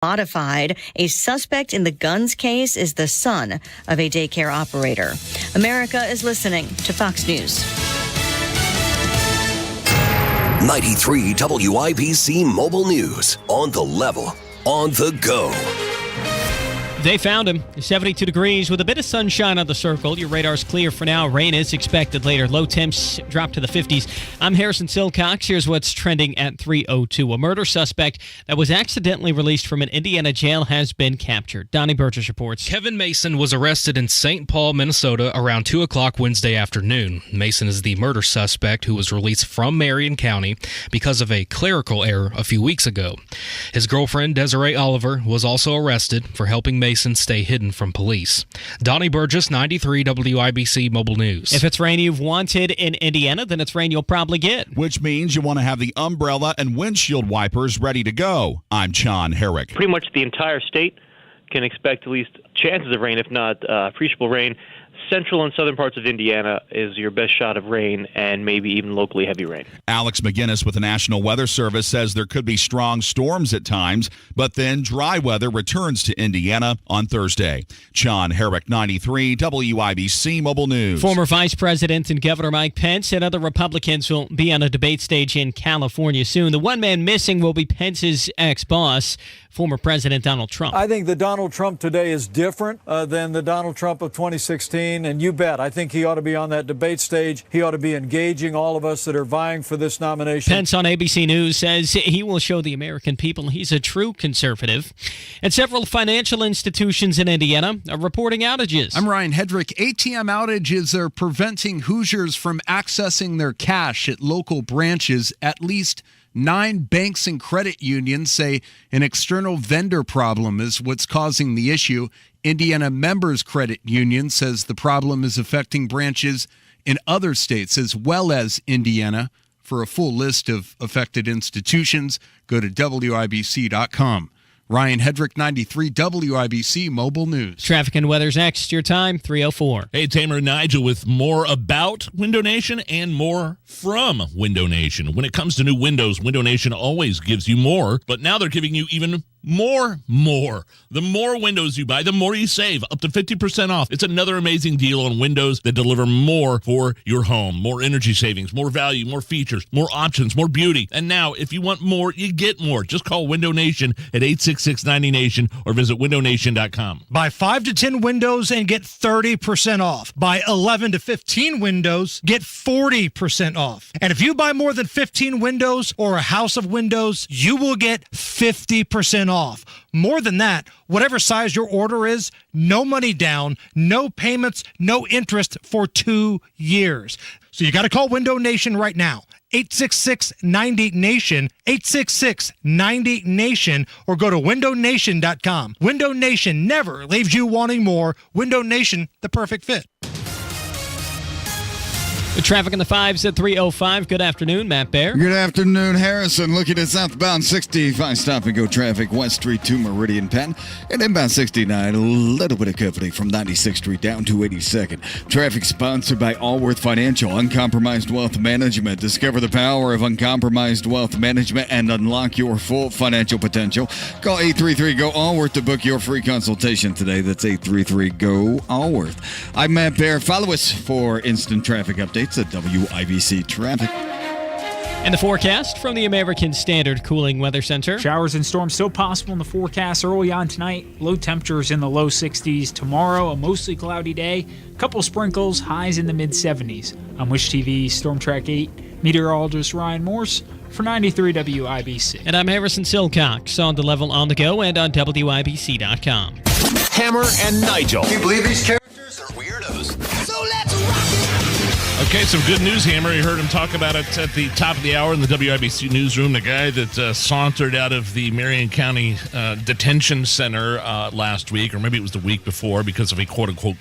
modified. A suspect in the guns case is the son of a daycare operator. America is listening to Fox News. 93 WIBC Mobile News. On the level, on the go. They found him. 72 degrees with a bit of sunshine on the circle. Your radar's clear for now. Rain is expected later. Low temps drop to the 50s. I'm Harrison Silcox. Here's what's trending at 3:02. A murder suspect that was accidentally released from an Indiana jail has been captured. Donnie Burgess reports. Kevin Mason was arrested in St. Paul, Minnesota around 2 o'clock Wednesday afternoon. Mason is the murder suspect who was released from Marion County because of a clerical error a few weeks ago. His girlfriend, Desiree Oliver, was also arrested for helping Mason stay hidden from police. Donnie Burgess, 93 WIBC Mobile News. If it's rain you've wanted in Indiana, then it's rain you'll probably get. Which means you want to have the umbrella and windshield wipers ready to go. I'm John Herrick. Pretty much the entire state can expect at least chances of rain, if not appreciable rain. Central and southern parts of Indiana is your best shot of rain and maybe even locally heavy rain. Alex McGinnis with the National Weather Service says there could be strong storms at times, but then dry weather returns to Indiana on Thursday. John Herrick, 93 WIBC Mobile News. Former Vice President and Governor Mike Pence and other Republicans will be on a debate stage in California soon. The one man missing will be Pence's ex-boss, former President Donald Trump. I think the Donald Trump today is different than the Donald Trump of 2016, and you bet. I think he ought to be on that debate stage. He ought to be engaging all of us that are vying for this nomination. Pence on ABC News says he will show the American people he's a true conservative. And several financial institutions in Indiana are reporting outages. I'm Ryan Hedrick. ATM outages are preventing Hoosiers from accessing their cash at local branches. At least 9 banks and credit unions say an external vendor problem is what's causing the issue. Indiana Members Credit Union says the problem is affecting branches in other states as well as Indiana. For a full list of affected institutions, go to WIBC.com. Ryan Hedrick, 93 WIBC Mobile News. Traffic and weather's next. Your time, 3:04. Hey, Tamer and Nigel with more about Window Nation and more from Window Nation. When it comes to new windows, Window Nation always gives you more, but now they're giving you even more. The more windows you buy, the more you save, up to 50% off. It's another amazing deal on windows that deliver more for your home. More energy savings, more value, more features, more options, more beauty. And now, if you want more, you get more. Just call Window Nation at 866-90Nation or visit windownation.com. Buy 5 to 10 windows and get 30% off. Buy 11 to 15 windows, get 40% off. And if you buy more than 15 windows or a house of windows, you will get 50% off. More than that, whatever size your order is, no money down, no payments, no interest for 2 years. So you got to call Window Nation right now. 866-90-NATION, 866-90-NATION, or go to windownation.com. Window Nation never leaves you wanting more. Window Nation, the perfect fit. The traffic in the 5s at 3:05. Good afternoon, Matt Bear. Good afternoon, Harrison. Looking at southbound 65 stop-and-go traffic, West Street to Meridian Penn, and inbound 69, a little bit of company from 96th Street down to 82nd. Traffic sponsored by Allworth Financial, Uncompromised Wealth Management. Discover the power of uncompromised wealth management and unlock your full financial potential. Call 833-GO-ALLWORTH to book your free consultation today. That's 833-GO-ALLWORTH. I'm Matt Bear. Follow us for instant traffic updates at WIBC Traffic. And the forecast from the American Standard Cooling Weather Center. Showers and storms still possible in the forecast early on tonight. Low temperatures in the low 60s. Tomorrow, a mostly cloudy day. Couple sprinkles, highs in the mid-70s. I'm Wish TV Storm Track 8 meteorologist Ryan Morse for 93 WIBC. And I'm Harrison Silcox on the level on the go and on WIBC.com. Hammer and Nigel. Can you believe these characters are weirdos? So let's rock it! Okay, some good news, Hammer. You heard him talk about it at the top of the hour in the WIBC newsroom. The guy that sauntered out of the Marion County Detention Center last week, or maybe it was the week before, because of a quote-unquote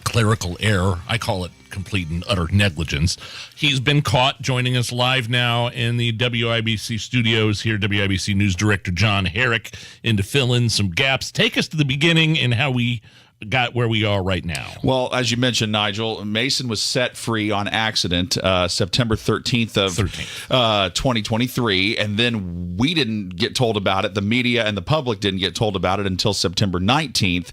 clerical error. I call it complete and utter negligence. He's been caught, joining us live now in the WIBC studios here, WIBC News Director John Herrick, and to fill in some gaps. Take us to the beginning and how we got where we are right now? Well, as you mentioned, Nigel, Mason was set free on accident September 13th of 2023, and then we didn't get told about it. The media and the public didn't get told about it until September 19th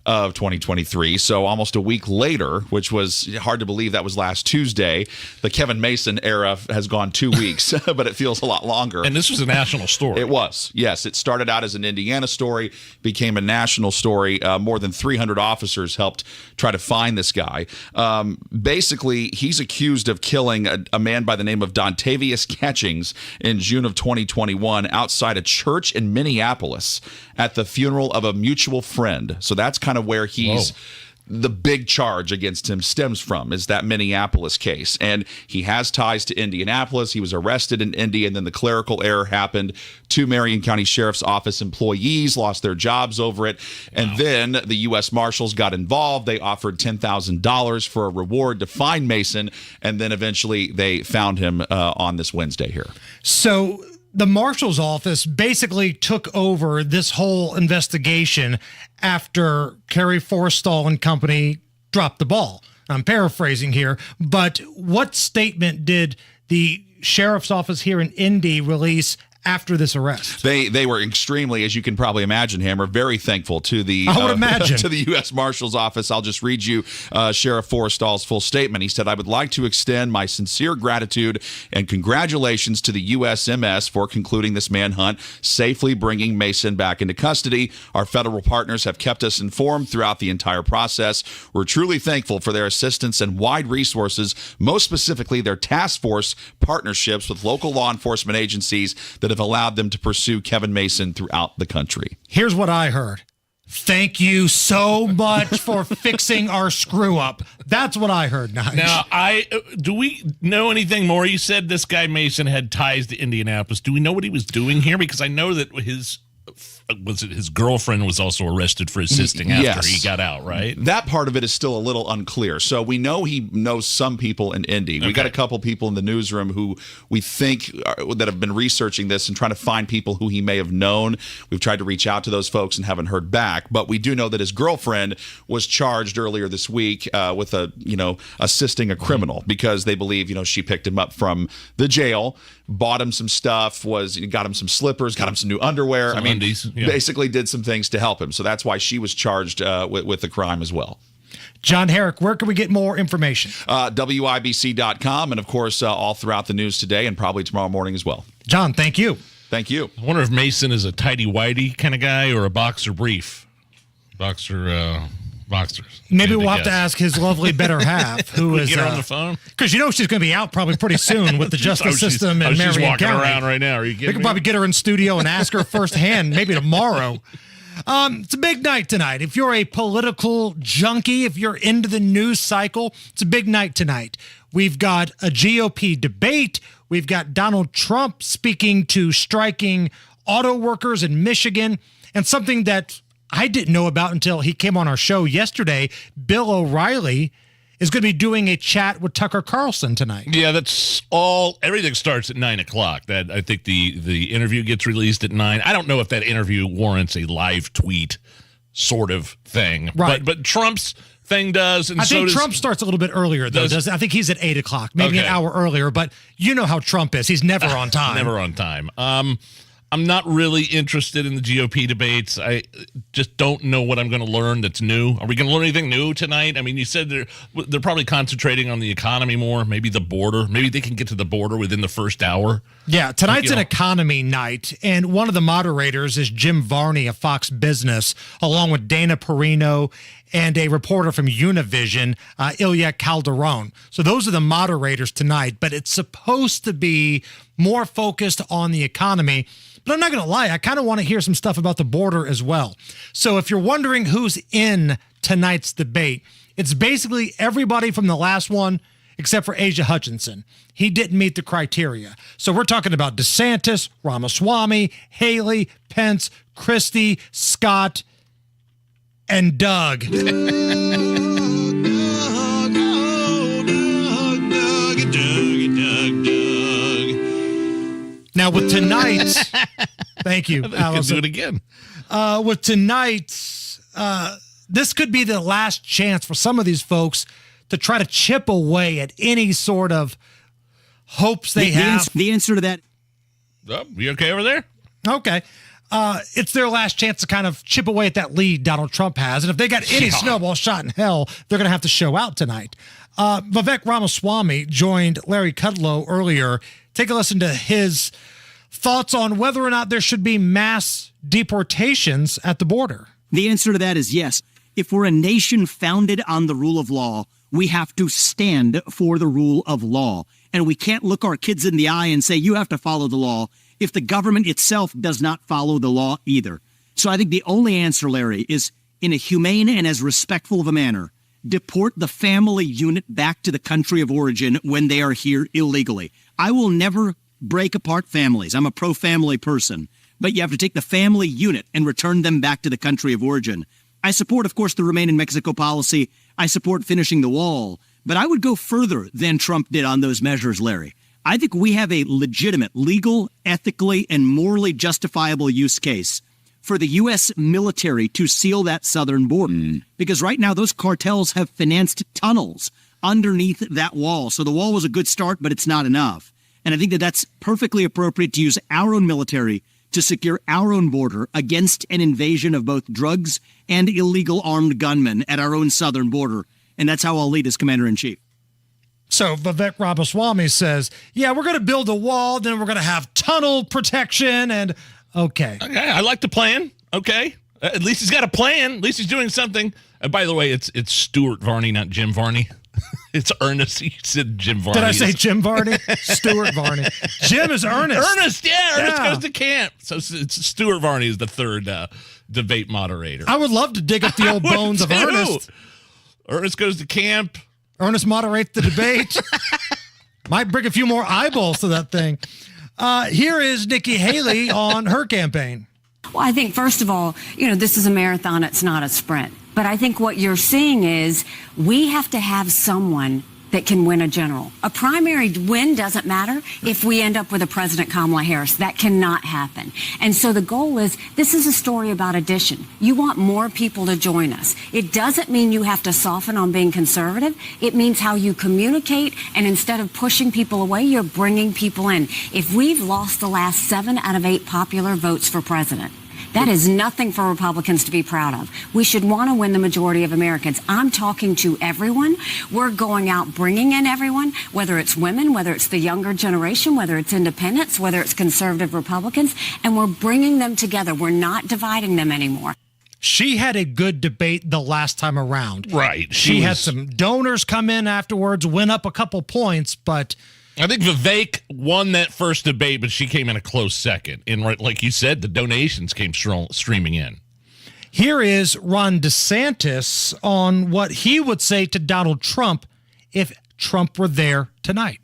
of 2023. So almost a week later, which was hard to believe that was last Tuesday. The Kevin Mason era has gone 2 weeks, but it feels a lot longer. And this was a national story. It was. Yes. It started out as an Indiana story, became a national story. More than 300 officers helped try to find this guy. Basically, he's accused of killing a man by the name of Dontavius Catchings in June of 2021 outside a church in Minneapolis at the funeral of a mutual friend. So that's kind of where he's... The big charge against him stems from is that Minneapolis case. And he has ties to Indianapolis. He was arrested in Indy, and then the clerical error happened. 2 Marion County Sheriff's Office employees lost their jobs over it. And then the U.S. Marshals got involved. They offered $10,000 for a reward to find Mason. And then eventually they found him on this Wednesday here. So the Marshal's office basically took over this whole investigation after Kerry Forstall and company dropped the ball. I'm paraphrasing here, but what statement did the sheriff's office here in Indy release after this arrest? They were extremely, as you can probably imagine, Hammer, very thankful to the I would imagine. to the U.S. Marshal's office. I'll just read you Sheriff Forstall's full statement. He said, "I would like to extend my sincere gratitude and congratulations to the USMS for concluding this manhunt, safely bringing Mason back into custody. Our federal partners have kept us informed throughout the entire process. We're truly thankful for their assistance and wide resources, most specifically their task force partnerships with local law enforcement agencies that have allowed them to pursue Kevin Mason throughout the country." Here's what I heard. Thank you so much for fixing our screw up. That's what I heard, Nigel. Now, do we know anything more? You said this guy Mason had ties to Indianapolis. Do we know what he was doing here? Because I know that his girlfriend was also arrested for assisting after he got out, right? That part of it is still a little unclear. So we know he knows some people in Indy. We got a couple people in the newsroom who we think that have been researching this and trying to find people who he may have known. We've tried to reach out to those folks and haven't heard back. But we do know that his girlfriend was charged earlier this week with assisting a criminal because they believe she picked him up from the jail, bought him some stuff, got him some slippers, got him some new underwear. Some undies. Basically did some things to help him. So that's why she was charged with the crime as well. John Herrick, where can we get more information? WIBC.com, and of course, all throughout the news today and probably tomorrow morning as well. John, thank you. Thank you. I wonder if Mason is a tighty-whitey kind of guy or a boxer brief. Boxers. Maybe we'll have to ask his lovely better half, who is get her on the phone, because she's going to be out probably pretty soon with the justice system in Marion County. She's walking around right now. Are you kidding me? We could probably get her in studio and ask her firsthand, maybe tomorrow. It's a big night tonight. If you're a political junkie, if you're into the news cycle, it's a big night tonight. We've got a GOP debate. We've got Donald Trump speaking to striking auto workers in Michigan, and something that I didn't know about until he came on our show yesterday. Bill O'Reilly is going to be doing a chat with Tucker Carlson tonight. Yeah, that's all. Everything starts at 9:00. That I think the interview gets released at 9. I don't know if that interview warrants a live tweet sort of thing. Right. But Trump's thing does, and I think Trump starts a little bit earlier, though. I think he's at 8:00, maybe an hour earlier. But you know how Trump is. He's never on time. Never on time. I'm not really interested in the GOP debates. I just don't know what I'm going to learn that's new. Are we going to learn anything new tonight? I mean, you said they're probably concentrating on the economy more, maybe the border. Maybe they can get to the border within the first hour. Yeah, tonight's an economy night, and one of the moderators is Jim Varney of Fox Business, along with Dana Perino and a reporter from Univision, Ilya Calderon. So those are the moderators tonight, but it's supposed to be more focused on the economy. But I'm not going to lie, I kind of want to hear some stuff about the border as well. So if you're wondering who's in tonight's debate, it's basically everybody from the last one except for Asa Hutchinson. He didn't meet the criteria. So we're talking about DeSantis, Ramaswamy, Haley, Pence, Christie, Scott, and Doug. Now with tonight's, thank you, Allison. Do it again. With tonight's this could be the last chance for some of these folks to try to chip away at any sort of hopes they have. The answer to that. Oh, you okay over there? Okay. It's their last chance to kind of chip away at that lead Donald Trump has. And if they got any snowball shot in hell, they're going to have to show out tonight. Vivek Ramaswamy joined Larry Kudlow earlier. Take a listen to his thoughts on whether or not there should be mass deportations at the border. The answer to that is yes. If we're a nation founded on the rule of law, we have to stand for the rule of law. And we can't look our kids in the eye and say, you have to follow the law, if the government itself does not follow the law either. So I think the only answer, Larry, is in a humane and as respectful of a manner, deport the family unit back to the country of origin when they are here illegally. I will never break apart families. I'm a pro-family person. But you have to take the family unit and return them back to the country of origin. I support, of course, the Remain in Mexico policy. I support finishing the wall. But I would go further than Trump did on those measures, Larry. I think we have a legitimate, legal, ethically, and morally justifiable use case for the U.S. military to seal that southern border. Because right now, those cartels have financed tunnels underneath that wall. So the wall was a good start, but it's not enough. And I think that that's perfectly appropriate to use our own military to secure our own border against an invasion of both drugs and illegal armed gunmen at our own southern border. And that's how I'll lead as commander-in-chief. So Vivek Ramaswamy says, yeah, we're going to build a wall, then we're going to have tunnel protection, and okay. Okay, I like the plan. Okay. At least he's got a plan. At least he's doing something. By the way, it's Stuart Varney, not Jim Varney. It's Ernest. He said Jim Varney. Did I say Jim Varney? Stuart Varney. Jim is Ernest. Ernest, yeah. Ernest goes to camp. So it's Stuart Varney is the third debate moderator. I would love to dig up the old bones of Ernest. Ernest goes to camp. Ernest moderates the debate. Might bring a few more eyeballs to that thing. Here is Nikki Haley on her campaign. Well, I think, first of all, this is a marathon. It's not a sprint. But I think what you're seeing is we have to have someone that can win a general. A primary win doesn't matter if we end up with a President Kamala Harris. That cannot happen. And so the goal is, this is a story about addition. You want more people to join us. It doesn't mean you have to soften on being conservative. It means how you communicate, and instead of pushing people away, you're bringing people in. If we've lost the last 7 out of 8 popular votes for president, that is nothing for Republicans to be proud of. We should want to win the majority of Americans. I'm talking to everyone. We're going out bringing in everyone, whether it's women, whether it's the younger generation, whether it's independents, whether it's conservative Republicans, and we're bringing them together. We're not dividing them anymore. She had a good debate the last time around. Right. She had some donors come in afterwards, went up a couple points, but I think Vivek won that first debate, but she came in a close second. And like you said, the donations came streaming in. Here is Ron DeSantis on what he would say to Donald Trump if Trump were there tonight.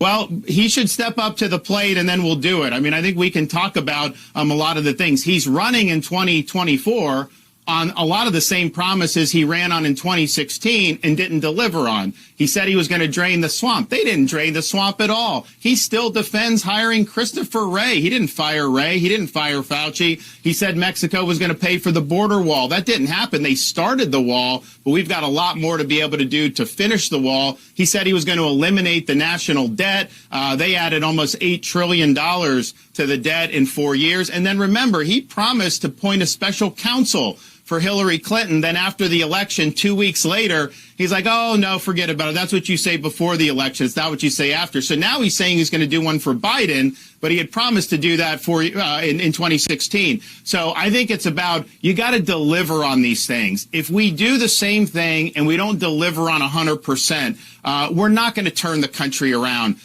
Well, he should step up to the plate, and then we'll do it. I mean, I think we can talk about a lot of the things. He's running in 2024 on a lot of the same promises he ran on in 2016 and didn't deliver on. He said he was going to drain the swamp. They didn't drain the swamp at all. He still defends hiring Christopher Wray. He didn't fire Wray. He didn't fire Fauci. He said Mexico was going to pay for the border wall. That didn't happen. They started the wall, but we've got a lot more to be able to do to finish the wall. He said he was going to eliminate the national debt. They added almost $8 trillion to the debt in 4 years. And then remember, he promised to appoint a special counsel for Hillary Clinton. Then after the election, 2 weeks later, he's like, oh, no, forget about it. That's what you say before the election. It's not what you say after. So now he's saying he's going to do one for Biden, but he had promised to do that for in 2016. So I think it's about, you got to deliver on these things. If we do the same thing and we don't deliver on 100%, we're not going to turn the country around.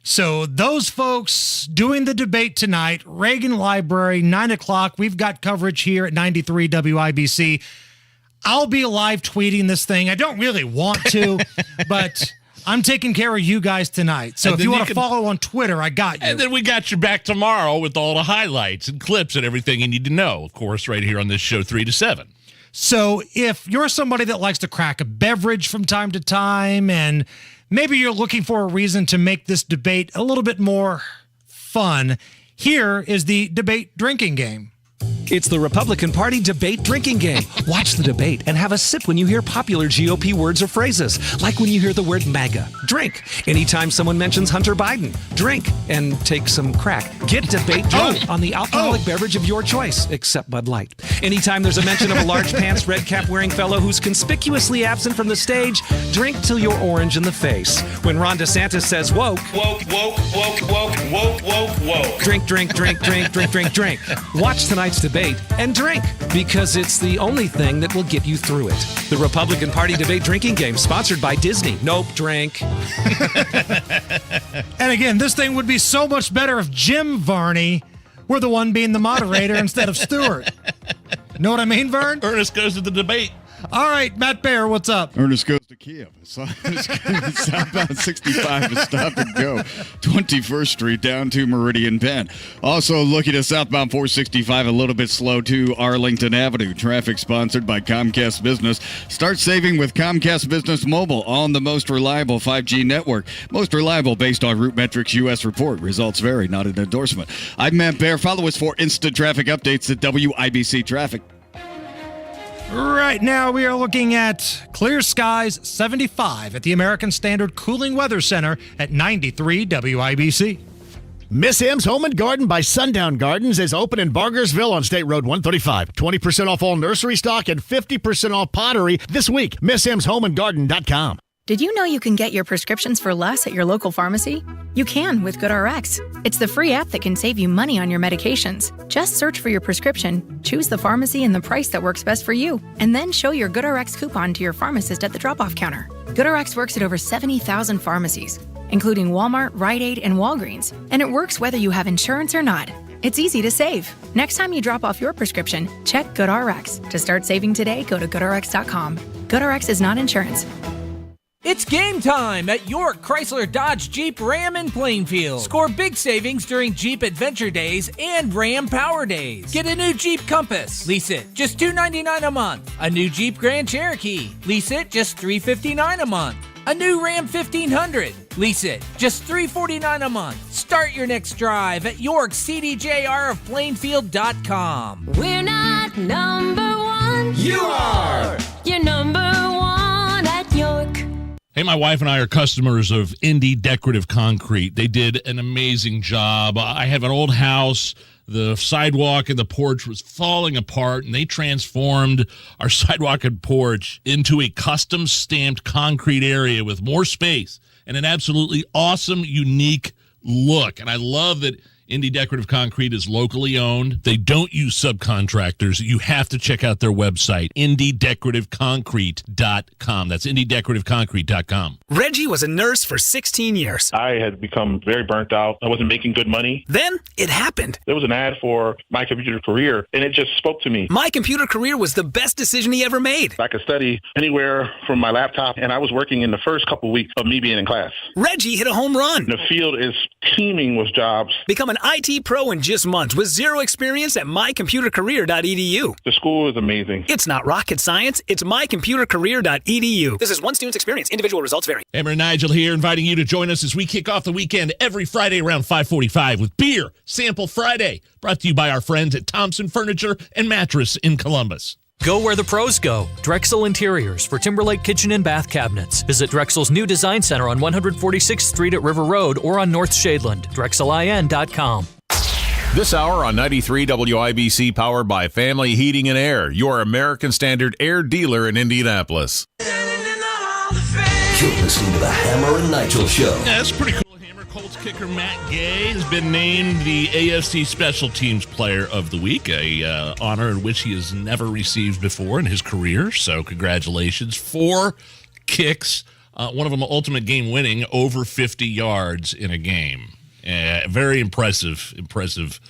So those folks doing the debate tonight, Reagan Library, 9 o'clock. We've got coverage here at 93 WIBC. I'll be live tweeting this thing. I don't really want to, but I'm taking care of you guys tonight. So if you want to follow on Twitter, I got you. And then we got you back tomorrow with all the highlights and clips and everything you need to know, of course, right here on this show 3 to 7. So if you're somebody that likes to crack a beverage from time to time, and maybe you're looking for a reason to make this debate a little bit more fun, here is the debate drinking game. It's the Republican Party debate drinking game. Watch the debate and have a sip when you hear popular GOP words or phrases, like when you hear the word MAGA. Drink. Anytime someone mentions Hunter Biden, drink and take some crack. Get debate drunk on the alcoholic beverage of your choice, except Bud Light. Anytime there's a mention of a large pants, red cap wearing fellow who's conspicuously absent from the stage, drink till you're orange in the face. When Ron DeSantis says woke, woke, woke, woke, woke, woke, woke, woke. Drink, drink, drink, drink, drink, drink, drink. Watch tonight's debate and drink, because it's the only thing that will get you through it. The Republican Party debate drinking game, sponsored by Disney. Nope, drink. And again, this thing would be so much better if Jim Varney were the one being the moderator instead of Stewart. Know what I mean, Vern? Ernest goes to the debate. All right, Matt Bear, what's up? Ernest goes to Kiev. Southbound 65 is stop and go. 21st Street down to Meridian Penn. Also looking at southbound 465, a little bit slow to Arlington Avenue. Traffic sponsored by Comcast Business. Start saving with Comcast Business Mobile on the most reliable 5G network. Most reliable based on RootMetrics U.S. report. Results vary, not an endorsement. I'm Matt Bear. Follow us for instant traffic updates at WIBC Traffic. Right now, we are looking at clear skies, 75 at the American Standard Cooling Weather Center at 93 WIBC. Miss M's Home and Garden by Sundown Gardens is open in Bargersville on State Road 135. 20% off all nursery stock and 50% off pottery this week. MissMsHomeandGarden.com. Did you know you can get your prescriptions for less at your local pharmacy? You can with GoodRx. It's the free app that can save you money on your medications. Just search for your prescription, choose the pharmacy and the price that works best for you, and then show your GoodRx coupon to your pharmacist at the drop-off counter. GoodRx works at over 70,000 pharmacies, including Walmart, Rite Aid, and Walgreens, and it works whether you have insurance or not. It's easy to save. Next time you drop off your prescription, check GoodRx. To start saving today, go to GoodRx.com. GoodRx is not insurance. It's game time at York Chrysler Dodge Jeep Ram in Plainfield. Score big savings during Jeep Adventure Days and Ram Power Days. Get a new Jeep Compass. Lease it just $299 a month. A new Jeep Grand Cherokee. Lease it just $359 a month. A new Ram 1500. Lease it just $349 a month. Start your next drive at YorkCDJRofPlainfield.com. We're not number one. You are. You're number one at York. Hey, my wife and I are customers of Indy Decorative Concrete. They did an amazing job. I have an old house. The sidewalk and the porch was falling apart, and they transformed our sidewalk and porch into a custom stamped concrete area with more space and an absolutely awesome, unique look. And I love that Indy Decorative Concrete is locally owned. They don't use subcontractors. You have to check out their website, IndyDecorativeConcrete.com. That's IndyDecorativeConcrete.com. Reggie was a nurse for 16 years. I had become very burnt out. I wasn't making good money. Then it happened. There was an ad for My Computer Career, and it just spoke to me. My Computer Career was the best decision he ever made. I could study anywhere from my laptop, and I was working in the first couple weeks of me being in class. Reggie hit a home run. The field is teeming with jobs. Become an IT pro in just months with zero experience at mycomputercareer.edu. The school is amazing. It's not rocket science. It's mycomputercareer.edu. This is one student's experience. Individual results vary. Hammer Nigel here, inviting you to join us as we kick off the weekend every Friday around 5:45 with Beer Sample Friday, brought to you by our friends at Thompson Furniture and Mattress in Columbus. Go where the pros go. Drexel Interiors for Timberlake Kitchen and Bath Cabinets. Visit Drexel's new design center on 146th Street at River Road or on North Shadeland. DrexelIN.com. This hour on 93 WIBC, powered by Family Heating and Air, your American Standard air dealer in Indianapolis. You're listening to the Hammer and Nigel Show. Yeah, that's pretty cool. Colts kicker Matt Gay has been named the AFC Special Teams Player of the Week, a honor in which he has never received before in his career. So congratulations. 4 kicks, one of them ultimate game winning, over 50 yards in a game. Very impressive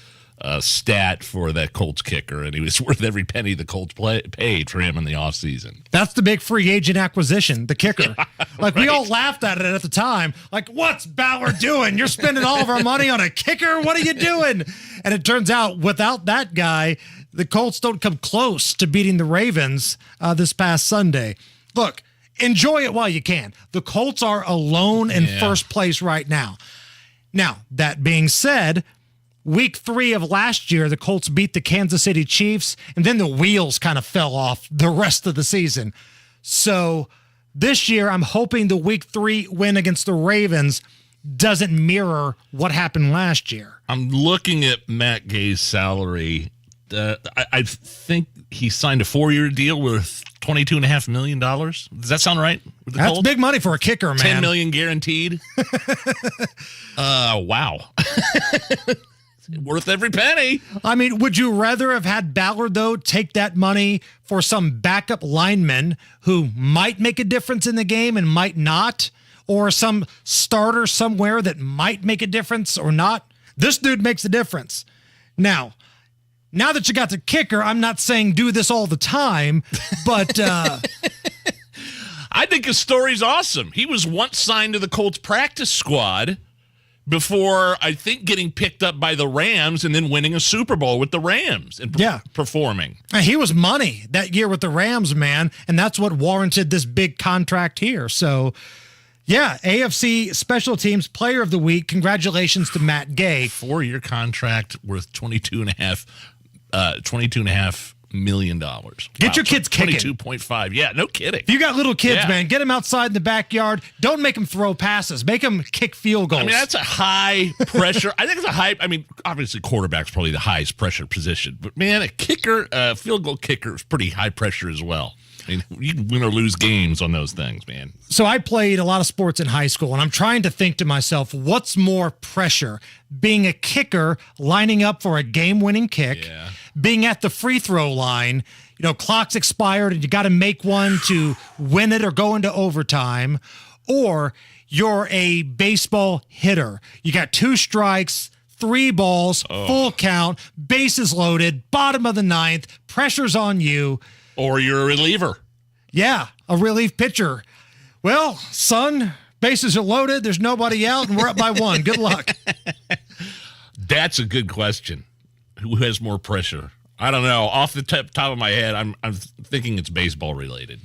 stat for that Colts kicker, and he was worth every penny the Colts paid for him in the offseason. That's the big free agent acquisition, the kicker. We all laughed at it at the time. Like, what's Bauer doing? You're spending all of our money on a kicker? What are you doing? And it turns out, without that guy, the Colts don't come close to beating the Ravens this past Sunday. Look, enjoy it while you can. The Colts are alone in first place right now. Now, that being said, Week 3 of last year, the Colts beat the Kansas City Chiefs, and then the wheels kind of fell off the rest of the season. So this year, I'm hoping the Week 3 win against the Ravens doesn't mirror what happened last year. I'm looking at Matt Gay's salary. I think he signed a 4-year deal with $22.5 million. Does that sound right? With the That's Colts? big money for a kicker, man. $10 million guaranteed. Wow. Worth every penny. I mean, would you rather have had Ballard, though, take that money for some backup lineman who might make a difference in the game and might not? Or some starter somewhere that might make a difference or not? This dude makes a difference. Now that you got the kicker, I'm not saying do this all the time, but I think his story's awesome. He was once signed to the Colts practice squad before, I think, getting picked up by the Rams and then winning a Super Bowl with the Rams and performing. He was money that year with the Rams, man, and that's what warranted this big contract here. So, yeah, AFC Special Teams Player of the Week. Congratulations to Matt Gay. 4-year contract worth $22.5 million. Get your kids kicking. 22.5. Yeah, no kidding. If you got little kids, man, get them outside in the backyard. Don't make them throw passes. Make them kick field goals. I mean, that's a high pressure. I think it's a high. I mean, obviously, quarterback's probably the highest pressure position. But, man, a kicker, field goal kicker is pretty high pressure as well. I mean, you can win or lose games on those things, man. So I played a lot of sports in high school, and I'm trying to think to myself, what's more pressure? Being a kicker, lining up for a game-winning kick, being at the free throw line, clock's expired and you got to make one to win it or go into overtime, or you're a baseball hitter. You got 2 strikes, 3 balls, full count, bases loaded, bottom of the 9th, pressure's on you. Or you're a reliever. Yeah, a relief pitcher. Well, son, bases are loaded. There's nobody out, and we're up by 1. Good luck. That's a good question. Who has more pressure? I don't know. Off the top of my head, I'm thinking it's baseball related.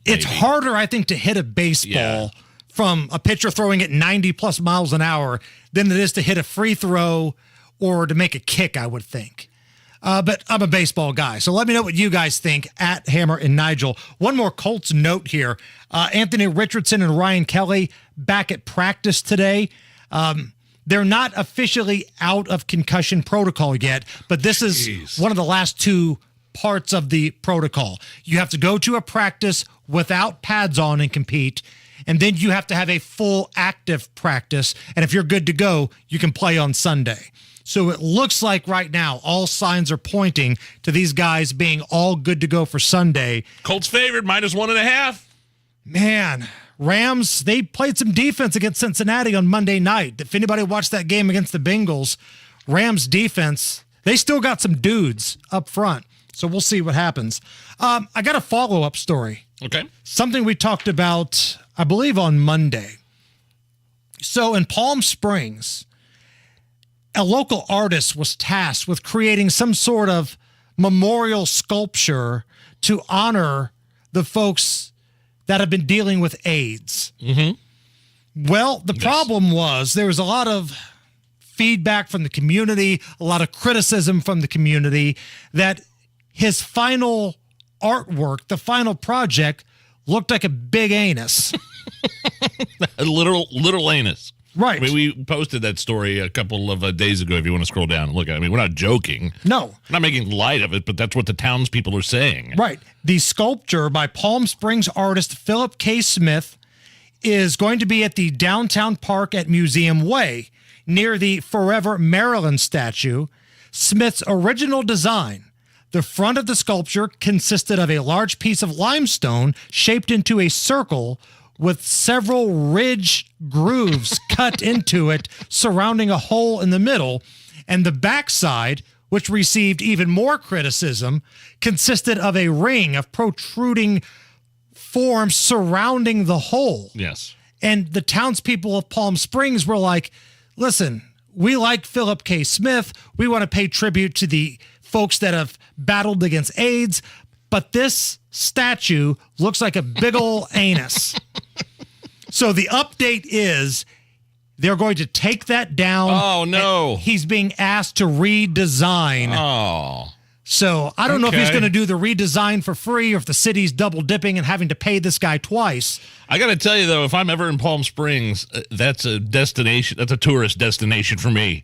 Maybe. It's harder, I think, to hit a baseball from a pitcher throwing it 90-plus miles an hour than it is to hit a free throw or to make a kick, I would think. But I'm a baseball guy, so let me know what you guys think at Hammer and Nigel. One more Colts note here. Anthony Richardson and Ryan Kelly back at practice today. They're not officially out of concussion protocol yet, but this is one of the last 2 parts of the protocol. You have to go to a practice without pads on and compete, and then you have to have a full active practice, and if you're good to go, you can play on Sunday. So it looks like right now all signs are pointing to these guys being all good to go for Sunday. Colts favored, -1.5. Man, Rams, they played some defense against Cincinnati on Monday night. If anybody watched that game against the Bengals, Rams defense, they still got some dudes up front. So we'll see what happens. I got a follow-up story. Okay. Something we talked about, I believe, on Monday. So in Palm Springs, a local artist was tasked with creating some sort of memorial sculpture to honor the folks that have been dealing with AIDS. Mm-hmm. Well, the problem was there was a lot of feedback from the community, a lot of criticism from the community that his final artwork, the final project, looked like a big anus. A little anus. Right. I mean, we posted that story a couple of days ago if you want to scroll down and look at it. I mean, we're not joking. No. We're not making light of it, but that's what the townspeople are saying. Right. The sculpture by Palm Springs artist Philip K. Smith is going to be at the downtown park at Museum Way near the Forever Maryland statue. Smith's original design, the front of the sculpture consisted of a large piece of limestone shaped into a circle with several ridge grooves cut into it surrounding a hole in the middle, and the backside, which received even more criticism, consisted of a ring of protruding forms surrounding the hole. Yes. And the townspeople of Palm Springs were like, listen, we like Philip K. Smith. We want to pay tribute to the folks that have battled against AIDS, but this statue looks like a big ol' anus. So the update is They're going to take that down. Oh, no. He's being asked to redesign. Oh. So I don't know if he's Okay. going to do the redesign for free or if the city's double dipping and having to pay this guy twice. I got to tell you, though, if I'm ever in Palm Springs, that's a destination. That's a tourist destination for me.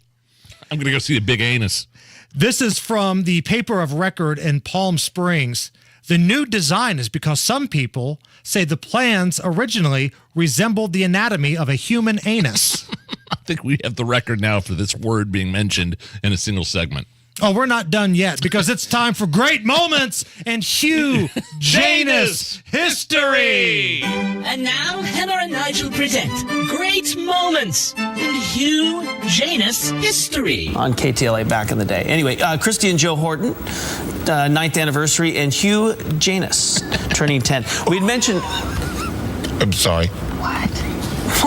I'm going to go see a big anus. This is from the paper of record in Palm Springs. The new design is because some people say the plans originally resembled the anatomy of a human anus. I think we have the record now for this word being mentioned in a single segment. Oh, we're not done yet because it's time for great moments and Hugh Janus history. And now, Hammer and Nigel present Great Moments in Hugh Janus history. On KTLA back in the day. Anyway, Christy and Joe Horton, 9th anniversary, and Hugh Janus turning 10. We'd mentioned... I'm sorry. What?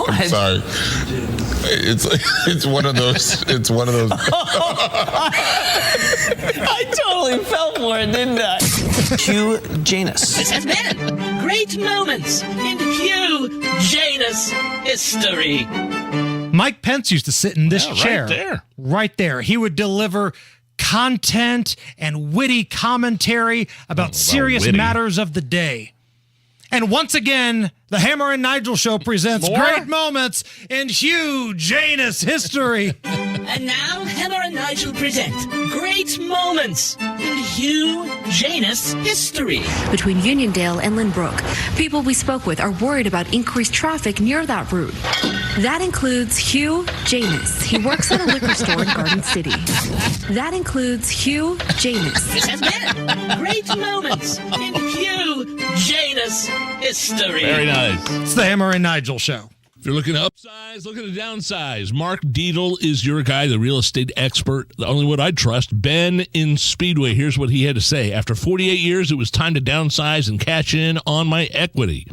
I'm sorry. It's one of those. It's one of those. I totally fell for it, didn't I? Hugh Janus. This has been Great Moments in Hugh Janus history. Mike Pence used to sit in this chair. Right there. Right there. He would deliver content and witty commentary about serious witty. matters of the day. And once again, the Hammer and Nigel Show presents More? Great Moments in Hugh Janus history. And now, Hammer and Nigel present Great Moments in Hugh Janus history. Between Uniondale and Lynbrook, people we spoke with are worried about increased traffic near that route. That includes Hugh Janus. He works at a liquor store in Garden City. That includes Hugh Janus. This has been Great Moments in Hugh Janus history. Very nice. It's the Hammer and Nigel Show. If you're looking to upsize, looking to downsize, Mark Dietl is your guy, the real estate expert, the only one I'd trust. Ben in Speedway, here's what he had to say. After 48 years, it was time to downsize and cash in on my equity.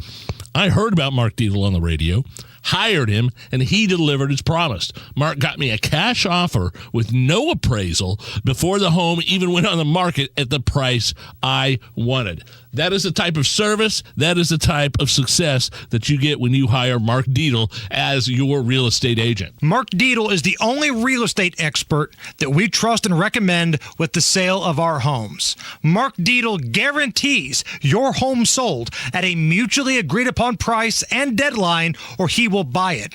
I heard about Mark Dietl on the radio, hired him, and he delivered as promised. Mark got me a cash offer with no appraisal before the home even went on the market at the price I wanted. That is the type of service, that is the type of success that you get when you hire Mark Dietl as your real estate agent. Mark Dietl is the only real estate expert that we trust and recommend with the sale of our homes. Mark Dietl guarantees your home sold at a mutually agreed upon price and deadline, or he will buy it.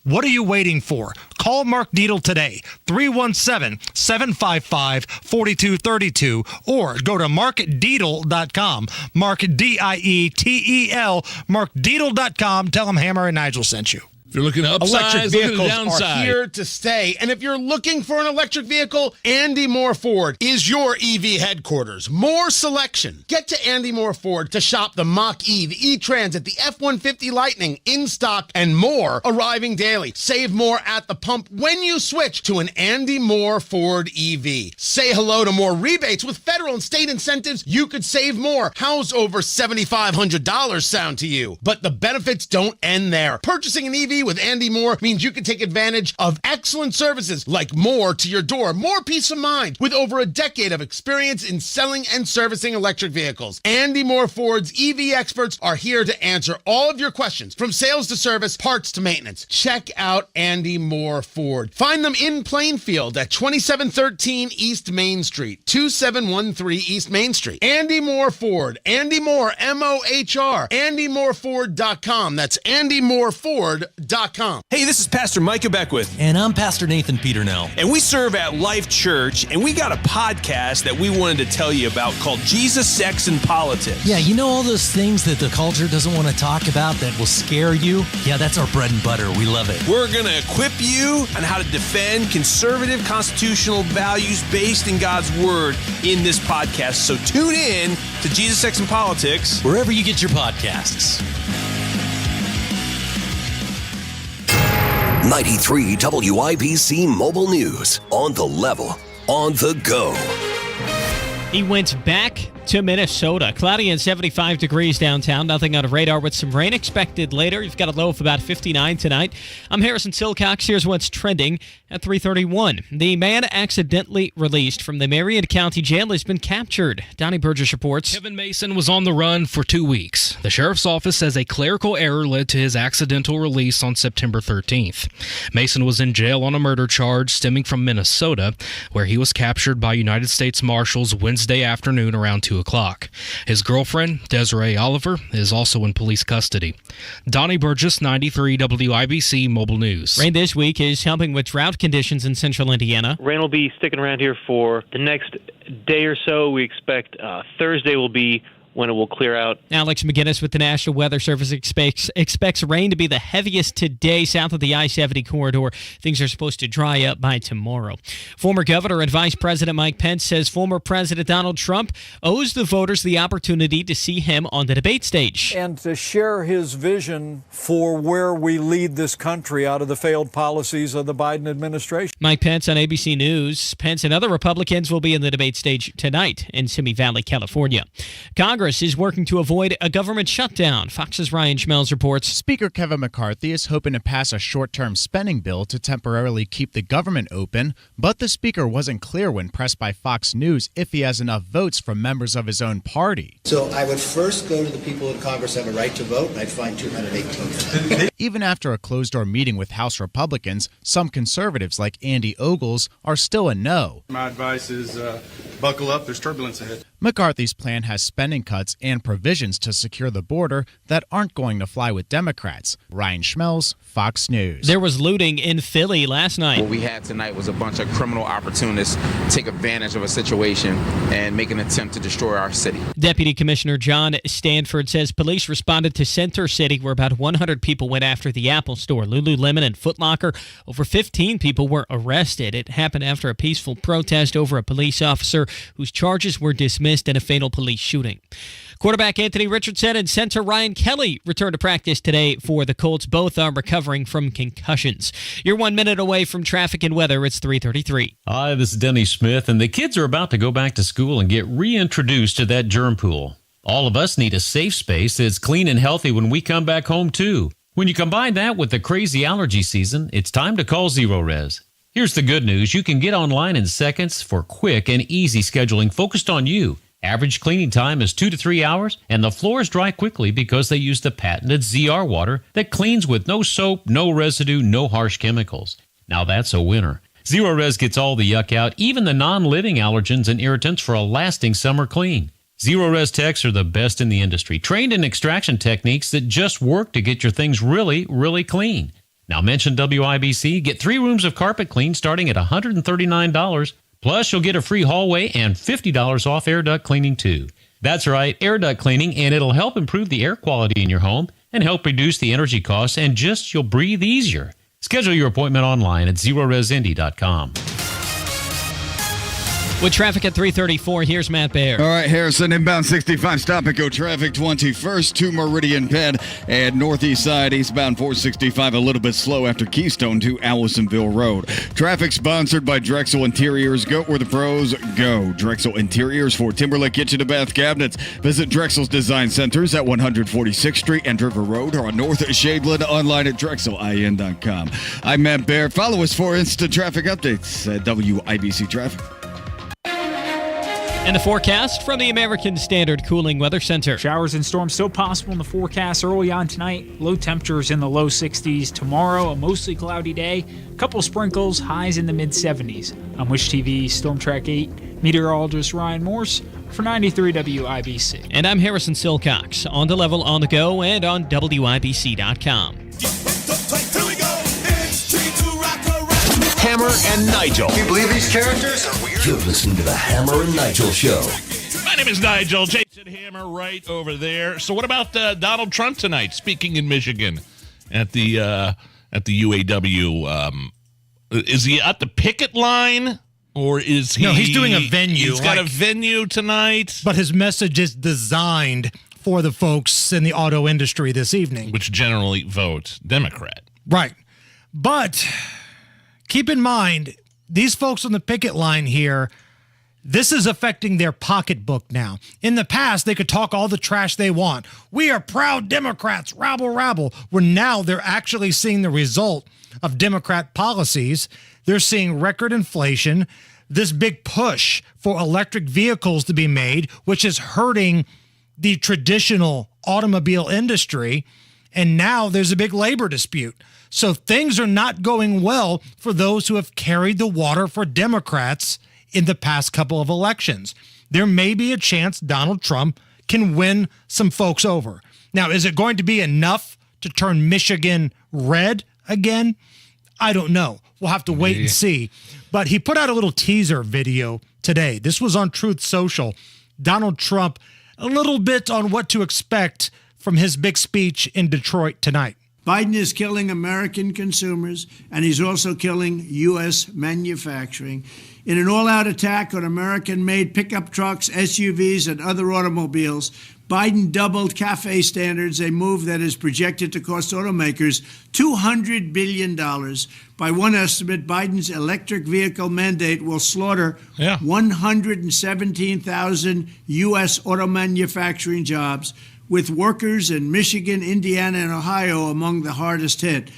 What are you waiting for? Call Mark Dietl today, 317-755-4232, or go to markdietl.com. Mark, D-I-E-T-E-L, markdietl.com. Tell him Hammer and Nigel sent you. If you're looking to upsize, Electric looking to vehicles downside. are here to stay. And if you're looking for an electric vehicle, Andy Moore Ford is your EV headquarters. More selection. Get to Andy Moore Ford to shop the Mach-E, the E-Transit, the F-150 Lightning in stock, and more arriving daily. Save more at the pump when you switch to an Andy Moore Ford EV. Say hello to more rebates with federal and state incentives. You could save more. How's over $7,500 sound to you? But the benefits don't end there. Purchasing an EV with Andy Moore means you can take advantage of excellent services like more to your door, more peace of mind with over a decade of experience in selling and servicing electric vehicles. Andy Moore Ford's EV experts are here to answer all of your questions from sales to service, parts to maintenance. Check out Andy Moore Ford. Find them in Plainfield at 2713 East Main Street, 2713 East Main Street. Andy Moore Ford. Andy Moore, M-O-H-R. AndyMooreFord.com. That's AndyMooreFord.com. Hey, this is Pastor Micah Beckwith. And I'm Pastor Nathan Peternell. And we serve at Life Church, and we got a podcast that we wanted to tell you about called Jesus, Sex, and Politics. Yeah, you know all those things that the culture doesn't want to talk about that will scare you? Yeah, that's our bread and butter. We love it. We're going to equip you on how to defend conservative constitutional values based in God's Word in this podcast. So tune in to Jesus, Sex, and Politics wherever you get your podcasts. 93 WIBC Mobile News. On the level, on the go. He went back to Minnesota. Cloudy and 75 degrees downtown. Nothing on a radar with some rain expected later. You've got a low of about 59 tonight. I'm Harrison Silcox. Here's what's trending at 3:31. The man accidentally released from the Marion County Jail has been captured. Donnie Burgess reports. Kevin Mason was on the run for 2 weeks. The sheriff's office says a clerical error led to his accidental release on September 13th. Mason was in jail on a murder charge stemming from Minnesota, where he was captured by United States Marshals Wednesday afternoon around 2 o'clock. His girlfriend, Desiree Oliver, is also in police custody. Donnie Burgess, 93 WIBC Mobile News. Rain this week is helping with drought conditions in central Indiana. Rain will be sticking around here for the next day or so. We expect Thursday will be when it will clear out. Alex McGinnis with the National Weather Service expects rain to be the heaviest today south of the I-70 corridor. Things are supposed to dry up by tomorrow. Former Governor and Vice President Mike Pence says former President Donald Trump owes the voters the opportunity to see him on the debate stage. And to share his vision for where we lead this country out of the failed policies of the Biden administration. Mike Pence on ABC News. Pence and other Republicans will be in the debate stage tonight in Simi Valley, California. Congress is working to avoid a government shutdown. Fox's Ryan Schmelz reports. Speaker Kevin McCarthy is hoping to pass a short-term spending bill to temporarily keep the government open, but the speaker wasn't clear when pressed by Fox News if he has enough votes from members of his own party. So I would first go to the people in Congress who have a right to vote, and I'd find 218. Even after a closed-door meeting with House Republicans, some conservatives like Andy Ogles are still a no. My advice is buckle up, there's turbulence ahead. McCarthy's plan has spending cuts and provisions to secure the border that aren't going to fly with Democrats. Ryan Schmelz, Fox News. There was looting in Philly last night. What we had tonight was a bunch of criminal opportunists take advantage of a situation and make an attempt to destroy our city. Deputy Commissioner John Stanford says police responded to Center City where about 100 people went after the Apple Store, Lululemon, and Foot Locker. Over 15 people were arrested. It happened after a peaceful protest over a police officer whose charges were dismissed in a fatal police shooting. Quarterback Anthony Richardson and center Ryan Kelly return to practice today for the Colts. Both are recovering from concussions. You're 1 minute away from traffic and weather. It's 3:33. Hi, this is Denny Smith, and the kids are about to go back to school and get reintroduced to that germ pool. All of us need a safe space that's clean and healthy when we come back home, too. When you combine that with the crazy allergy season, it's time to call Zero Res. Here's the good news. You can get online in seconds for quick and easy scheduling focused on you. Average cleaning time is 2 to 3 hours, and the floors dry quickly because they use the patented ZR water that cleans with no soap, no residue, no harsh chemicals. Now that's a winner. Zero Res gets all the yuck out, even the non-living allergens and irritants for a lasting summer clean. Zero Res techs are the best in the industry, trained in extraction techniques that just work to get your things really, really clean. Now mention WIBC, get 3 rooms of carpet clean starting at $139. Plus, you'll get a free hallway and $50 off air duct cleaning, too. That's right, air duct cleaning, and it'll help improve the air quality in your home and help reduce the energy costs, and just you'll breathe easier. Schedule your appointment online at zeroresindy.com. With traffic at 3:34, here's Matt Baer. All right, Harrison, inbound 65, stop and go traffic 21st to Meridian Penn and northeast side, eastbound 465, a little bit slow after Keystone to Allisonville Road. Traffic sponsored by Drexel Interiors. Go where the pros go. Drexel Interiors for Timberlake Kitchen and Bath Cabinets. Visit Drexel's Design Centers at 146th Street and River Road or on North Shadeland, online at drexelin.com. I'm Matt Baer. Follow us for instant traffic updates at WIBC Traffic. And the forecast from the American Standard Cooling Weather Center. Showers and storms still possible in the forecast early on tonight. Low temperatures in the low 60s. Tomorrow, a mostly cloudy day. A couple sprinkles, highs in the mid-70s. I'm Wish TV Storm Track 8 meteorologist Ryan Morse for 93 WIBC. And I'm Harrison Silcox, on the level, on the go, and on WIBC.com. Hammer and Nigel. Can you believe these characters are weird? You're listening to the Hammer and Nigel Show. My name is Nigel. Jason Hammer right over there. So what about Donald Trump tonight, speaking in Michigan at the UAW? Is he at the picket line? Or is he... No, he's doing a venue. He's got a venue tonight. But his message is designed for the folks in the auto industry this evening. Which generally vote Democrat. Right. But keep in mind, these folks on the picket line here, This is affecting their pocketbook now. In the past, they could talk all the trash they want. We are proud Democrats, rabble, rabble. Where now they're actually seeing the result of Democrat policies. They're seeing record inflation, this big push for electric vehicles to be made, which is hurting the traditional automobile industry. And now there's a big labor dispute. So things are not going well for those who have carried the water for Democrats in the past couple of elections. There may be a chance Donald Trump can win some folks over. Now, is it going to be enough to turn Michigan red again? I don't know. We'll have to wait and see. But he put out a little teaser video today. This was on Truth Social. Donald Trump, a little bit on what to expect from his big speech in Detroit tonight. Biden is killing American consumers, and he's also killing U.S. manufacturing. In an all-out attack on American-made pickup trucks, SUVs, and other automobiles, Biden doubled CAFE standards, a move that is projected to cost automakers $200 billion. By one estimate, Biden's electric vehicle mandate will slaughter 117,000 U.S. auto manufacturing jobs, with workers in Michigan, Indiana, and Ohio among the hardest hit.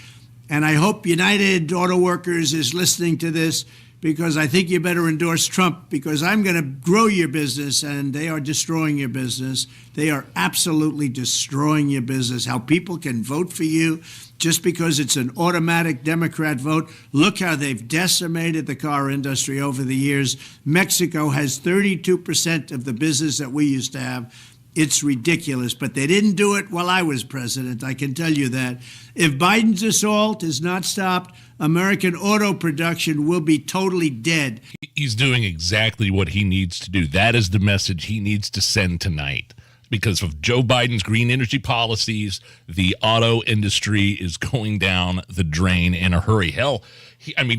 And I hope United Auto Workers is listening to this, because I think you better endorse Trump, because I'm going to grow your business, and they are destroying your business. They are absolutely destroying your business. How people can vote for you just because it's an automatic Democrat vote. Look how they've decimated the car industry over the years. Mexico has 32% of the business that we used to have. It's ridiculous, but they didn't do it while I was president, I can tell you that. If Biden's assault is not stopped, American auto production will be totally dead. He's doing exactly what he needs to do. That is the message he needs to send tonight. Because of Joe Biden's green energy policies, the auto industry is going down the drain in a hurry. Hell,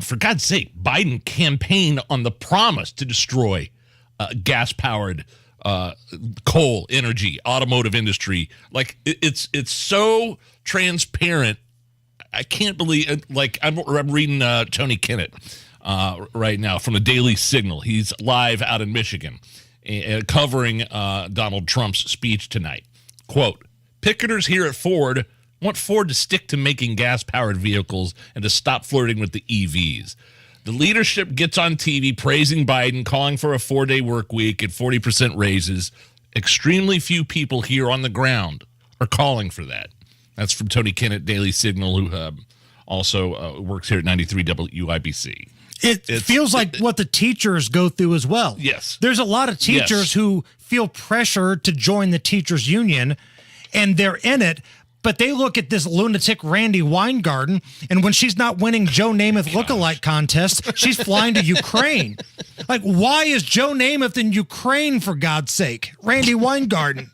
for God's sake, Biden campaigned on the promise to destroy gas-powered coal, energy, automotive industry. Like it's so transparent. I can't believe it. Like I'm reading Tony Kennett right now from the Daily Signal. He's live out in Michigan covering Donald Trump's speech tonight. Quote, picketers here at Ford want Ford to stick to making gas-powered vehicles and to stop flirting with the EVs. The leadership gets on TV praising Biden, calling for a 4-day work week and 40% raises. Extremely few people here on the ground are calling for that. That's from Tony Kennett, Daily Signal, who also works here at 93 WIBC. It feels like what the teachers go through as well. Yes. There's a lot of teachers who feel pressure to join the teachers union, and they're in it, but they look at this lunatic Randy Weingarten, and when she's not winning Joe Namath lookalike contests, she's flying to Ukraine. Like, why is Joe Namath in Ukraine, for God's sake? Randy Weingarten.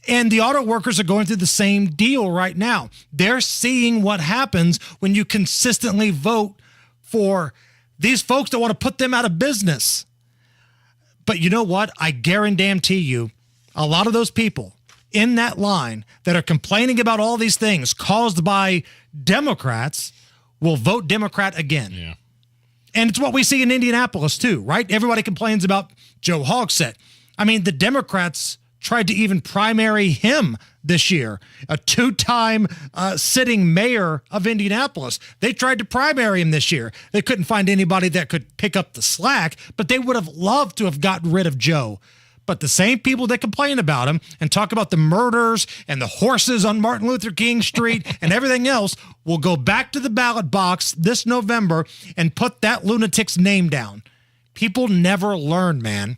And the auto workers are going through the same deal right now. They're seeing what happens when you consistently vote for these folks that want to put them out of business. But you know what? I guarantee you, a lot of those people in that line that are complaining about all these things caused by Democrats will vote Democrat again. Yeah. And it's what we see in Indianapolis too, right? Everybody complains about Joe Hogsett. I mean, the Democrats tried to even primary him this year, a two-time sitting mayor of Indianapolis. They tried to primary him this year. They couldn't find anybody that could pick up the slack, but they would have loved to have gotten rid of Joe. But the same people that complain about him and talk about the murders and the horses on Martin Luther King Street and everything else will go back to the ballot box this November and put that lunatic's name down. People never learn, man.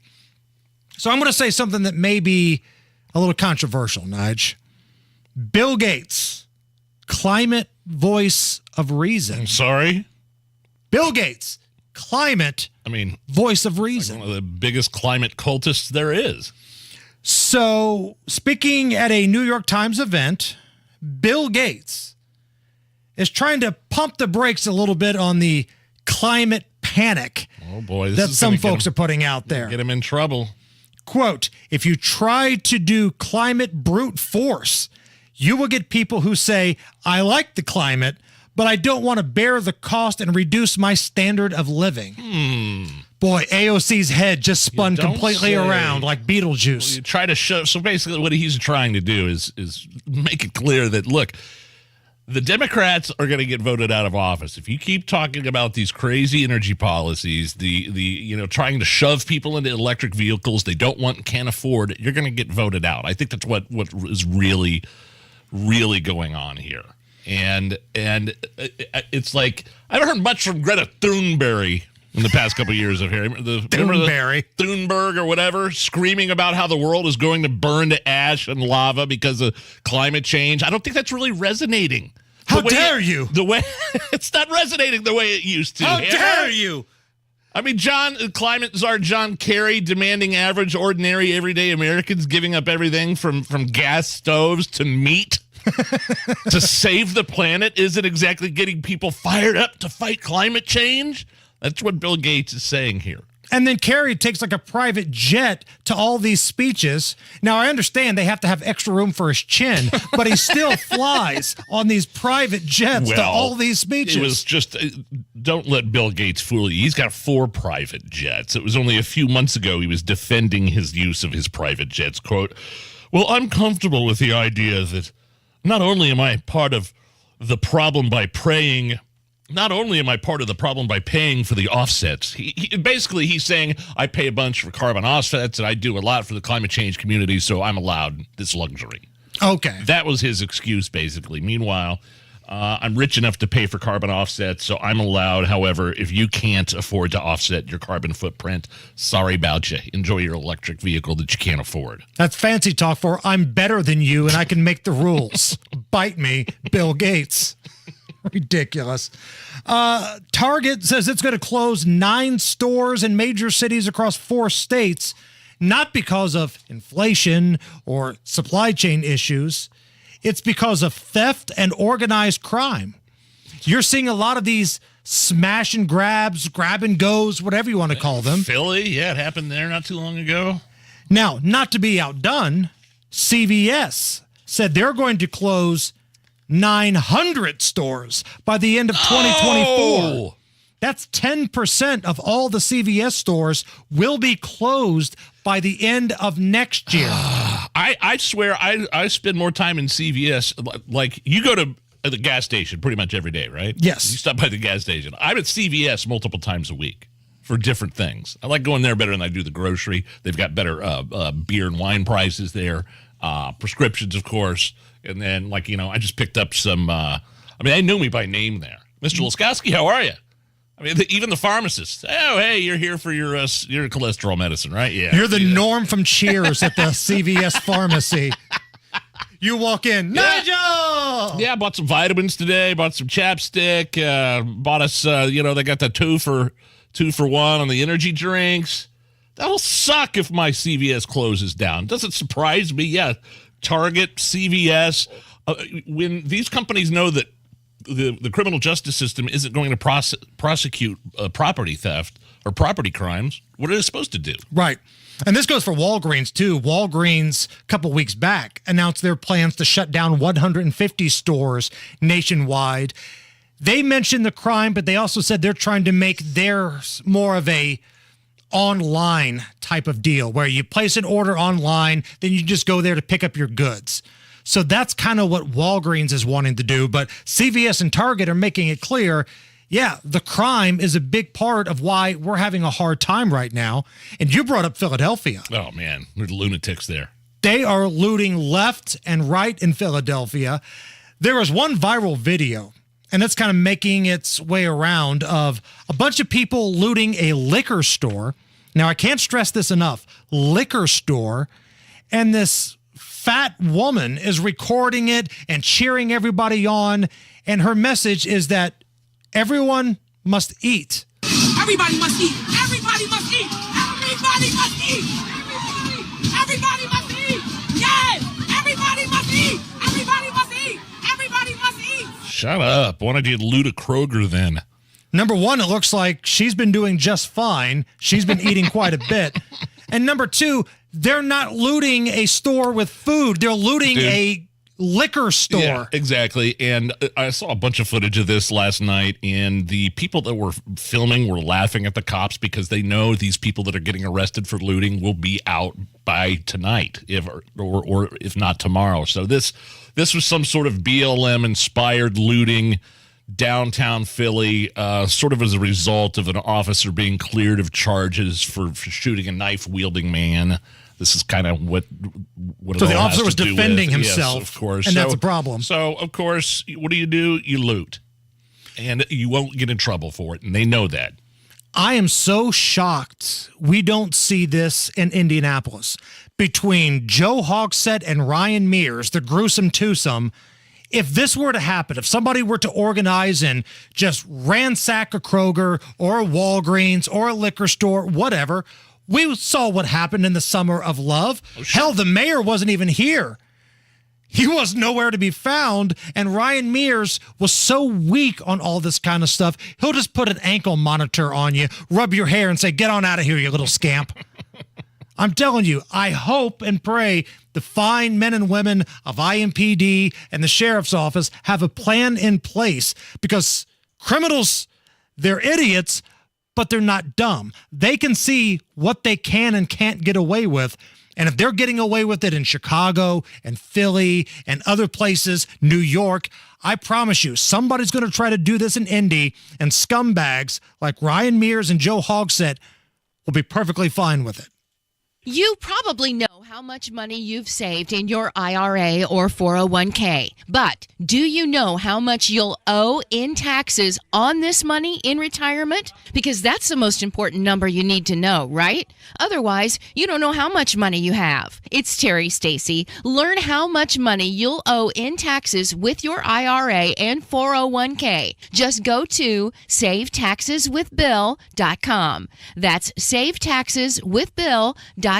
So I'm going to say something that may be a little controversial, Nige. Bill Gates, climate voice of reason. I'm sorry? Bill Gates, climate voice of reason. Like one of the biggest climate cultists there is. So, speaking at a New York Times event, Bill Gates is trying to pump the brakes a little bit on the climate panic that some folks are putting out there. Get him in trouble. Quote, if you try to do climate brute force, you will get people who say, I like the climate, but I don't want to bear the cost and reduce my standard of living. Boy, AOC's head just spun completely say. around like Beetlejuice. Well, you try to show. So basically, what he's trying to do is make it clear that, look, the Democrats are going to get voted out of office if you keep talking about these crazy energy policies. The trying to shove people into electric vehicles they don't want and can't afford. You're going to get voted out. I think that's what is really, really going on here. And it's like I haven't heard much from Greta Thunberg in the past couple of years of here. Thunberg or whatever, screaming about how the world is going to burn to ash and lava because of climate change. I don't think that's really resonating. How dare you? The way it's not resonating the way it used to. How dare you? I mean, climate czar John Kerry demanding average, ordinary, everyday Americans giving up everything from gas stoves to meat to save the planet isn't exactly getting people fired up to fight climate change. That's what Bill Gates is saying here. And then Kerry takes like a private jet to all these speeches. Now, I understand they have to have extra room for his chin, but he still flies on these private jets to all these speeches. It was just, don't let Bill Gates fool you. He's got 4 private jets. It was only a few months ago he was defending his use of his private jets. Quote, well, I'm comfortable with the idea that not only am I part of the problem by paying for the offsets. He's saying I pay a bunch for carbon offsets and I do a lot for the climate change community, so I'm allowed this luxury. Okay. That was his excuse, basically. Meanwhile, I'm rich enough to pay for carbon offsets, so I'm allowed. However, if you can't afford to offset your carbon footprint, sorry about you. Enjoy your electric vehicle that you can't afford. That's fancy talk for I'm better than you and I can make the rules. Bite me, Bill Gates. Ridiculous. Target says it's going to close 9 stores in major cities across 4 states, not because of inflation or supply chain issues. It's because of theft and organized crime. You're seeing a lot of these smash and grabs, grab and goes, whatever you want to call them. Philly, yeah, it happened there not too long ago. Now, not to be outdone, CVS said they're going to close 900 stores by the end of 2024. Oh! That's 10% of all the CVS stores will be closed by the end of next year. I swear I spend more time in CVS. Like, you go to the gas station pretty much every day, right? Yes. You stop by the gas station. I'm at CVS multiple times a week for different things. I like going there better than I do the grocery. They've got better beer and wine prices there, prescriptions, of course. And then, I just picked up some, they knew me by name there. Mr. Laskowski, how are you? I mean, even the pharmacist. Oh, hey, you're here for your cholesterol medicine, right? Yeah. You're the Norm from Cheers at the CVS pharmacy. You walk in, Nigel! Yeah, bought some vitamins today, bought some chapstick, bought us, they got the 2 for 1 on the energy drinks. That'll suck if my CVS closes down. Doesn't surprise me. Yeah. Target, CVS, when these companies know that the criminal justice system isn't going to prosecute property theft or property crimes, what are they supposed to do? Right. And this goes for Walgreens, too. Walgreens, a couple weeks back, announced their plans to shut down 150 stores nationwide. They mentioned the crime, but they also said they're trying to make theirs more of a online type of deal where you place an order online, then you just go there to pick up your goods. So that's kind of what Walgreens is wanting to do. But CVS and Target are making it clear, yeah, the crime is a big part of why we're having a hard time right now. And you brought up Philadelphia. Oh, man, there's lunatics there. They are looting left and right in Philadelphia. There was one viral video, and it's kind of making its way around, of a bunch of people looting a liquor store. Now, I can't stress this enough. Liquor store. And this fat woman is recording it and cheering everybody on. And her message is that everyone must eat. Everybody must eat. Everybody must eat. Everybody must eat. Everybody must eat. Yes. Everybody must eat. Everybody must eat. Everybody must eat. Shut up. Why don't you loot a Kroger then? Number one, it looks like she's been doing just fine. She's been eating quite a bit. And number two, they're not looting a store with food. They're looting a liquor store. Yeah, exactly. And I saw a bunch of footage of this last night, and the people that were filming were laughing at the cops because they know these people that are getting arrested for looting will be out by tonight, or if not tomorrow. So this was some sort of BLM-inspired looting downtown Philly, sort of as a result of an officer being cleared of charges for shooting a knife-wielding man. This is kind of what so it the all officer has was to do defending with. himself, yes, of course, and that's a problem. So, of course, what do? You loot, and you won't get in trouble for it, and they know that. I am so shocked we don't see this in Indianapolis. Between Joe Hogsett and Ryan Mears, the gruesome twosome, if this were to happen, if somebody were to organize and just ransack a Kroger or a Walgreens or a liquor store, whatever, we saw what happened in the summer of love. Hell, the mayor wasn't even here. He was nowhere to be found, and Ryan Mears was so weak on all this kind of stuff, he'll just put an ankle monitor on you, rub your hair, and say, get on out of here, you little scamp. I'm telling you, I hope and pray the fine men and women of IMPD and the sheriff's office have a plan in place, because criminals, they're idiots, but they're not dumb. They can see what they can and can't get away with. And if they're getting away with it in Chicago and Philly and other places, New York, I promise you, somebody's going to try to do this in Indy, and scumbags like Ryan Mears and Joe Hogsett will be perfectly fine with it. You probably know how much money you've saved in your IRA or 401k, but do you know how much you'll owe in taxes on this money in retirement? Because that's the most important number you need to know, right? Otherwise, you don't know how much money you have. It's Terry Stacy. Learn how much money you'll owe in taxes with your IRA and 401k. Just go to SaveTaxesWithBill.com. That's SaveTaxesWithBill.com.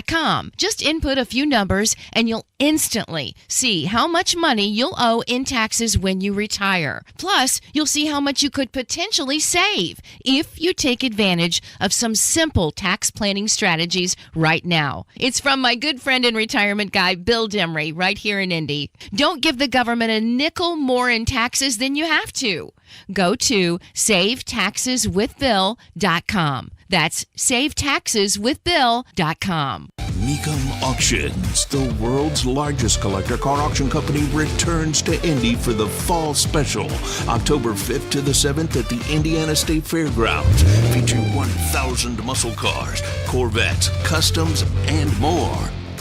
Just input a few numbers and you'll instantly see how much money you'll owe in taxes when you retire. Plus, you'll see how much you could potentially save if you take advantage of some simple tax planning strategies right now. It's from my good friend and retirement guy, Bill Demery, right here in Indy. Don't give the government a nickel more in taxes than you have to. Go to SaveTaxesWithBill.com. That's SaveTaxesWithBill.com. Mecum Auctions, the world's largest collector car auction company, returns to Indy for the fall special, October 5th to the 7th at the Indiana State Fairgrounds, featuring 1,000 muscle cars, Corvettes, customs, and more.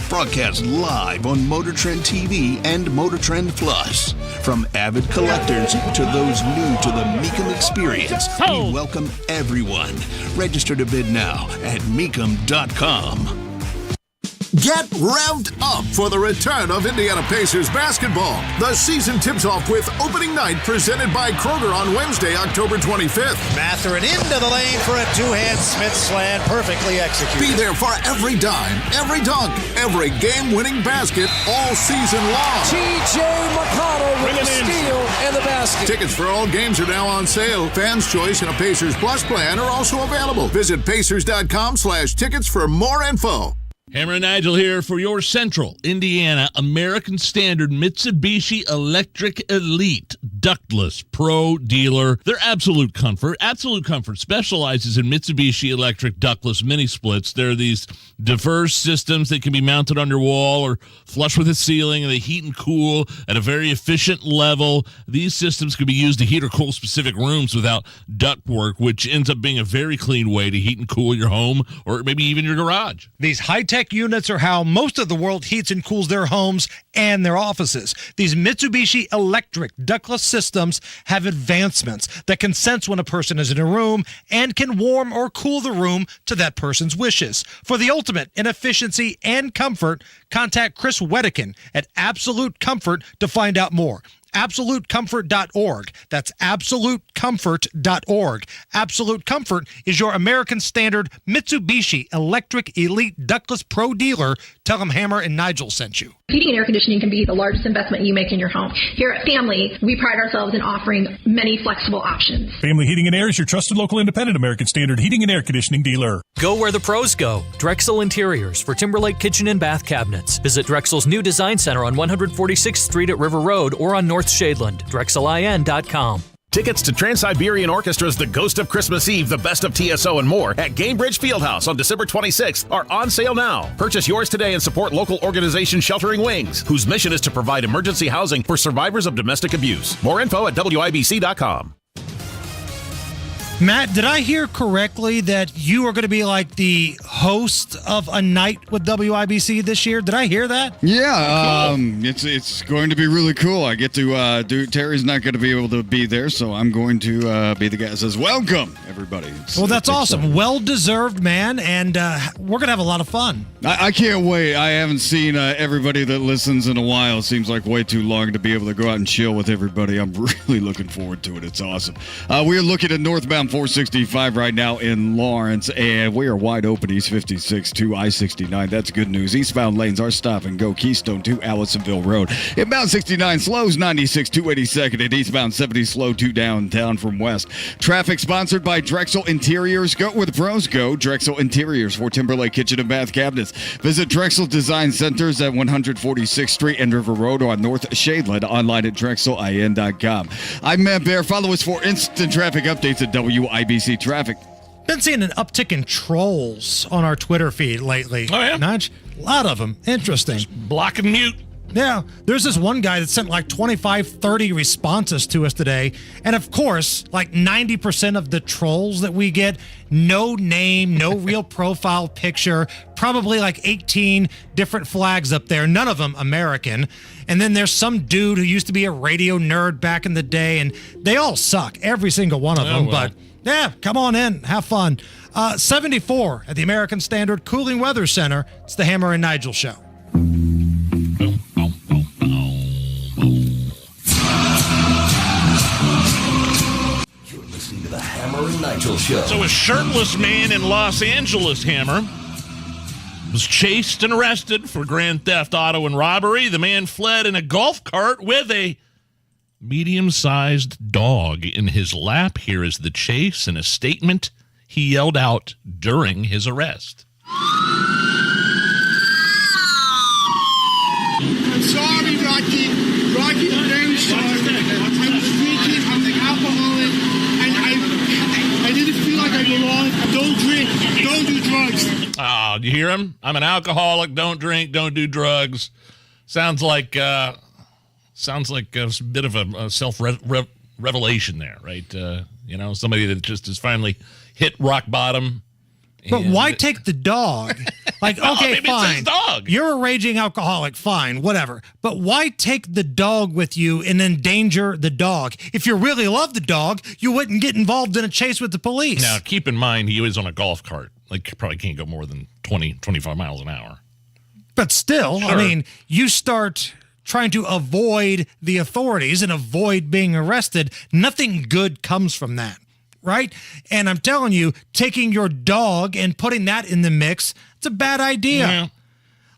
Broadcast live on Motor Trend TV and Motor Trend Plus. From avid collectors to those new to the Mecum experience, we welcome everyone. Register to bid now at Mecum.com. Get revved up for the return of Indiana Pacers basketball. The season tips off with opening night presented by Kroger on Wednesday, October 25th. Mathurin into the lane for a two-hand Smith slam, perfectly executed. Be there for every dime, every dunk, every game-winning basket all season long. T.J. McConnell with the steal and the basket. Tickets for all games are now on sale. Fans' Choice and a Pacers Plus plan are also available. Visit Pacers.com/tickets for more info. Hammer and Nigel here for your Central Indiana American Standard Mitsubishi Electric Elite Ductless Pro Dealer. Their Absolute Comfort specializes in Mitsubishi Electric Ductless Mini Splits. They're these diverse systems that can be mounted on your wall or flush with the ceiling, and they heat and cool at a very efficient level. These systems can be used to heat or cool specific rooms without ductwork, which ends up being a very clean way to heat and cool your home or maybe even your garage. These high-tech units are how most of the world heats and cools their homes and their offices. These Mitsubishi Electric ductless systems have advancements that can sense when a person is in a room and can warm or cool the room to that person's wishes. For the ultimate in efficiency and comfort, contact Chris Wedekin at Absolute Comfort to find out more. AbsoluteComfort.org. That's AbsoluteComfort.org. Absolute Comfort is your American Standard Mitsubishi Electric Elite Ductless Pro dealer. Tell them Hammer and Nigel sent you. Heating and air conditioning can be the largest investment you make in your home. Here at Family, we pride ourselves in offering many flexible options. Family Heating and Air is your trusted local independent American Standard heating and air conditioning dealer. Go where the pros go. Drexel Interiors for Timberlake kitchen and bath cabinets. Visit Drexel's new design center on 146th Street at River Road or on North Shadeland. DrexelIN.com. Tickets to Trans-Siberian Orchestra's The Ghost of Christmas Eve, The Best of TSO, and more at Gamebridge Fieldhouse on December 26th are on sale now. Purchase yours today and support local organization Sheltering Wings, whose mission is to provide emergency housing for survivors of domestic abuse. More info at WIBC.com. Matt, did I hear correctly that you are going to be like the host of a night with WIBC this year? Did I hear that? Yeah, it's going to be really cool. I get to do. Terry's not going to be able to be there, so I'm going to be the guy that says, "Welcome, everybody." Well, that's awesome. Well deserved, man, and we're going to have a lot of fun. I can't wait. I haven't seen everybody that listens in a while. It seems like way too long to be able to go out and chill with everybody. I'm really looking forward to it. It's awesome. We are looking at northbound 465 right now in Lawrence, and we are wide open east 56 to I-69. That's good news. Eastbound lanes are stop and go. Keystone to Allisonville Road. Inbound 69 slows 96 to 82nd, and eastbound 70 slow to downtown from west. Traffic sponsored by Drexel Interiors. Go where the pros go. Drexel Interiors for Timberlake Kitchen and Bath Cabinets. Visit Drexel Design Centers at 146th Street and River Road on North Shadeland. Online at drexelin.com. I'm Matt Bear. Follow us for instant traffic updates at WIBC Traffic. Been seeing an uptick in trolls on our Twitter feed lately. Oh, yeah? Nudge? A lot of them. Interesting. Block and mute. Yeah, there's this one guy that sent like 25, 30 responses to us today. And of course, like 90% of the trolls that we get, no name, no real profile picture, probably like 18 different flags up there, none of them American. And then there's some dude who used to be a radio nerd back in the day, and they all suck, every single one of them. Well. But yeah, come on in, have fun. 74 at the American Standard Cooling Weather Center. It's the Hammer and Nigel Show. The Hammer and Nigel Show. So a shirtless man in Los Angeles, Hammer, was chased and arrested for grand theft auto and robbery. The man fled in a golf cart with a medium-sized dog in his lap. Here is the chase and a statement he yelled out during his arrest. I'm sorry, Rocky. Rocky, I'm very sorry. I was drinking. I'm an alcoholic. I didn't feel like I belonged. Don't drink. Don't do drugs. Oh, do you hear him? I'm an alcoholic. Don't drink. Don't do drugs. Sounds like a bit of a self-revelation there, right? Somebody that just has finally hit rock bottom. But why take the dog? Like, okay, maybe fine. It's his dog. You're a raging alcoholic, fine, whatever. But why take the dog with you and endanger the dog? If you really love the dog, you wouldn't get involved in a chase with the police. Now, keep in mind, he was on a golf cart. Like, you probably can't go more than 20, 25 miles an hour. But still, Sure. I mean, you start trying to avoid the authorities and avoid being arrested, nothing good comes from that. Right? And I'm telling you, taking your dog and putting that in the mix, it's a bad idea. Yeah.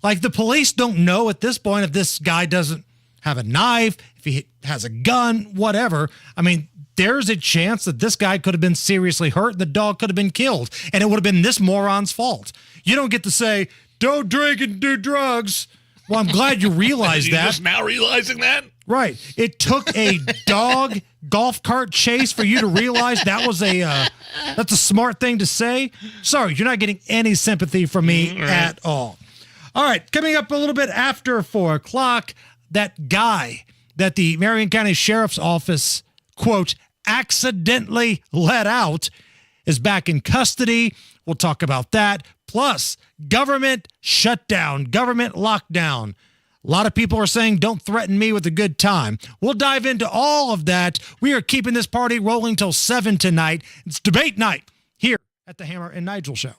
Like, the police don't know at this point if this guy doesn't have a knife, if he has a gun, whatever. I mean, there's a chance that this guy could have been seriously hurt and the dog could have been killed, and it would have been this moron's fault. You don't get to say, don't drink and do drugs. Well, I'm glad you realized that. Just now realizing that? Right. It took a dog golf cart chase for you to realize that was that's a smart thing to say. Sorry, you're not getting any sympathy from me at all. All right, coming up a little bit after 4 o'clock, that guy that the Marion County Sheriff's Office, quote, accidentally let out is back in custody. We'll talk about that. Plus, government shutdown, government lockdown. A lot of people are saying, don't threaten me with a good time. We'll dive into all of that. We are keeping this party rolling till 7 tonight. It's debate night here at the Hammer and Nigel Show.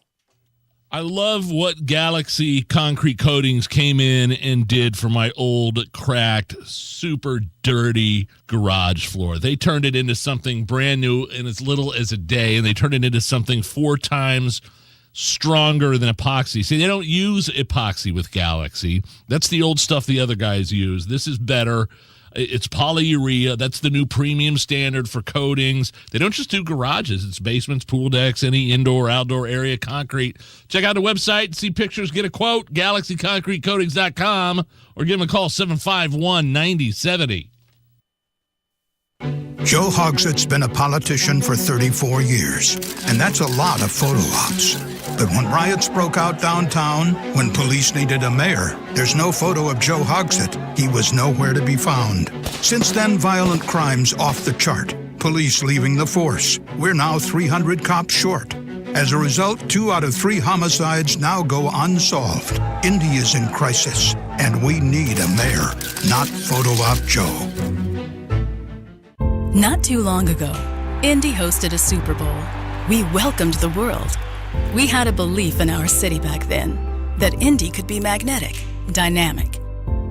I love what Galaxy Concrete Coatings came in and did for my old, cracked, super dirty garage floor. They turned it into something brand new in as little as a day, and they turned it into something 4 times stronger than epoxy. See, they don't use epoxy with Galaxy. That's the old stuff the other guys use. This is better. It's polyurea. That's the new premium standard for coatings. They don't just do garages. It's basements, pool decks, any indoor, outdoor area concrete. Check out the website, see pictures, get a quote, galaxyconcretecoatings.com, or give them a call, 751-9070. Joe Hogsett's been a politician for 34 years, and that's a lot of photo ops. But when riots broke out downtown, when police needed a mayor, there's no photo of Joe Hogsett. He was nowhere to be found. Since then, violent crimes off the chart. Police leaving the force. We're now 300 cops short. As a result, 2 out of 3 homicides now go unsolved. Indy is in crisis, and we need a mayor, not photo op Joe. Not too long ago, Indy hosted a Super Bowl. We welcomed the world. We had a belief in our city back then that Indy could be magnetic, dynamic.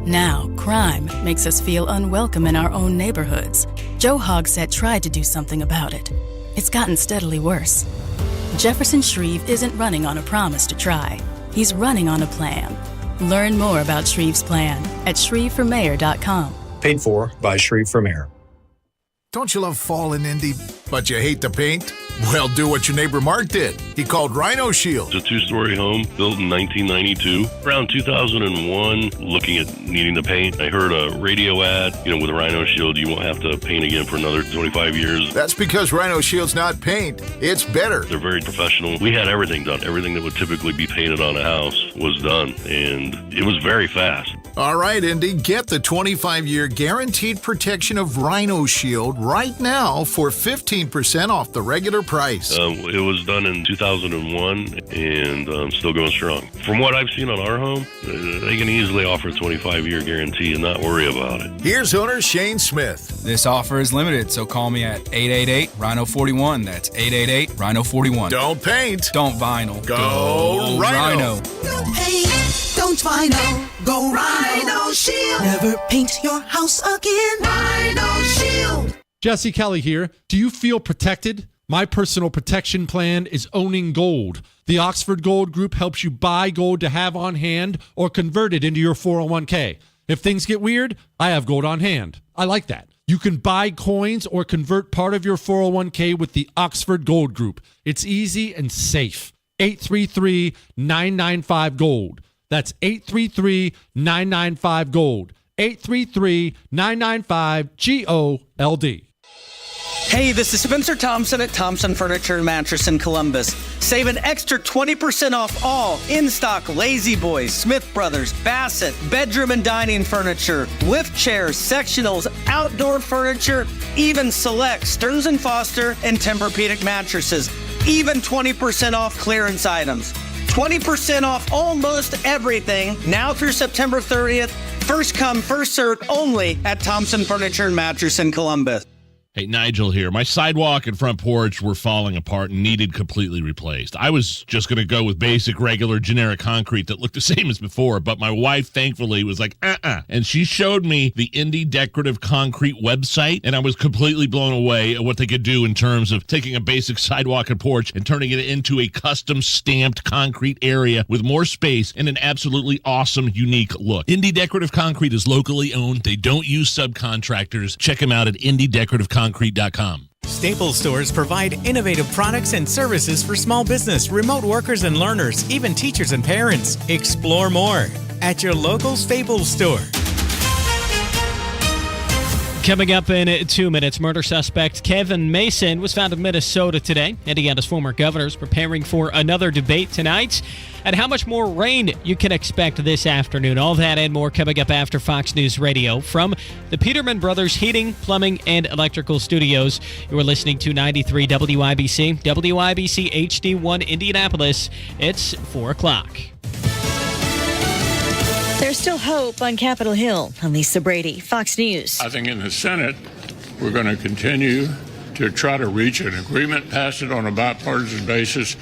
Now, crime makes us feel unwelcome in our own neighborhoods. Joe Hogsett tried to do something about it. It's gotten steadily worse. Jefferson Shreve isn't running on a promise to try. He's running on a plan. Learn more about Shreve's plan at shreveformayor.com. Paid for by Shreve for Mayor. Don't you love fall in Indy, but you hate the paint? Well, do what your neighbor Mark did. He called Rhino Shield. It's a 2-story home built in 1992. Around 2001, looking at needing to paint, I heard a radio ad, with Rhino Shield, you won't have to paint again for another 25 years. That's because Rhino Shield's not paint. It's better. They're very professional. We had everything done. Everything that would typically be painted on a house was done, and it was very fast. All right, Indy, get the 25-year guaranteed protection of Rhino Shield right now for 15% off the regular price. It was done in 2001 and still going strong. From what I've seen on our home, they can easily offer a 25-year guarantee and not worry about it. Here's owner Shane Smith. This offer is limited, so call me at 888-RHINO-41. That's 888-RHINO-41. Don't paint. Don't vinyl. Go Rhino. No paint, don't vinyl. Go Rhino Shield. Never paint your house again. Rhino Shield. Jesse Kelly here. Do you feel protected? My personal protection plan is owning gold. The Oxford Gold Group helps you buy gold to have on hand or convert it into your 401k. If things get weird, I have gold on hand. I like that. You can buy coins or convert part of your 401k with the Oxford Gold Group. It's easy and safe. 833-995-GOLD. That's 833-995-GOLD. 833-995-GOLD. Hey, this is Spencer Thompson at Thompson Furniture and Mattress in Columbus. Save an extra 20% off all in-stock Lazy Boys, Smith Brothers, Bassett, bedroom and dining furniture, lift chairs, sectionals, outdoor furniture, even select Stearns & Foster and Tempur-Pedic mattresses. Even 20% off clearance items. 20% off almost everything now through September 30th. First come, first served only at Thompson Furniture and Mattress in Columbus. Hey, Nigel here. My sidewalk and front porch were falling apart and needed completely replaced. I was just going to go with basic, regular, generic concrete that looked the same as before, but my wife, thankfully, was like, And she showed me the Indie Decorative Concrete website, and I was completely blown away at what they could do in terms of taking a basic sidewalk and porch and turning it into a custom-stamped concrete area with more space and an absolutely awesome, unique look. Indie Decorative Concrete is locally owned. They don't use subcontractors. Check them out at indiedecorativeconcrete.com. Staples stores provide innovative products and services for small business, remote workers and learners, even teachers and parents. Explore more at your local Staples store. Coming up in 2 minutes, murder suspect Kevin Mason was found in Minnesota today. Indiana's former governor is preparing for another debate tonight. And how much more rain you can expect this afternoon. All that and more coming up after Fox News Radio from the Peterman Brothers Heating, Plumbing, and Electrical Studios. You are listening to 93 WIBC, WIBC HD1 Indianapolis. It's 4 o'clock. There's still hope on Capitol Hill. I'm Lisa Brady, Fox News. I think in the Senate, we're going to continue to try to reach an agreement, pass it on a bipartisan basis,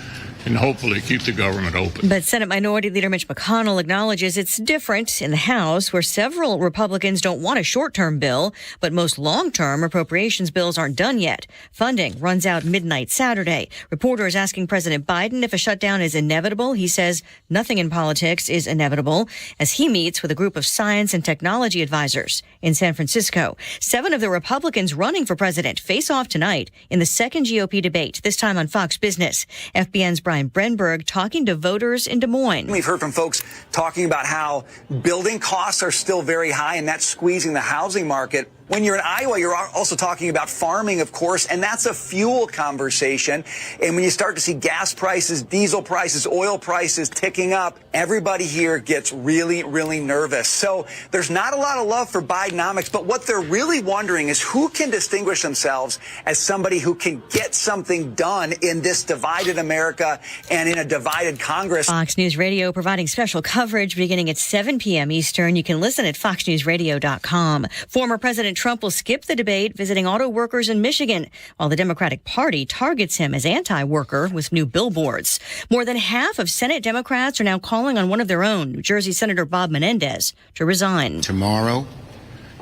and hopefully keep the government open. But Senate Minority Leader Mitch McConnell acknowledges it's different in the House, where several Republicans don't want a short-term bill, but most long-term appropriations bills aren't done yet. Funding runs out midnight Saturday. Reporters asking President Biden if a shutdown is inevitable. He says nothing in politics is inevitable as he meets with a group of science and technology advisors in San Francisco. 7 of the Republicans running for president face off tonight in the second GOP debate, this time on Fox Business. FBN's Brian Brenberg talking to voters in Des Moines. We've heard from folks talking about how building costs are still very high and that's squeezing the housing market. When you're in Iowa, you're also talking about farming, of course, and that's a fuel conversation. And when you start to see gas prices, diesel prices, oil prices ticking up, everybody here gets really, really nervous. So there's not a lot of love for Bidenomics, but what they're really wondering is who can distinguish themselves as somebody who can get something done in this divided America and in a divided Congress. Fox News Radio providing special coverage beginning at 7 p.m. Eastern. You can listen at foxnewsradio.com. Former President Trump will skip the debate visiting auto workers in Michigan, while the Democratic Party targets him as anti-worker with new billboards. More than half of Senate Democrats are now calling on one of their own, New Jersey Senator Bob Menendez, to resign. Tomorrow,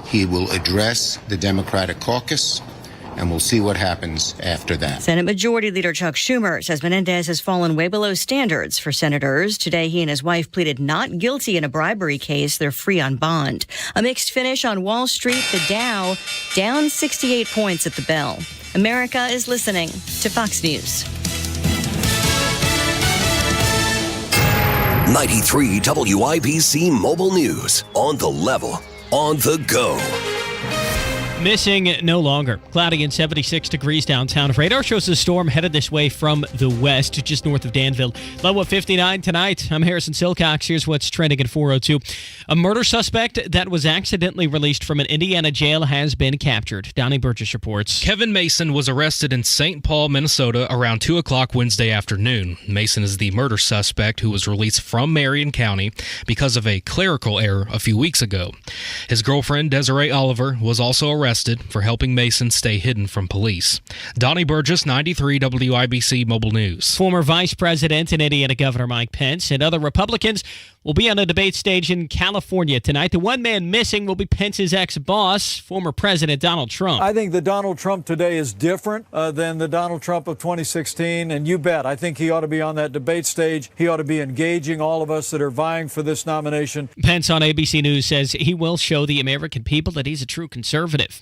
he will address the Democratic caucus, and we'll see what happens after that. Senate Majority Leader Chuck Schumer says Menendez has fallen way below standards for senators. Today, he and his wife pleaded not guilty in a bribery case. They're free on bond. A mixed finish on Wall Street. The Dow down 68 points at the bell. America is listening to Fox News. 93 WIBC Mobile News. On the level, on the go. Missing no longer. Cloudy and 76 degrees downtown. Radar shows the storm headed this way from the west, just north of Danville. Low of 59 tonight. I'm Harrison Silcox. Here's what's trending at 4:02. A murder suspect that was accidentally released from an Indiana jail has been captured. Donnie Burgess reports. Kevin Mason was arrested in St. Paul, Minnesota around 2 o'clock Wednesday afternoon. Mason is the murder suspect who was released from Marion County because of a clerical error a few weeks ago. His girlfriend, Desiree Oliver, was also arrested for helping Mason stay hidden from police. Donnie Burgess, 93 WIBC Mobile News. Former Vice President and Indiana Governor Mike Pence and other Republicans will be on a debate stage in California tonight. The one man missing will be Pence's ex-boss, former President Donald Trump. I think the Donald Trump today is different than the Donald Trump of 2016, and you bet. I think he ought to be on that debate stage. He ought to be engaging all of us that are vying for this nomination. Pence on ABC News says he will show the American people that he's a true conservative.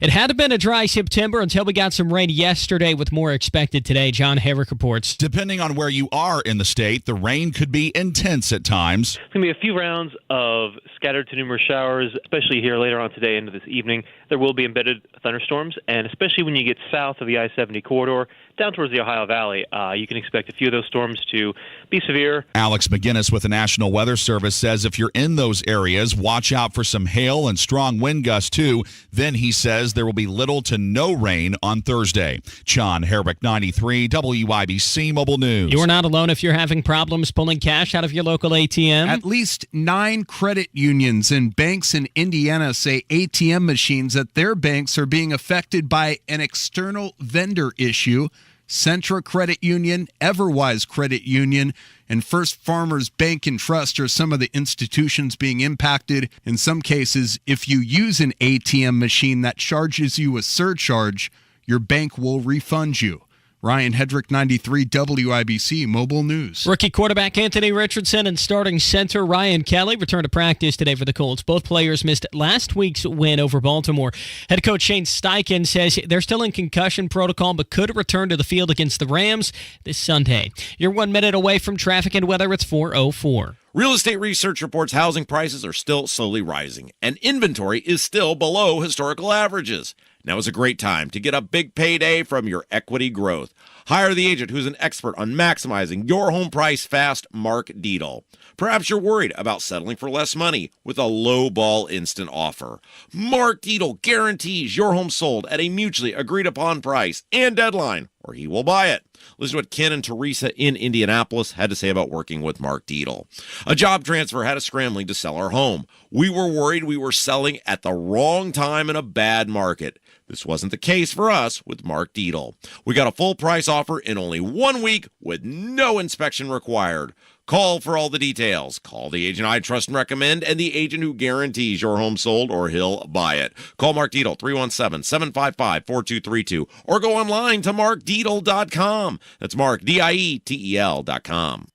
It had been a dry September until we got some rain yesterday, with more expected today. John Herrick reports. Depending on where you are in the state, the rain could be intense at times. It's going to be a few rounds of scattered to numerous showers, especially here later on today into this evening. There will be embedded thunderstorms, and especially when you get south of the I-70 corridor, down towards the Ohio Valley, you can expect a few of those storms to be severe. Alex McGinnis with the National Weather Service says if you're in those areas, watch out for some hail and strong wind gusts too. Then he says there will be little to no rain on Thursday. John Herrick, 93 WIBC Mobile News. You're not alone if you're having problems pulling cash out of your local ATM. At least 9 credit unions and banks in Indiana say ATM machines at their banks are being affected by an external vendor issue. Centra Credit Union, Everwise Credit Union, and First Farmers Bank and Trust are some of the institutions being impacted. In some cases, if you use an ATM machine that charges you a surcharge, your bank will refund you. Ryan Hedrick, 93 WIBC Mobile News. Rookie quarterback Anthony Richardson and starting center Ryan Kelly returned to practice today for the Colts. Both players missed last week's win over Baltimore. Head coach Shane Steichen says they're still in concussion protocol but could return to the field against the Rams this Sunday. You're 1 minute away from traffic and weather. It's 4:04. Real estate research reports housing prices are still slowly rising, and inventory is still below historical averages. Now is a great time to get a big payday from your equity growth. Hire the agent who's an expert on maximizing your home price fast, Mark Deedle. Perhaps you're worried about settling for less money with a low-ball instant offer. Mark Dietel guarantees your home sold at a mutually agreed-upon price and deadline, or he will buy it. Listen to what Ken and Teresa in Indianapolis had to say about working with Mark Dietel. A job transfer had us scrambling to sell our home. We were worried we were selling at the wrong time in a bad market. This wasn't the case for us with Mark Dietel. We got a full price offer in only 1 week with no inspection required. Call for all the details. Call the agent I trust and recommend and the agent who guarantees your home sold or he'll buy it. Call Mark Dietel, 317-755-4232, or go online to markdietel.com. That's Mark, Dietel.com.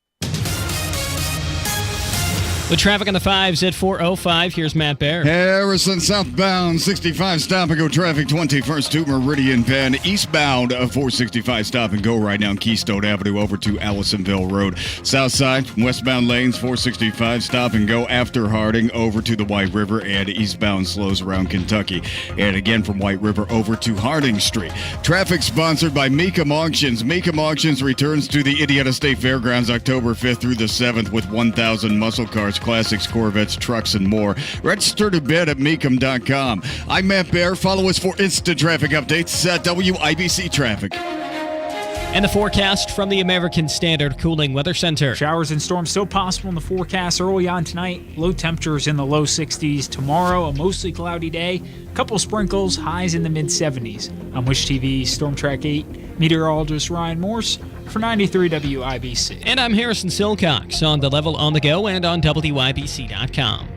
With traffic on the 5s at 4:05, here's Matt Baer. Harrison southbound 65 stop and go traffic 21st to Meridian Penn. Eastbound 465 stop and go right now Keystone Avenue over to Allisonville Road. South side westbound lanes 465 stop and go after Harding over to the White River, and eastbound slows around Kentucky. And again from White River over to Harding Street. Traffic sponsored by Mecum Auctions. Mecum Auctions returns to the Indiana State Fairgrounds October 5th through the 7th with 1,000 muscle cars, classics, Corvettes, trucks, and more. Register to bid at Mecum.com. I'm Matt Baer. Follow us for instant traffic updates at WIBC Traffic. And the forecast from the American Standard Cooling Weather Center. Showers and storms still possible in the forecast early on tonight. Low temperatures in the low 60s. Tomorrow, a mostly cloudy day. Couple sprinkles, highs in the mid-70s. I'm Wish TV Storm Track 8 meteorologist Ryan Morse for 93 WIBC. And I'm Harrison Silcox on The Level on the Go and on WIBC.com.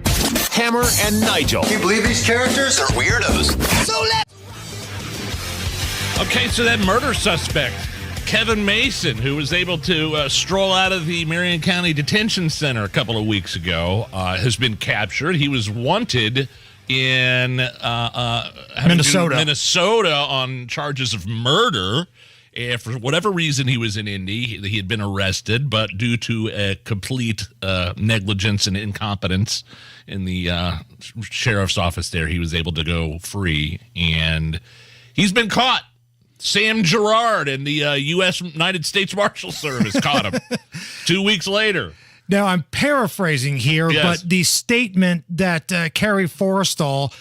Hammer and Nigel. Can you believe these characters are weirdos? Okay, so that murder suspect, Kevin Mason, who was able to stroll out of the Marion County Detention Center a couple of weeks ago, has been captured. He was wanted in Minnesota on charges of murder. For whatever reason, he was in Indy. He had been arrested, but due to a complete negligence and incompetence in the sheriff's office there, he was able to go free. And he's been caught. Sam Gerard and the United States Marshal Service caught him 2 weeks later. Now, I'm paraphrasing here, Yes. but the statement that Kerry Forrestal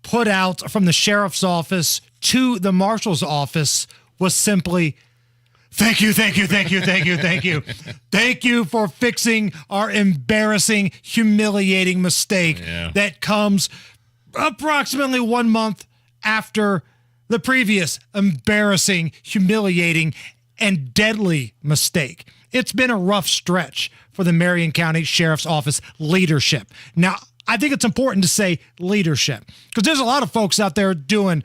put out from the sheriff's office to the marshal's office was simply, thank you, thank you, thank you, thank you, thank you. Thank you for fixing our embarrassing, humiliating mistake that comes approximately 1 month after the previous embarrassing, humiliating, and deadly mistake. It's been a rough stretch for the Marion County Sheriff's Office leadership. Now, I think it's important to say leadership because there's a lot of folks out there doing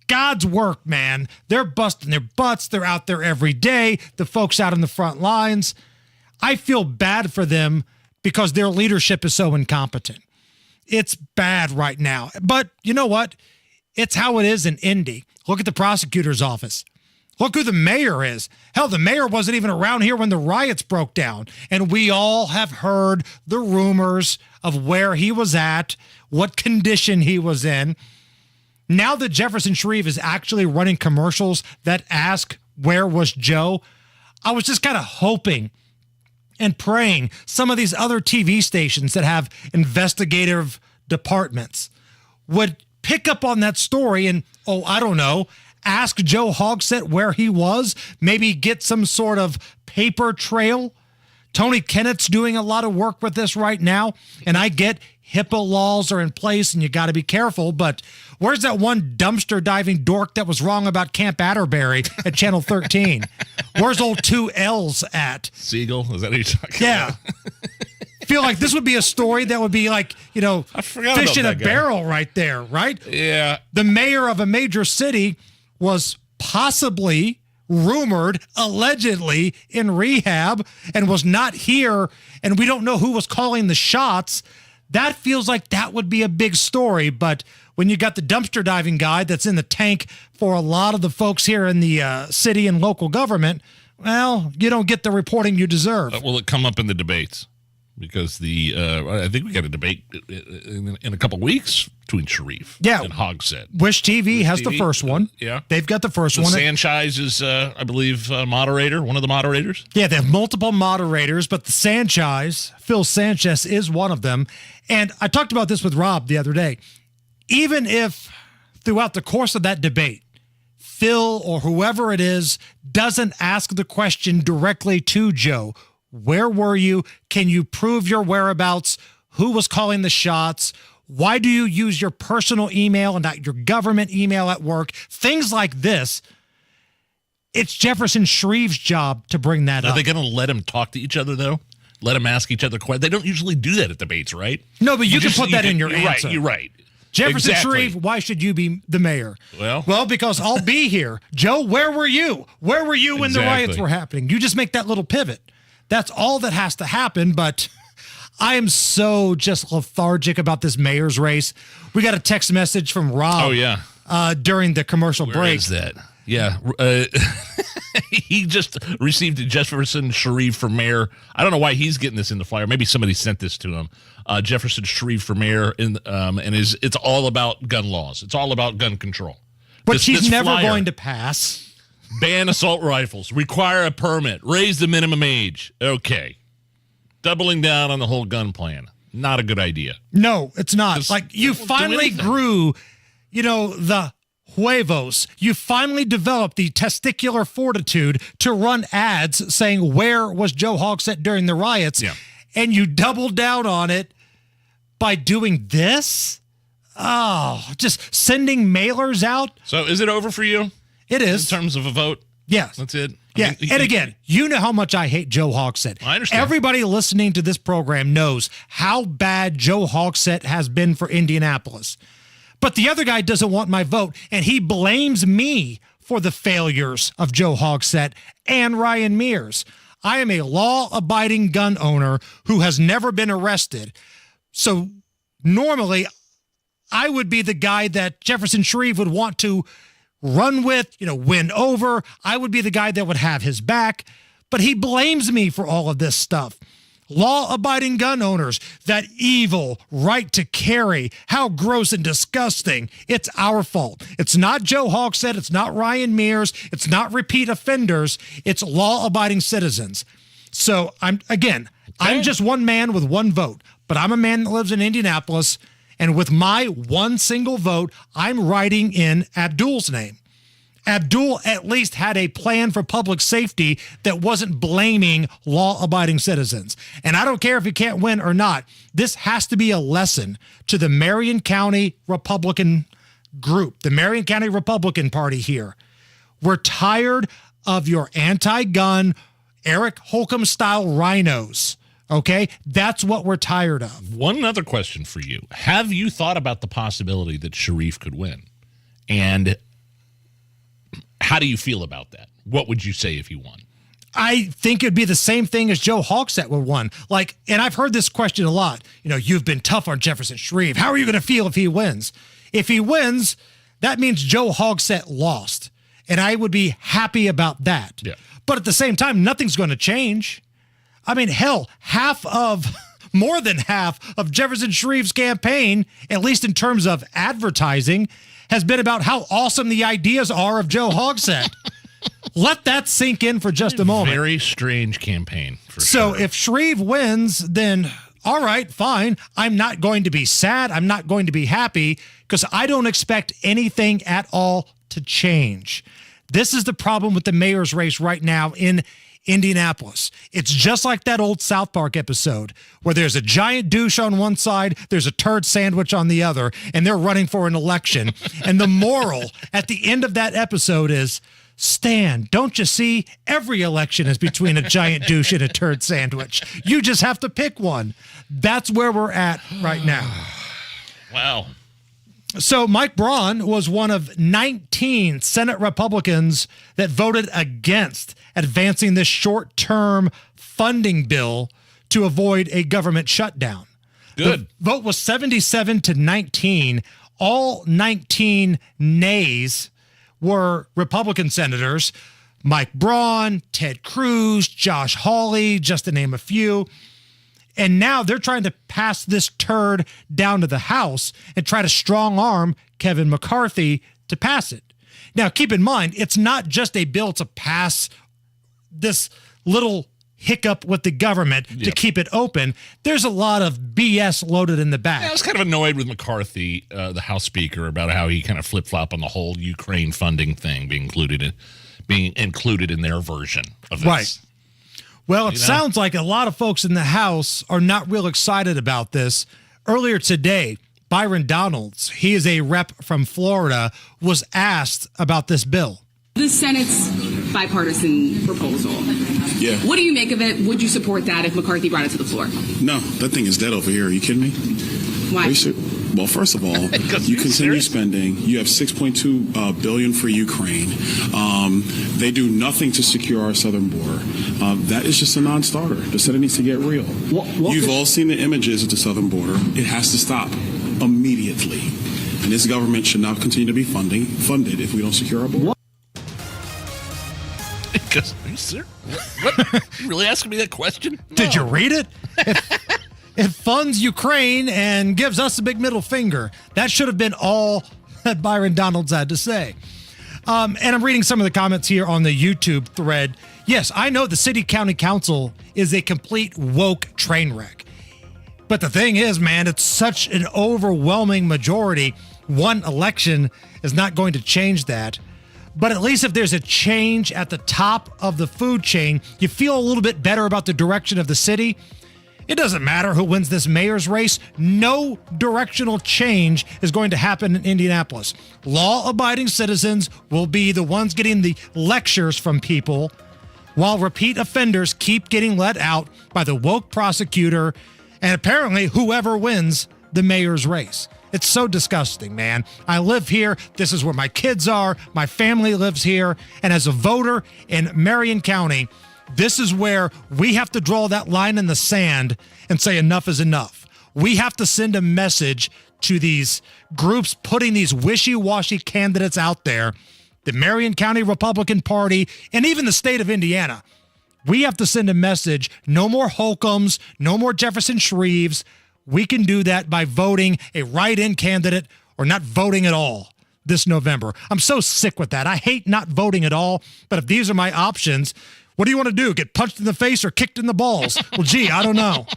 God's work, man. They're busting their butts. They're out there every day. The folks out on the front lines. I feel bad for them because their leadership is so incompetent. It's bad right now. But you know what? It's how it is in Indy. Look at the prosecutor's office. Look who the mayor is. Hell, the mayor wasn't even around here when the riots broke down. And we all have heard the rumors of where he was at, what condition he was in. Now that Jefferson Shreve is actually running commercials that ask, where was Joe? I was just kind of hoping and praying some of these other TV stations that have investigative departments would pick up on that story and, I don't know, ask Joe Hogsett where he was, maybe get some sort of paper trail. Tony Kennett's doing a lot of work with this right now, and I get HIPAA laws are in place and you got to be careful, but where's that one dumpster diving dork that was wrong about Camp Atterbury at Channel 13? Where's old 2 L's at? Siegel? Is that what you're talking about? I feel like this would be a story that would be like, fish in a barrel right there, right? Yeah. The mayor of a major city was possibly rumored, allegedly, in rehab and was not here, and we don't know who was calling the shots. That feels like that would be a big story, but when you got the dumpster diving guy that's in the tank for a lot of the folks here in the city and local government, well, you don't get the reporting you deserve. Will it come up in the debates? because I think we got a debate in a couple weeks between Sharif and Hogsett. Wish TV has the first one. Yeah. They've got the first one. Sanchez is, I believe, moderator, one of the moderators. Yeah, they have multiple moderators, but the Sanchez, Phil Sanchez, is one of them. And I talked about this with Rob the other day. Even if throughout the course of that debate, Phil or whoever it is doesn't ask the question directly to Joe, where were you? Can you prove your whereabouts? Who was calling the shots? Why do you use your personal email and not your government email at work? Things like this. It's Jefferson Shreve's job to bring that up. Are they going to let them talk to each other, though? Let them ask each other questions? They don't usually do that at debates, right? No, but you can put that in your answer. answer. Right, you're right. Jefferson Exactly. Shreve, why should you be the mayor? Well, because I'll be here. Joe, where were you? Where were you when the riots Exactly. were happening? You just make that little pivot. That's all that has to happen, but I am so just lethargic about this mayor's race. We got a text message from Rob. Oh, yeah. During the commercial Where break. is that? Yeah. He just received Jefferson Sharif for mayor. I don't know why he's getting this in the flyer. Maybe somebody sent this to him. Jefferson Sharif for mayor, and it's all about gun laws. It's all about gun control. Which he's never flyer, going to pass. Ban assault rifles. Require a permit. Raise the minimum age. Okay. Doubling down on the whole gun plan. Not a good idea. No, it's not. Like, you do finally anything. grew, the huevos. You finally developed the testicular fortitude to run ads saying, where was Joe Hogsett during the riots? Yeah. And you doubled down on it by doing this? Oh, just sending mailers out? So is it over for you? It is. In terms of a vote? Yes. That's it? Yeah, and again, you know how much I hate Joe Hogsett. I understand. Everybody listening to this program knows how bad Joe Hogsett has been for Indianapolis. But the other guy doesn't want my vote, and he blames me for the failures of Joe Hogsett and Ryan Mears. I am a law-abiding gun owner who has never been arrested. So normally, I would be the guy that Jefferson Shreve would want to run with, win over. I would be the guy that would have his back. But he blames me for all of this stuff. Law-abiding gun owners, that evil right to carry, how gross and disgusting. It's our fault. It's not Joe Hogsett. It's not Ryan Mears. It's not repeat offenders. It's law-abiding citizens. So, I'm just one man with one vote. But I'm a man that lives in Indianapolis. And with my one single vote, I'm writing in Abdul's name. Abdul at least had a plan for public safety that wasn't blaming law-abiding citizens. And I don't care if he can't win or not. This has to be a lesson to the Marion County Republican group, the Marion County Republican Party here. We're tired of your anti-gun, Eric Holcomb-style rhinos. Okay? That's what we're tired of. One other question for you. Have you thought about the possibility that Sharif could win? And how do you feel about that? What would you say if he won? I think it'd be the same thing as Joe Hogsett would won. And I've heard this question a lot. You've been tough on Jefferson Shreve. How are you going to feel if he wins? If he wins, that means Joe Hogsett lost. And I would be happy about that. Yeah. But at the same time, nothing's going to change. I mean, hell, more than half of Jefferson Shreve's campaign, at least in terms of advertising, has been about how awesome the ideas are of Joe Hogsett. Let that sink in for just a moment. Very strange campaign. So if Shreve wins, then all right, fine. I'm not going to be sad. I'm not going to be happy because I don't expect anything at all to change. This is the problem with the mayor's race right now in Indianapolis. It's just like that old South Park episode where there's a giant douche on one side, there's a turd sandwich on the other, and they're running for an election. And the moral at the end of that episode is, Stan, don't you see? Every election is between a giant douche and a turd sandwich. You just have to pick one. That's where we're at right now. Wow. So Mike Braun was one of 19 Senate Republicans that voted against advancing this short-term funding bill to avoid a government shutdown. Good. The vote was 77-19. All 19 nays were Republican senators. Mike Braun, Ted Cruz, Josh Hawley, just to name a few. And now they're trying to pass this turd down to the House and try to strong arm Kevin McCarthy to pass it. Now, keep in mind, it's not just a bill to pass this little hiccup with the government to keep it open. There's a lot of BS loaded in the back. Yeah, I was kind of annoyed with McCarthy, the House Speaker, about how he kind of flip-flopped on the whole Ukraine funding thing being included in their version of this. Right. Well, it sounds like a lot of folks in the House are not real excited about this. Earlier today, Byron Donalds, he is a rep from Florida, was asked about this bill. The Senate's bipartisan proposal. Yeah. What do you make of it? Would you support that if McCarthy brought it to the floor? No, that thing is dead over here. Are you kidding me? Why? Well, first of all, you continue spending. You have $6.2 billion for Ukraine. They do nothing to secure our southern border. That is just a non-starter. The Senate needs to get real. You've all seen the images at the southern border. It has to stop immediately. And this government should not continue to be funded if we don't secure our border. Are you serious? What? You really asking me that question? No. Did you read it? It funds Ukraine and gives us a big middle finger. That should have been all that Byron Donalds had to say. And I'm reading some of the comments here on the YouTube thread. Yes, I know the city county council is a complete woke train wreck. But the thing is, man, it's such an overwhelming majority. One election is not going to change that. But at least if there's a change at the top of the food chain, you feel a little bit better about the direction of the city. It doesn't matter who wins this mayor's race. No directional change is going to happen in Indianapolis. Law-abiding citizens will be the ones getting the lectures from people, while repeat offenders keep getting let out by the woke prosecutor and apparently whoever wins the mayor's race. It's so disgusting, man. I live here. This is where my kids are. My family lives here. And as a voter in Marion County, this is where we have to draw that line in the sand and say enough is enough. We have to send a message to these groups putting these wishy-washy candidates out there, the Marion County Republican Party, and even the state of Indiana. We have to send a message. No more Holcombs, no more Jefferson Shreves. We can do that by voting a write-in candidate or not voting at all this November. I'm so sick with that. I hate not voting at all, but if these are my options, what do you want to do? Get punched in the face or kicked in the balls? Well, gee, I don't know.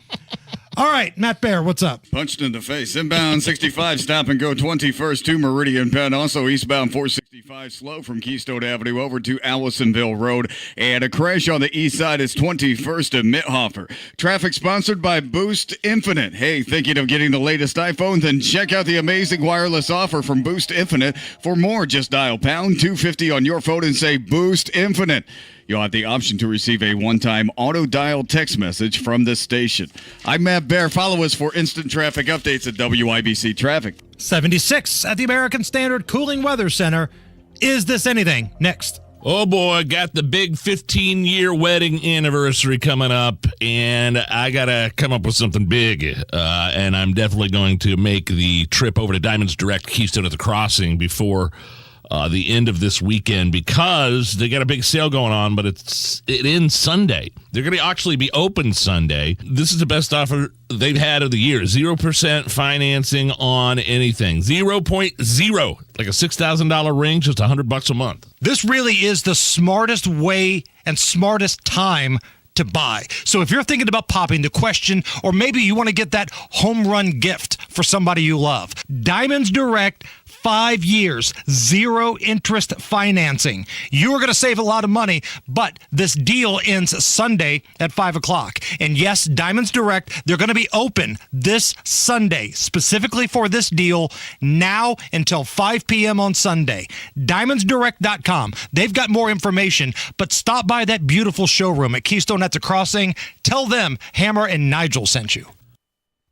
All right, Matt Bear, what's up? Punched in the face. Inbound 65, stop and go 21st to Meridian Penn. Also eastbound 465, slow from Keystone Avenue over to Allisonville Road. And a crash on the east side is 21st to Mithofer. Traffic sponsored by Boost Infinite. Hey, thinking of getting the latest iPhone? Then check out the amazing wireless offer from Boost Infinite. For more, just dial pound 250 on your phone and say Boost Infinite. You'll have the option to receive a one-time auto-dial text message from this station. I'm Matt Bear. Follow us for instant traffic updates at WIBC Traffic. 76 at the American Standard Cooling Weather Center. Is this anything? Next. Oh, boy, got the big 15-year wedding anniversary coming up, and I got to come up with something big. And I'm definitely going to make the trip over to Diamonds Direct Keystone at the Crossing before the end of this weekend, because they got a big sale going on, but it ends Sunday. They're going to actually be open Sunday. This is the best offer they've had of the year. 0% financing on anything. 0.0, like a $6,000 ring, just $100 a month. This really is the smartest way and smartest time to buy. So if you're thinking about popping the question, or maybe you want to get that home run gift for somebody you love, Diamonds Direct, 5 years, 0 interest financing. You are going to save a lot of money, but this deal ends Sunday at 5 o'clock. And yes, Diamonds Direct, they're going to be open this Sunday, specifically for this deal, now until 5 p.m. on Sunday. DiamondsDirect.com. They've got more information, but stop by that beautiful showroom at Keystone at the Crossing. Tell them Hammer and Nigel sent you.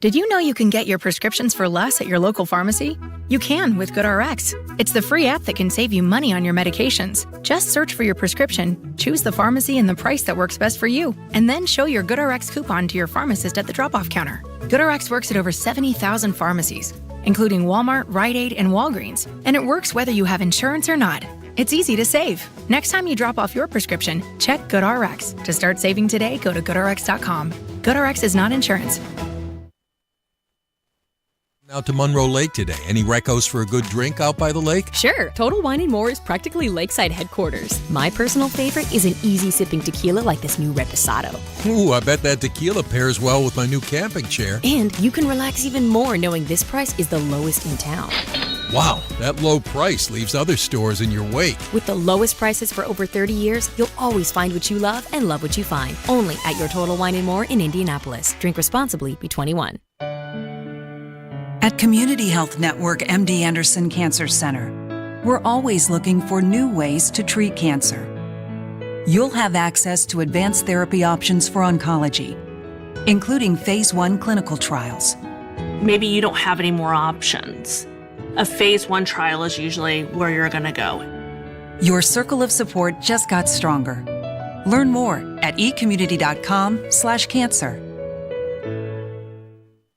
Did you know you can get your prescriptions for less at your local pharmacy? You can with GoodRx. It's the free app that can save you money on your medications. Just search for your prescription, choose the pharmacy and the price that works best for you, and then show your GoodRx coupon to your pharmacist at the drop-off counter. GoodRx works at over 70,000 pharmacies, including Walmart, Rite Aid, and Walgreens, and it works whether you have insurance or not. It's easy to save. Next time you drop off your prescription, check GoodRx. To start saving today, go to GoodRx.com. GoodRx is not insurance. Out to Monroe Lake today. Any recos for a good drink out by the lake? Sure. Total Wine & More is practically lakeside headquarters. My personal favorite is an easy-sipping tequila like this new Reposado. Ooh, I bet that tequila pairs well with my new camping chair. And you can relax even more knowing this price is the lowest in town. Wow, that low price leaves other stores in your wake. With the lowest prices for over 30 years, you'll always find what you love and love what you find. Only at your Total Wine & More in Indianapolis. Drink responsibly. Be 21. At Community Health Network MD Anderson Cancer Center, we're always looking for new ways to treat cancer. You'll have access to advanced therapy options for oncology, including phase 1 clinical trials. Maybe you don't have any more options. A phase 1 trial is usually where you're going to go. Your circle of support just got stronger. Learn more at ecommunity.com/cancer.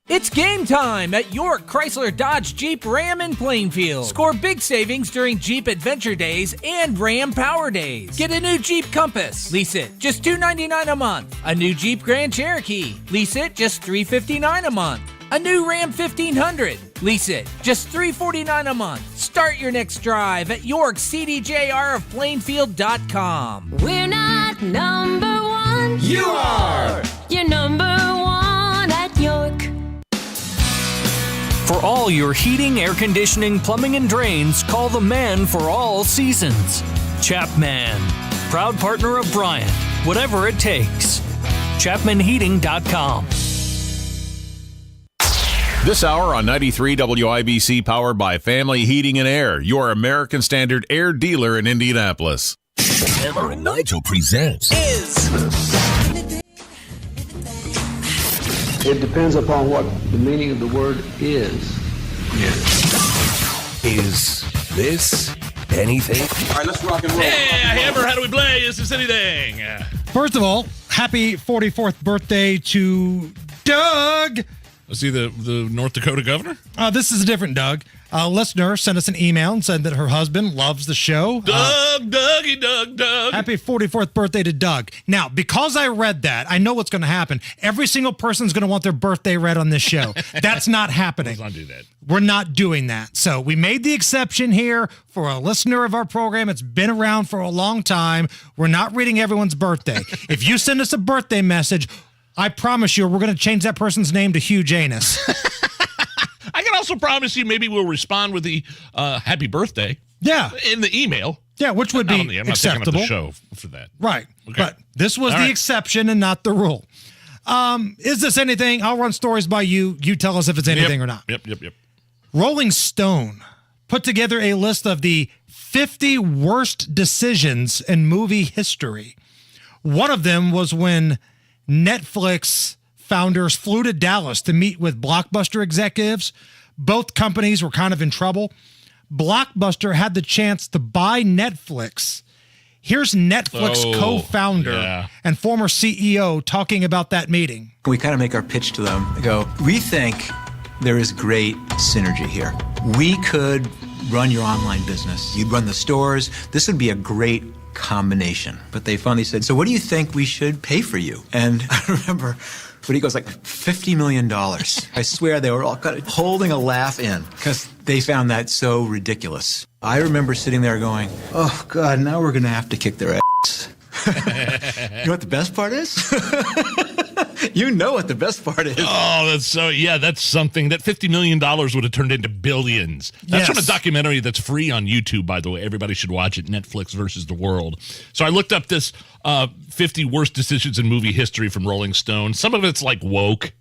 It's game time at York Chrysler Dodge Jeep Ram in Plainfield. Score big savings during Jeep Adventure Days and Ram Power Days. Get a new Jeep Compass. Lease it just $299 a month. A new Jeep Grand Cherokee. Lease it just $359 a month. A new Ram 1500. Lease it just $349 a month. Start your next drive at YorkCDJRofPlainfield.com. We're not number one. You are. You're number one at York. For all your heating, air conditioning, plumbing, and drains, call the man for all seasons. Chapman, proud partner of Bryant. Whatever it takes. ChapmanHeating.com. This hour on 93 WIBC, powered by Family Heating and Air, your American Standard air dealer in Indianapolis. Hammer and Nigel presents It depends upon what the meaning of the word is. Is this anything? All right, let's rock and roll. Hey, Hammer, how do we play? Is this anything? First of all, happy 44th birthday to Doug. Was he the North Dakota governor? This is a different Doug. A listener sent us an email and said that her husband loves the show. Doug. Happy 44th birthday to Doug. Now, because I read that, I know what's going to happen. Every single person's going to want their birthday read on this show. That's not happening. Let's not do that. We're not doing that. So we made the exception here for a listener of our program. It's been around for a long time. We're not reading everyone's birthday. If you send us a birthday message, I promise you we're going to change that person's name to Huge Anus. I can also promise you maybe we'll respond with the happy birthday. Yeah. In the email. Yeah, which would be I'm not acceptable. taking up the show for that. Right. Okay. But this was All the right. exception and not the rule. Is this anything? I'll run stories by you. You tell us if it's anything or not. Yep. Rolling Stone put together a list of the 50 worst decisions in movie history. One of them was when Netflix founders flew to Dallas to meet with Blockbuster executives. Both companies were kind of in trouble. Blockbuster had the chance to buy Netflix. Here's Netflix co-founder and former CEO talking about that meeting. We kind of make our pitch to them. We go, we think there is great synergy here. We could run your online business. You'd run the stores. This would be a great combination. But they finally said, so what do you think we should pay for you? And I remember, but he goes like $50 million. I swear they were all kind of holding a laugh in because they found that so ridiculous. I remember sitting there going, oh God, now we're going to have to kick their ass. You know what the best part is? You know what the best part is. Oh, that's something. That $50 million would have turned into billions. That's from a documentary that's free on YouTube, by the way. Everybody should watch it, Netflix versus the World. So I looked up this 50 worst decisions in movie history from Rolling Stone. Some of it's like woke,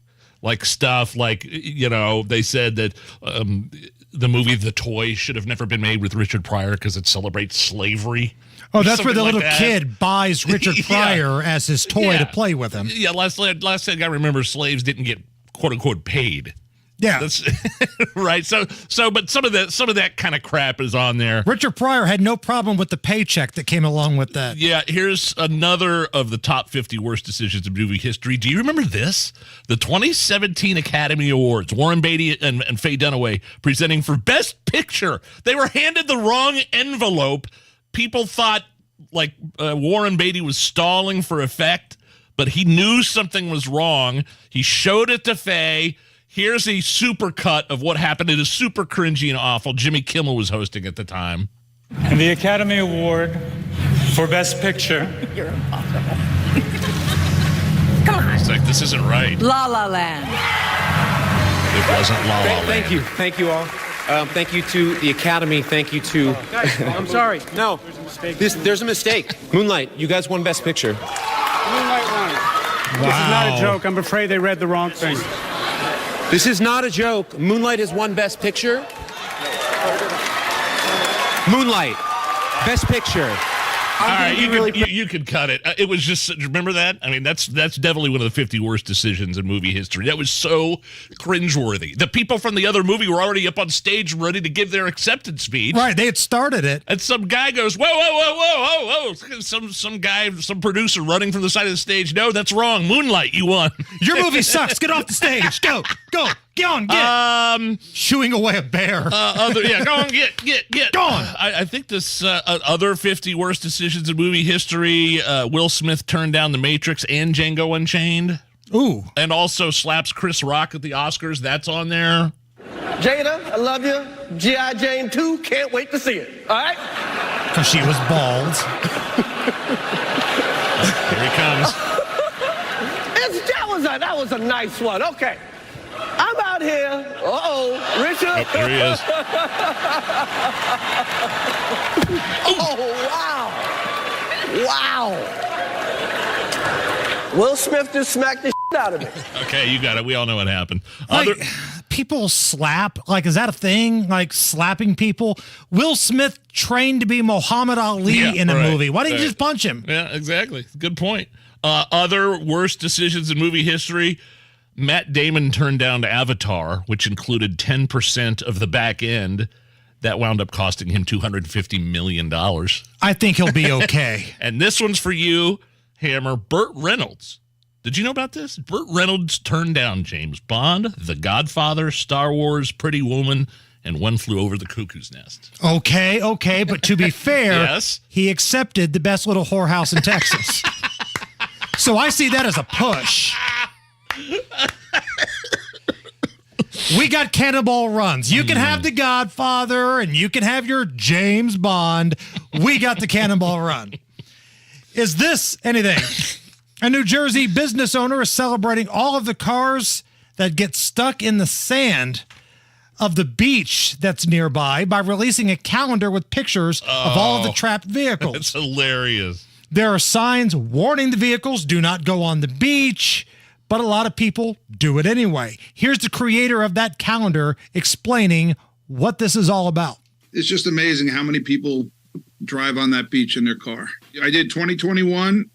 like stuff like, they said that the movie The Toy should have never been made with Richard Pryor because it celebrates slavery. Oh, that's where the little kid buys Richard Pryor as his toy to play with him. Yeah, last thing I remember, slaves didn't get quote unquote paid. Yeah, that's right. So, but some of that kind of crap is on there. Richard Pryor had no problem with the paycheck that came along with that. Yeah, here's another of the top 50 worst decisions in movie history. Do you remember this? The 2017 Academy Awards. Warren Beatty and Faye Dunaway presenting for Best Picture. They were handed the wrong envelope. People thought Warren Beatty was stalling for effect, but he knew something was wrong. He showed it to Faye. Here's a super cut of what happened. It is super cringy and awful. Jimmy Kimmel was hosting at the time. And the Academy Award for Best Picture. You're impossible. Come on. It's like, this isn't right. La La Land. It wasn't La La Land. Thank you. Thank you all. Thank you to the Academy. Thank you to... I'm sorry. No. There's a mistake. Moonlight, you guys won Best Picture. Moonlight won. Wow. This is not a joke. I'm afraid they read the wrong thing. This is not a joke. Moonlight has won Best Picture. Moonlight, Best Picture. All right, you could cut it. It was just, remember that? I mean, that's definitely one of the 50 worst decisions in movie history. That was so cringeworthy. The people from the other movie were already up on stage ready to give their acceptance speech. Right, they had started it. And some guy goes, whoa, whoa, whoa, whoa, whoa, whoa. Some guy, some producer running from the side of the stage. No, that's wrong. Moonlight, you won. Your movie sucks. Get off the stage. Go. Get on, get. Shooing away a bear. Go on, get. Go on. I think this other 50 worst decisions in movie history, Will Smith turned down The Matrix and Django Unchained. Ooh. And also slaps Chris Rock at the Oscars. That's on there. Jada, I love you. G.I. Jane 2, can't wait to see it. All right? Because she was bald. Here he comes. That was a nice one. Okay. I'm out here. Richard. Oh, here he is. Wow. Will Smith just smacked the shit out of me. Okay, you got it. We all know what happened. People slap. Like, is that a thing? Like, slapping people? Will Smith trained to be Muhammad Ali in a movie. Why didn't you just punch him? Yeah, exactly. Good point. Other worst decisions in movie history. Matt Damon turned down Avatar, which included 10% of the back end. That wound up costing him $250 million. I think he'll be okay. And this one's for you, Hammer. Burt Reynolds. Did you know about this? Burt Reynolds turned down James Bond, The Godfather, Star Wars, Pretty Woman, and One Flew Over the Cuckoo's Nest. Okay. But to be fair, yes? He accepted The Best Little Whorehouse in Texas. So I see that as a push. We got cannonball runs. You can have The Godfather and you can have your James Bond. We got the cannonball run. Is this anything? A New Jersey business owner is celebrating all of the cars that get stuck in the sand of the beach that's nearby by releasing a calendar with pictures of all of the trapped vehicles. That's hilarious. There are signs warning the vehicles do not go on the beach, but a lot of people do it anyway. Here's the creator of that calendar explaining what this is all about. It's just amazing how many people drive on that beach in their car. I did 2021,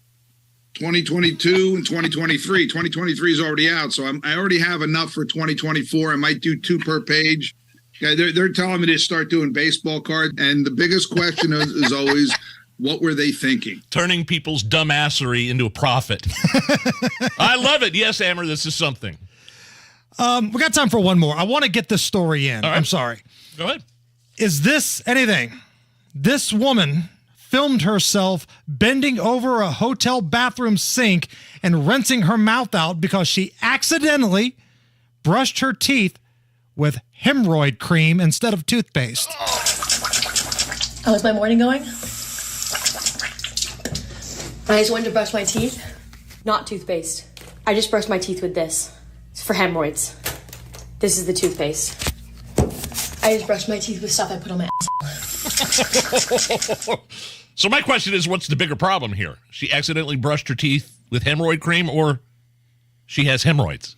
2022, and 2023. 2023 is already out, so I already have enough for 2024. I might do 2 per page. Yeah, they're telling me to start doing baseball cards, and the biggest question is always, what were they thinking? Turning people's dumbassery into a profit. I love it. Yes, Amber, this is something. We got time for one more. I want to get this story in. All right. I'm sorry. Go ahead. Is this anything? This woman filmed herself bending over a hotel bathroom sink and rinsing her mouth out because she accidentally brushed her teeth with hemorrhoid cream instead of toothpaste. How's my morning going? I just wanted to brush my teeth, not toothpaste. I just brushed my teeth with this. It's for hemorrhoids. This is the toothpaste. I just brushed my teeth with stuff I put on my asshole. So my question is, what's the bigger problem here? She accidentally brushed her teeth with hemorrhoid cream, or she has hemorrhoids?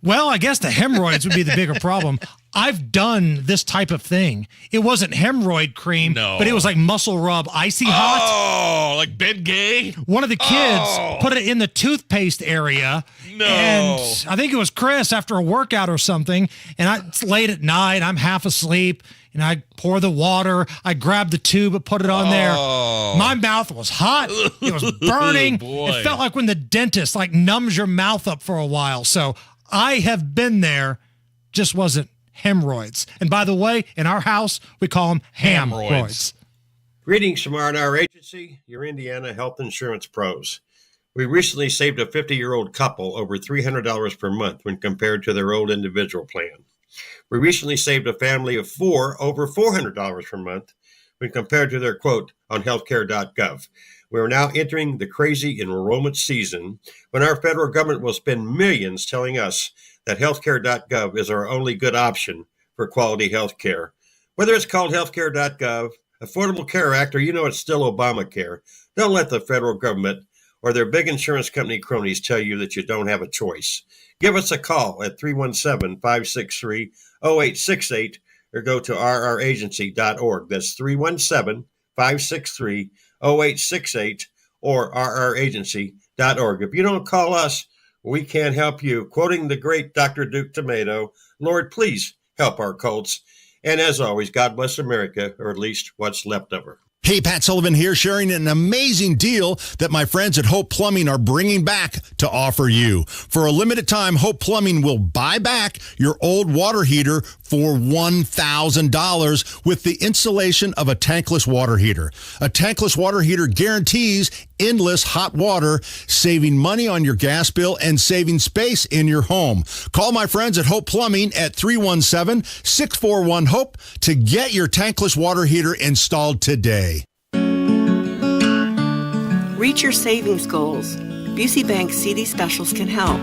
Well, I guess the hemorrhoids would be the bigger problem. I've done this type of thing. It wasn't hemorrhoid cream, but it was like muscle rub, icy hot. Oh, like Ben Gay? One of the kids put it in the toothpaste area. No. And I think it was Chris after a workout or something. And it's late at night. I'm half asleep. And I pour the water. I grab the tube and put it on there. My mouth was hot. It was burning. It felt like when the dentist like numbs your mouth up for a while. So I have been there. Just wasn't hemorrhoids. And by the way, in our house, we call them hamroids. Greetings from R&R Agency, your Indiana health insurance pros. We recently saved a 50-year-old couple over $300 per month when compared to their old individual plan. We recently saved a family of 4 over $400 per month when compared to their quote on healthcare.gov. We are now entering the crazy enrollment season when our federal government will spend millions telling us that healthcare.gov is our only good option for quality healthcare. Whether it's called healthcare.gov, Affordable Care Act, or it's still Obamacare, don't let the federal government or their big insurance company cronies tell you that you don't have a choice. Give us a call at 317-563-0868 or go to rragency.org. That's 317-563-0868 or rragency.org. If you don't call us, we can't help you. Quoting the great Dr. Duke Tomato, Lord, please help our Colts. And as always, God bless America, or at least what's left of her. Hey, Pat Sullivan here, sharing an amazing deal that my friends at Hope Plumbing are bringing back to offer you. For a limited time, Hope Plumbing will buy back your old water heater for $1,000 with the installation of a tankless water heater. A tankless water heater guarantees endless hot water, saving money on your gas bill and saving space in your home. Call my friends at Hope Plumbing at 317-641-HOPE to get your tankless water heater installed today. Reach your savings goals. Busey Bank's CD specials can help.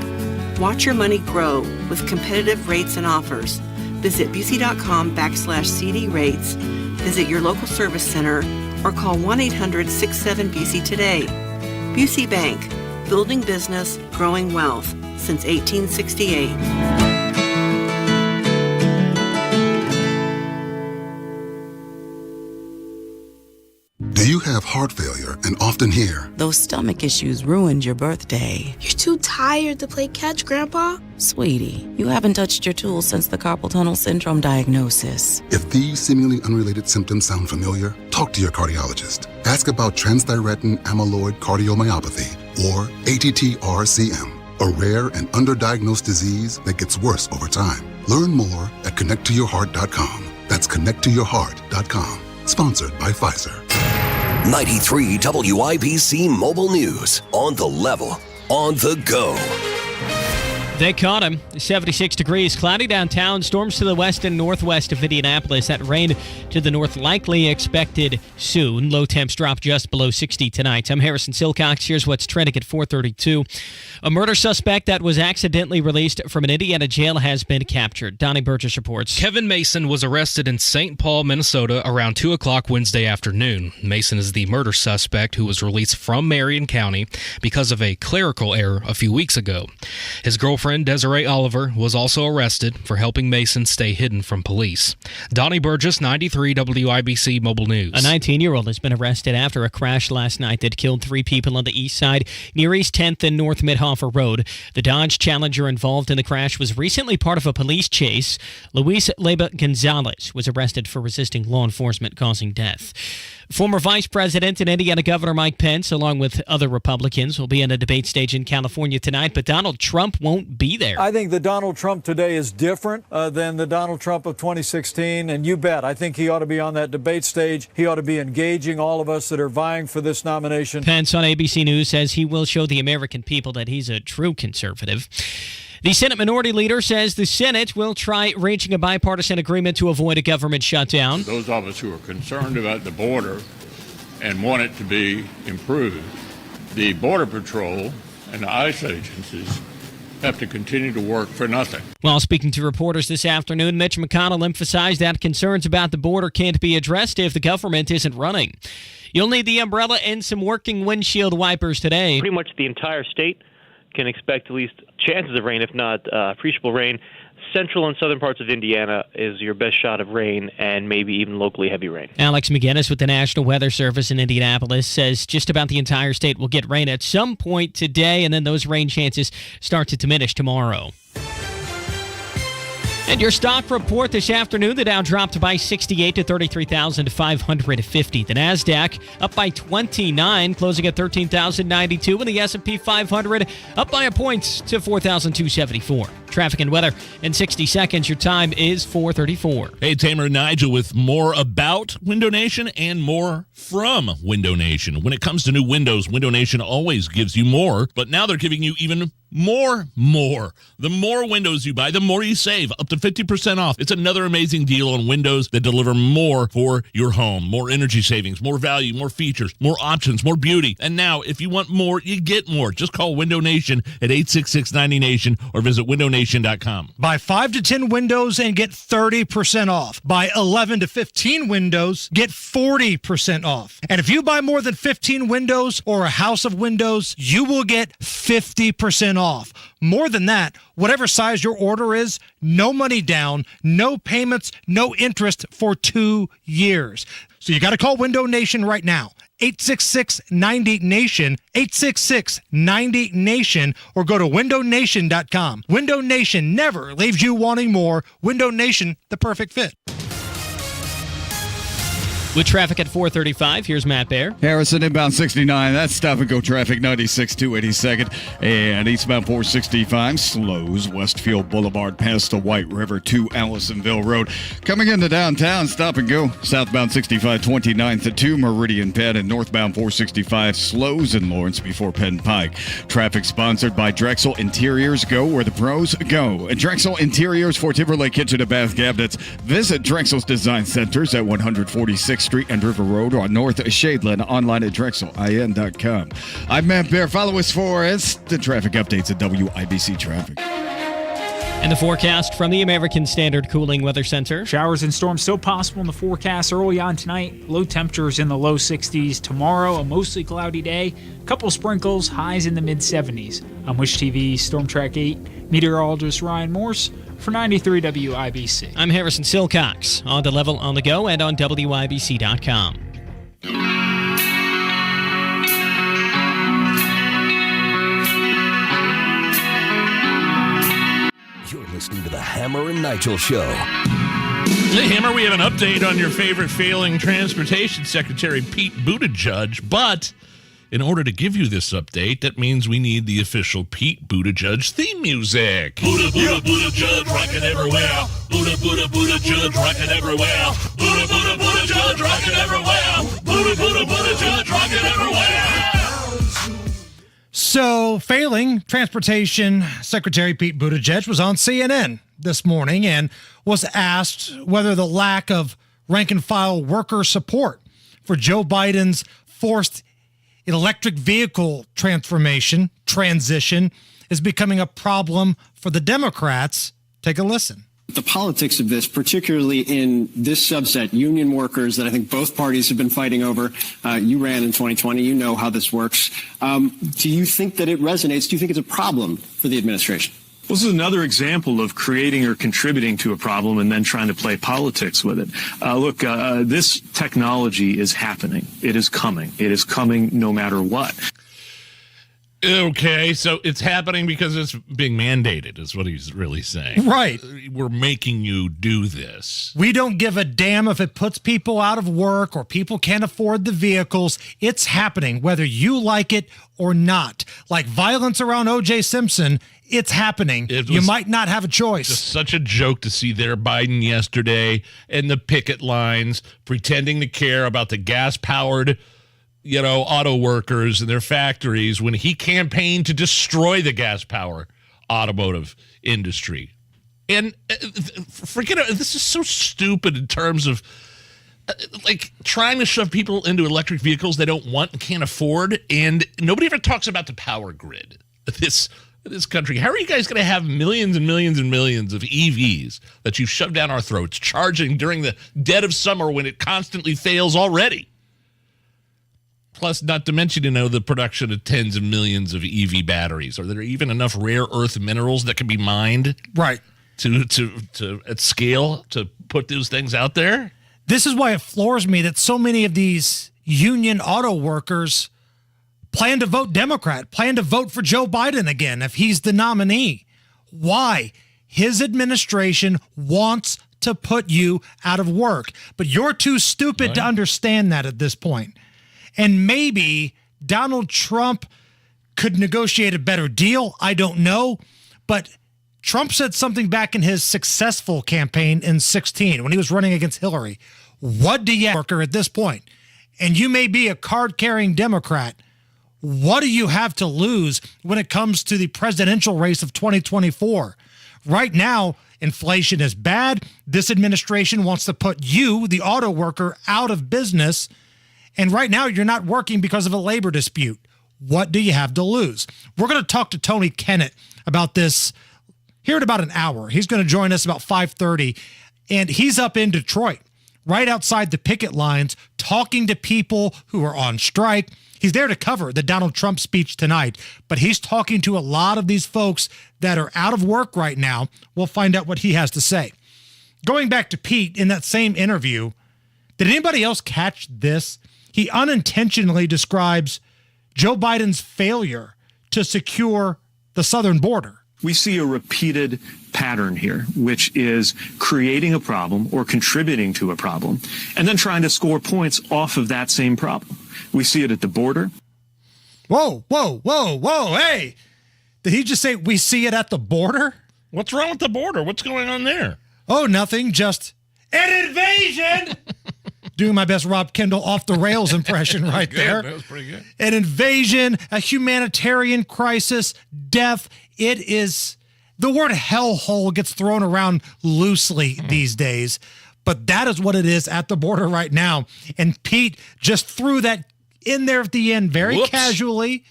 Watch your money grow with competitive rates and offers. Visit Busey.com/CD rates. Visit your local service center or call 1-800-67-BUSEY today. Busey Bank, building business, growing wealth since 1868. Do you have heart failure and often hear, "Those stomach issues ruined your birthday"? "You're too tired to play catch, Grandpa"? Sweetie, you haven't touched your tools since the carpal tunnel syndrome diagnosis. If these seemingly unrelated symptoms sound familiar, talk to your cardiologist. Ask about transthyretin amyloid cardiomyopathy, or ATTR-CM, a rare and underdiagnosed disease that gets worse over time. Learn more at connecttoyourheart.com. That's connecttoyourheart.com. Sponsored by Pfizer. 93 WIBC Mobile News. On the level, on the go. They caught him. 76 degrees, cloudy downtown, storms to the west and northwest of Indianapolis. That rain to the north likely expected soon. Low temps drop just below 60 tonight. I'm Harrison Silcox. Here's what's trending at 4:32. A murder suspect that was accidentally released from an Indiana jail has been captured. Donnie Burgess reports. Kevin Mason was arrested in St. Paul, Minnesota around 2 o'clock Wednesday afternoon. Mason is the murder suspect who was released from Marion County because of a clerical error a few weeks ago. His girlfriend, Desiree Oliver, was also arrested for helping Mason stay hidden from police. Donnie Burgess, 93 WIBC Mobile News. A 19-year-old has been arrested after a crash last night that killed 3 people on the east side near East 10th and North Midhofer Road. The Dodge Challenger involved in the crash was recently part of a police chase. Luis Leyva Gonzalez was arrested for resisting law enforcement, causing death. Former Vice President and Indiana Governor Mike Pence, along with other Republicans, will be on a debate stage in California tonight, but Donald Trump won't be there. I think the Donald Trump today is different than the Donald Trump of 2016, and you bet. I think he ought to be on that debate stage. He ought to be engaging all of us that are vying for this nomination. Pence on ABC News says he will show the American people that he's a true conservative. The Senate Minority Leader says the Senate will try reaching a bipartisan agreement to avoid a government shutdown. Those of us who are concerned about the border and want it to be improved, the Border Patrol and the ICE agencies have to continue to work for nothing. While speaking to reporters this afternoon, Mitch McConnell emphasized that concerns about the border can't be addressed if the government isn't running. You'll need the umbrella and some working windshield wipers today. Pretty much the entire state can expect at least chances of rain, if not appreciable rain. Central and southern parts of Indiana is your best shot of rain and maybe even locally heavy rain. Alex McGinnis with the National Weather Service in Indianapolis says just about the entire state will get rain at some point today, and then those rain chances start to diminish tomorrow. And your stock report this afternoon, the Dow dropped by 68 to 33,550. The NASDAQ up by 29, closing at 13,092. And the S&P 500 up by a point to 4,274. Traffic and weather in 60 seconds. Your time is 4:34. Hey, Tamer and Nigel with more about Window Nation and more from Window Nation. When it comes to new windows, Window Nation always gives you more, but now they're giving you even more. The more windows you buy, the more you save, up to 50% off. It's another amazing deal on windows that deliver more for your home. More energy savings, more value, more features, more options, more beauty. And now, if you want more, you get more. Just call Window Nation at 866-90Nation or visit windownation.com. Buy 5 to 10 windows and get 30% off. Buy 11 to 15 windows, get 40% off. And if you buy more than 15 windows or a house of windows, you will get 50% off. More than that, whatever size your order is, no money down, no payments, no interest for 2 years. So you got to call Window Nation right now. 866-90-NATION, 866-90-NATION, or go to windownation.com. Window Nation never leaves you wanting more. Window Nation, the perfect fit. With traffic at 4:35, here's Matt Baer. Harrison inbound 69. That's stop-and-go traffic, 96 to 82nd. And eastbound 465 slows Westfield Boulevard past the White River to Allisonville Road. Coming into downtown, stop-and-go. Southbound 65, 29th to Meridian Penn. And northbound 465 slows in Lawrence before Penn Pike. Traffic sponsored by Drexel Interiors. Go where the pros go. Drexel Interiors for Timberlake Kitchen and Bath Cabinets. Visit Drexel's Design Centers at 146th Street and River Road or North Shadeland, online at drexelin.com. I'm Matt Baer. Follow us for instant traffic updates at WIBC Traffic. And the forecast from the American Standard Cooling Weather Center. Showers and storms still possible in the forecast early on tonight. Low temperatures in the low 60s. Tomorrow, a mostly cloudy day. A couple sprinkles, highs in the mid-70s. I'm Wish TV Storm Track 8 meteorologist Ryan Morse for 93 WIBC. I'm Harrison Silcox, on the level, on the go, and on WIBC.com. You're listening to the Hammer and Nigel Show. Hey, Hammer, we have an update on your favorite failing Transportation Secretary, Pete Buttigieg, but in order to give you this update, that means we need the official Pete Buttigieg theme music. Buddha, Buddha, Buttigieg, rockin' everywhere. Buddha, Buddha, Buttigieg, rockin' everywhere. Buddha, Buddha, Buttigieg, rockin' everywhere. Buddha, Buddha, Buttigieg, rockin' everywhere. So, failing Transportation Secretary Pete Buttigieg was on CNN this morning and was asked whether the lack of rank-and-file worker support for Joe Biden's forced electric vehicle transition is becoming a problem for the Democrats. Take a listen. The politics of this, particularly in this subset, union workers that I think both parties have been fighting over. You ran in 2020. You know how this works. Do you think that it resonates? Do you think it's a problem for the administration? Well, this is another example of creating or contributing to a problem and then trying to play politics with it. Look, this technology is happening. It is coming. It is coming no matter what. Okay, so it's happening because it's being mandated, is what he's really saying. Right. We're making you do this. We don't give a damn if it puts people out of work or people can't afford the vehicles. It's happening, whether you like it or not. Like violence around O.J. Simpson, it's happening. You might not have a choice. Just such a joke to see there Biden yesterday and the picket lines pretending to care about the gas-powered auto workers and their factories when he campaigned to destroy the gas power automotive industry. And forget it, this is so stupid in terms of like trying to shove people into electric vehicles they don't want and can't afford. And nobody ever talks about the power grid of this country. How are you guys going to have millions and millions and millions of EVs that you shove down our throats, charging during the dead of summer when it constantly fails already? Plus, not to mention, the production of tens of millions of EV batteries. Are there even enough rare earth minerals that can be mined, right, to at scale to put those things out there? This is why it floors me that so many of these union auto workers plan to vote Democrat, plan to vote for Joe Biden again if he's the nominee. Why? his administration wants to put you out of work. But you're too stupid to understand that at this point. And maybe Donald Trump could negotiate a better deal. I don't know. But Trump said something back in his successful campaign in 2016 when he was running against Hillary. What do you worker at this point? And you may be a card-carrying Democrat. What do you have to lose when it comes to the presidential race of 2024? Right now, inflation is bad. This administration wants to put you, the auto worker, out of business. And right now, you're not working because of a labor dispute. What do you have to lose? We're going to talk to Tony Kennett about this here in about an hour. He's going to join us about 5:30, and he's up in Detroit, right outside the picket lines, talking to people who are on strike. He's there to cover the Donald Trump speech tonight, but he's talking to a lot of these folks that are out of work right now. We'll find out what he has to say. Going back to Pete in that same interview, did anybody else catch this? He unintentionally describes Joe Biden's failure to secure the southern border. We see a repeated pattern here, which is creating a problem or contributing to a problem and then trying to score points off of that same problem. We see it at the border. Whoa, whoa, whoa, whoa. Hey, did he just say we see it at the border? What's wrong with the border? What's going on there? Oh, nothing. Just an invasion. Doing my best Rob Kendall off the rails impression right there. That was pretty good. An invasion, a humanitarian crisis, death. It is, the word hellhole gets thrown around loosely these days, but that is what it is at the border right now. And Pete just threw that in there at the end very casually.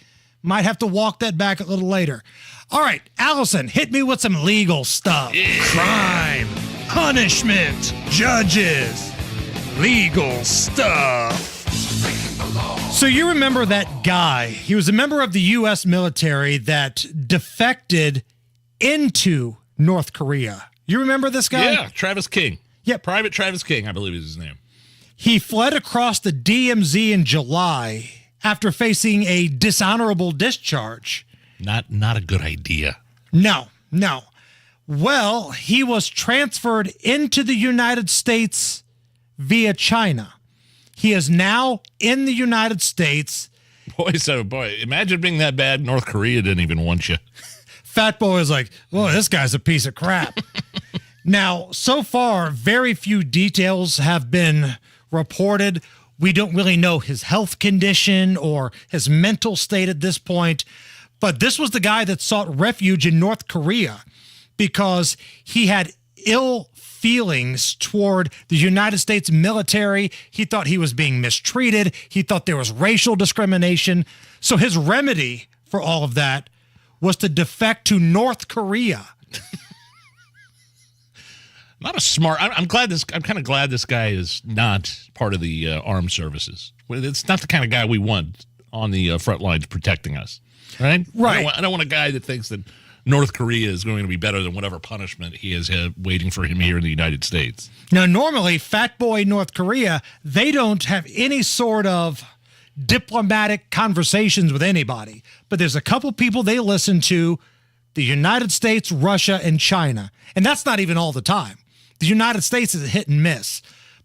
Might have to walk that back a little later. All right, Allison, hit me with some legal stuff. Yeah. Crime, punishment, judges, legal stuff. So you remember that guy? He was a member of the U.S. military that defected into North Korea. You remember this guy? Yeah, Travis King. Yep. Private Travis King, I believe is his name. He fled across the DMZ in July after facing a dishonorable discharge. Not a good idea. No. Well, he was transferred into the United States via China. He is now in the United States. Boy, imagine being that bad. North Korea didn't even want you. Fat Boy is like, well, this guy's a piece of crap. Now, so far, very few details have been reported. We don't really know his health condition or his mental state at this point. But this was the guy that sought refuge in North Korea because he had ill feelings toward the United States military. He thought he was being mistreated. He thought there was racial discrimination. So his remedy for all of that was to defect to North Korea. Not a smart. I'm kind of glad this guy is not part of the armed services. It's not the kind of guy we want on the front lines protecting us, right? Right. I don't want a guy that thinks that North Korea is going to be better than whatever punishment he has waiting for him here in the United States. Now, normally, Fat Boy North Korea, they don't have any sort of diplomatic conversations with anybody. But there's a couple people they listen to, the United States, Russia, and China. And that's not even all the time. The United States is a hit and miss.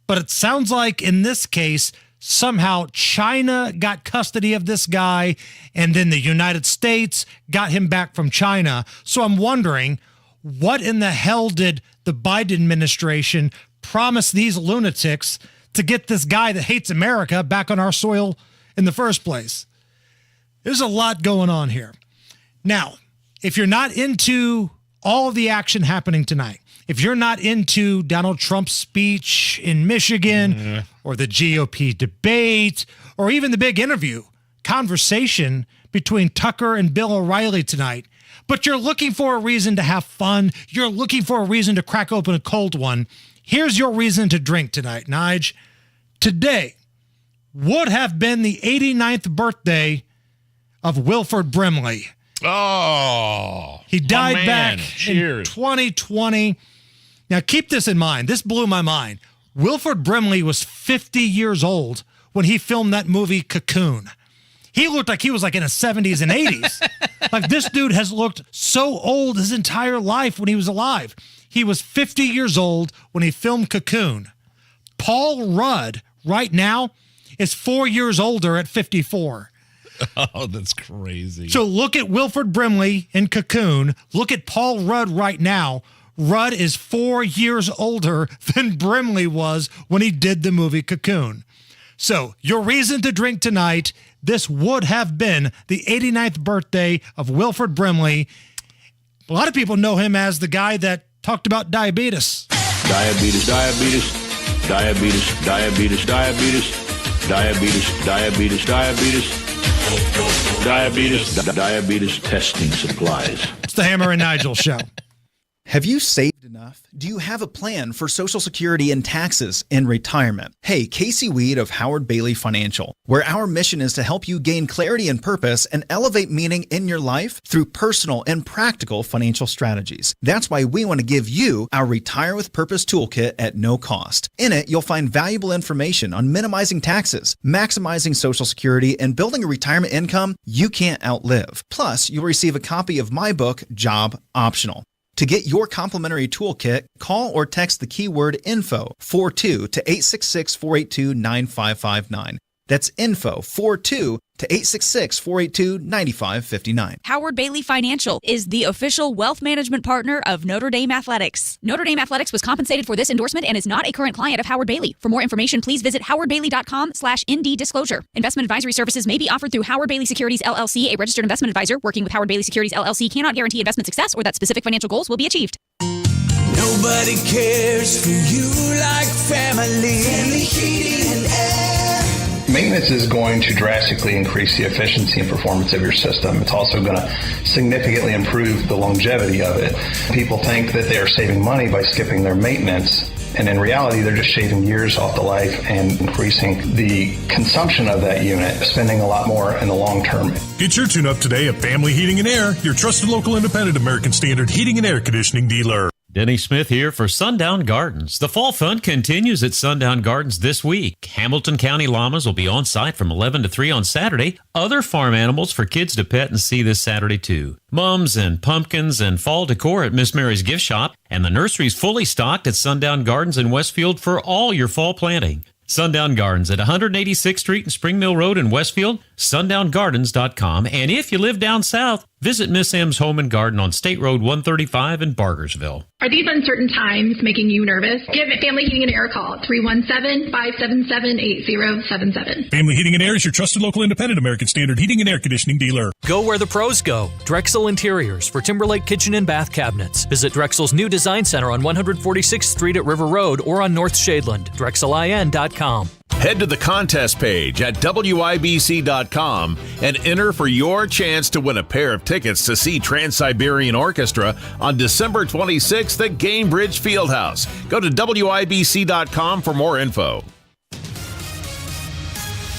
But it sounds like in this case, somehow China got custody of this guy, and then the United States got him back from China. So I'm wondering, what in the hell did the Biden administration promise these lunatics to get this guy that hates America back on our soil in the first place? There's a lot going on here. Now, if you're not into all of the action happening tonight, if you're not into Donald Trump's speech in Michigan or the GOP debate or even the big conversation between Tucker and Bill O'Reilly tonight, but you're looking for a reason to have fun, you're looking for a reason to crack open a cold one, here's your reason to drink tonight, Nige. Today would have been the 89th birthday of Wilford Brimley. Oh, he died man. back Cheers. in 2020. Now, keep this in mind. This blew my mind. Wilford Brimley was 50 years old when he filmed that movie Cocoon. He looked like he was like in his 70s and 80s. Like this dude has looked so old his entire life when he was alive. He was 50 years old when he filmed Cocoon. Paul Rudd right now is 4 years older at 54. Oh, that's crazy. So look at Wilford Brimley in Cocoon. Look at Paul Rudd right now. Rudd is 4 years older than Brimley was when he did the movie Cocoon. So your reason to drink tonight, this would have been the 89th birthday of Wilford Brimley. A lot of people know him as the guy that talked about diabetes. Diabetes, diabetes, diabetes, diabetes, diabetes, diabetes, diabetes, diabetes. Diabetes testing supplies. It's the Hammer and Nigel show. Have you saved enough? Do you have a plan for Social Security and taxes in retirement? Hey, Casey Weed of Howard Bailey Financial, where our mission is to help you gain clarity and purpose and elevate meaning in your life through personal and practical financial strategies. That's why we want to give you our Retire with Purpose toolkit at no cost. In it, you'll find valuable information on minimizing taxes, maximizing Social Security, and building a retirement income you can't outlive. Plus, you'll receive a copy of my book, Job Optional. To get your complimentary toolkit, call or text the keyword INFO 42 to 866-482-9559. That's INFO 42 to 866-482-9559. Howard Bailey Financial is the official wealth management partner of Notre Dame Athletics. Notre Dame Athletics was compensated for this endorsement and is not a current client of Howard Bailey. For more information, please visit howardbailey.com/ND disclosure. Investment advisory services may be offered through Howard Bailey Securities LLC, a registered investment advisor. Working with Howard Bailey Securities LLC cannot guarantee investment success or that specific financial goals will be achieved. Nobody cares for you like family. Family Heating and Air. Maintenance is going to drastically increase the efficiency and performance of your system. It's also going to significantly improve the longevity of it. People think that they are saving money by skipping their maintenance, and in reality, they're just shaving years off the life and increasing the consumption of that unit, spending a lot more in the long term. Get your tune-up today at Family Heating and Air, your trusted local independent American Standard heating and air conditioning dealer. Denny Smith here for Sundown Gardens. The Fall Fun continues at Sundown Gardens this week. Hamilton County llamas will be on site from 11 to 3 on Saturday. Other farm animals for kids to pet and see this Saturday, too. Mums and pumpkins and fall decor at Miss Mary's Gift Shop. And the nursery's fully stocked at Sundown Gardens in Westfield for all your fall planting. Sundown Gardens at 186th Street and Spring Mill Road in Westfield, sundown.gardens.com. And if you live down south, visit Miss M's Home and Garden on State Road 135 in Bargersville. Are these uncertain times making you nervous? Give Family Heating and Air a call at 317-577-8077. Family Heating and Air is your trusted local independent American Standard heating and air conditioning dealer. Go where the pros go. Drexel Interiors for Timberlake Kitchen and Bath Cabinets. Visit Drexel's new design center on 146th Street at River Road or on North Shadeland. DrexelIN.com. Head to the contest page at WIBC.com and enter for your chance to win a pair of tickets to see Trans-Siberian Orchestra on December 26th at Gamebridge Fieldhouse. Go to WIBC.com for more info.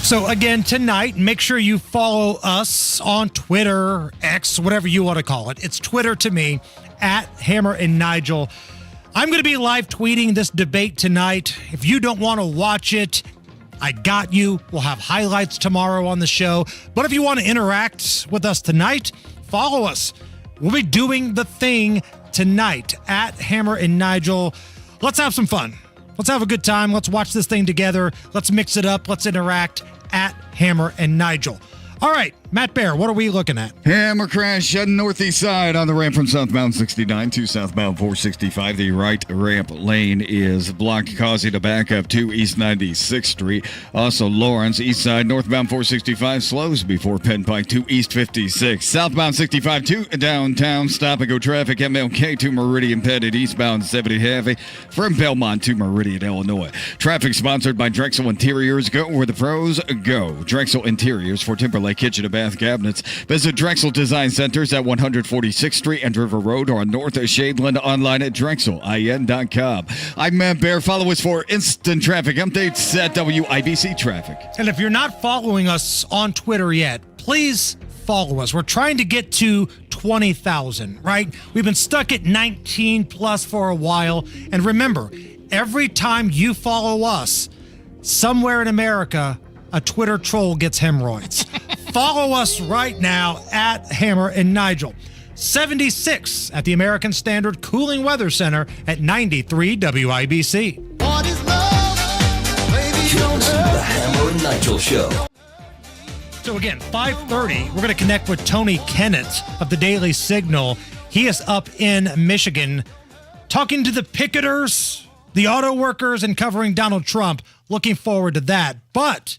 So again, tonight, make sure you follow us on Twitter, X, whatever you want to call it. It's Twitter to me, at Hammer and Nigel. I'm going to be live tweeting this debate tonight. If you don't want to watch it, I got you. We'll have highlights tomorrow on the show. But if you want to interact with us tonight, follow us. We'll be doing the thing tonight at Hammer and Nigel. Let's have some fun. Let's have a good time. Let's watch this thing together. Let's mix it up. Let's interact at Hammer and Nigel. All right, Matt Bear, what are we looking at? Hammer crash on northeast side on the ramp from southbound 69 to southbound 465. The right ramp lane is blocked, causing a backup to East 96th Street. Also, Lawrence, east side, northbound 465 slows before Penn Pike to East 56. Southbound 65 to downtown, stop and go traffic. MLK to Meridian Pettit, eastbound 70 heavy from Belmont to Meridian, Illinois. Traffic sponsored by Drexel Interiors. Go where the pros go. Drexel Interiors for Timberlake Kitchen and Bath Cabinets. Visit Drexel Design Centers at 146th Street and River Road or North Shadeland, online at DrexelIN.com. I'm Matt Bear. Follow us for instant traffic updates at WIBC Traffic. And if you're not following us on Twitter yet, please follow us. We're trying to get to 20,000, right? We've been stuck at 19 plus for a while. And remember, every time you follow us, somewhere in America, a Twitter troll gets hemorrhoids. Follow us right now at Hammer and Nigel. 76 at the American Standard Cooling Weather Center at 93 WIBC. You're listening to the Hammer and Nigel Show. So again, 5:30, we're going to connect with Tony Kennett of the Daily Signal. He is up in Michigan talking to the picketers, the auto workers, and covering Donald Trump. Looking forward to that. But